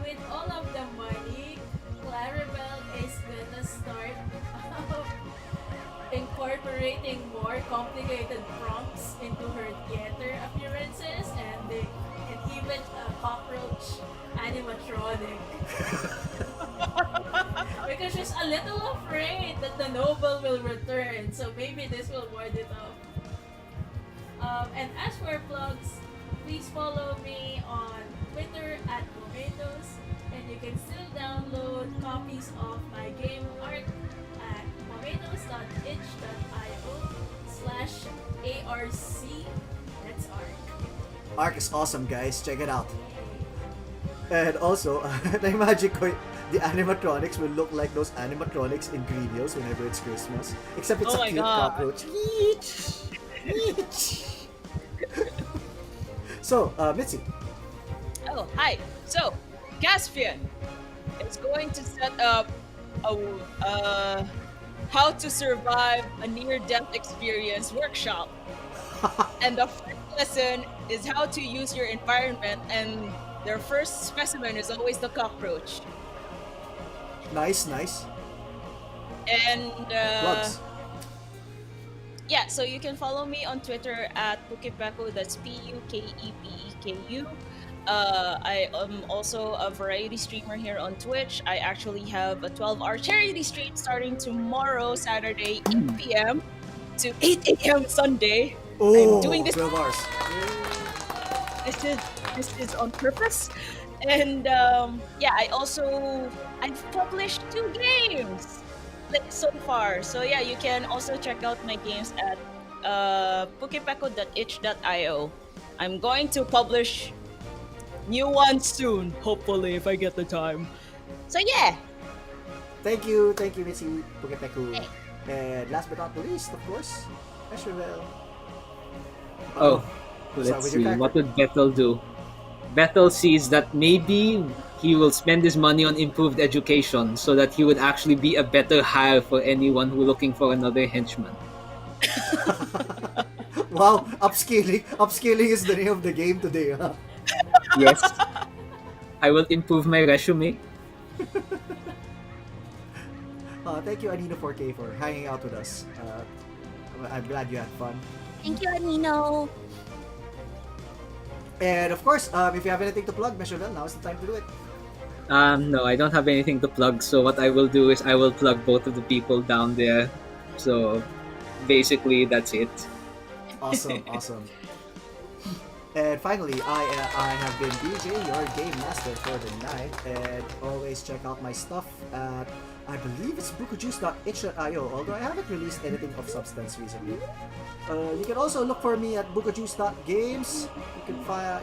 with all of the money, Clarabelle is gonna start incorporating more complicated prompts into her theater appearances and even a cockroach animatronic. Because she's a little afraid that the noble will return, so maybe this will ward it off. And as for plugs, please follow me on Twitter at Momentos, and you can still download copies of my game art at momentos.itch.io. patreon.com/ARC. That's ARC. Arc is awesome, guys. Check it out. And also, na-imagine ko, the animatronics will look like those animatronics in Greenhills whenever it's Christmas. Except it's Oh a my cute god. cockroach. Eech! Eech! So, Mitzi. Oh, hi. So, Caspian is going to set up a how to survive a near-death experience workshop. And the first lesson is how to use your environment, and their first specimen is always the cockroach. Nice, nice. And Plugs. yeah, so you can follow me on Twitter at Pukepeku. That's Pukepeku. I am also a variety streamer here on Twitch. I actually have a 12-hour charity stream starting tomorrow, Saturday, 8 p.m. to 8 a.m. Sunday. I'm doing Oh, this. 12 hours. This is on purpose. And yeah, I've published 2 games so far. So yeah, you can also check out my games at pukepeku.itch.io. I'm going to publish new ones soon, hopefully, if I get the time. So yeah. Thank you, Mitzi, Pukepeku. And last but not the least, of course, Escherville. Oh, So let's with your see. character. What would Bethel do? Bethel sees that maybe he will spend his money on improved education so that he would actually be a better hire for anyone who looking for another henchman. Wow, upscaling. Upscaling is the name of the game today, huh? Yes. I will improve my resume. Thank you, Anino 4K, for hanging out with us. I'm glad you had fun. Thank you, Anino. And of course, if you have anything to plug, Meshovel, now is the time to do it. No, I don't have anything to plug. So what I will do is I will plug both of the people down there. So basically, that's it. Awesome, awesome. And finally, I have been BJ, your game master for the night, and always check out my stuff at, I believe it's bukujuice.itch.io, although I haven't released anything of substance recently. You can also look for me at bukujuice.games.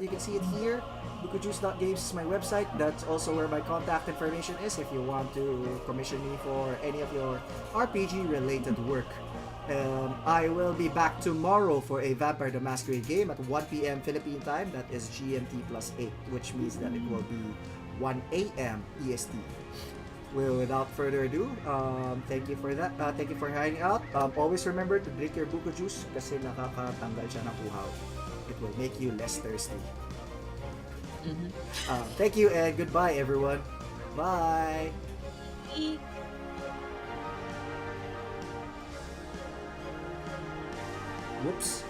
You can see it here. Bukujuice.games is my website. That's also where my contact information is if you want to commission me for any of your RPG related work. I will be back tomorrow for a Vampire the Masquerade game at 1 p.m. Philippine time. That is GMT plus 8, which means that it will be 1 a.m. EST. Well, without further ado, thank you for that. Thank you for hanging out. Always remember to drink your buko juice kasi nakakatanggal siya ng uhaw. It will make you less thirsty. Thank you and goodbye, everyone. Bye. Whoops.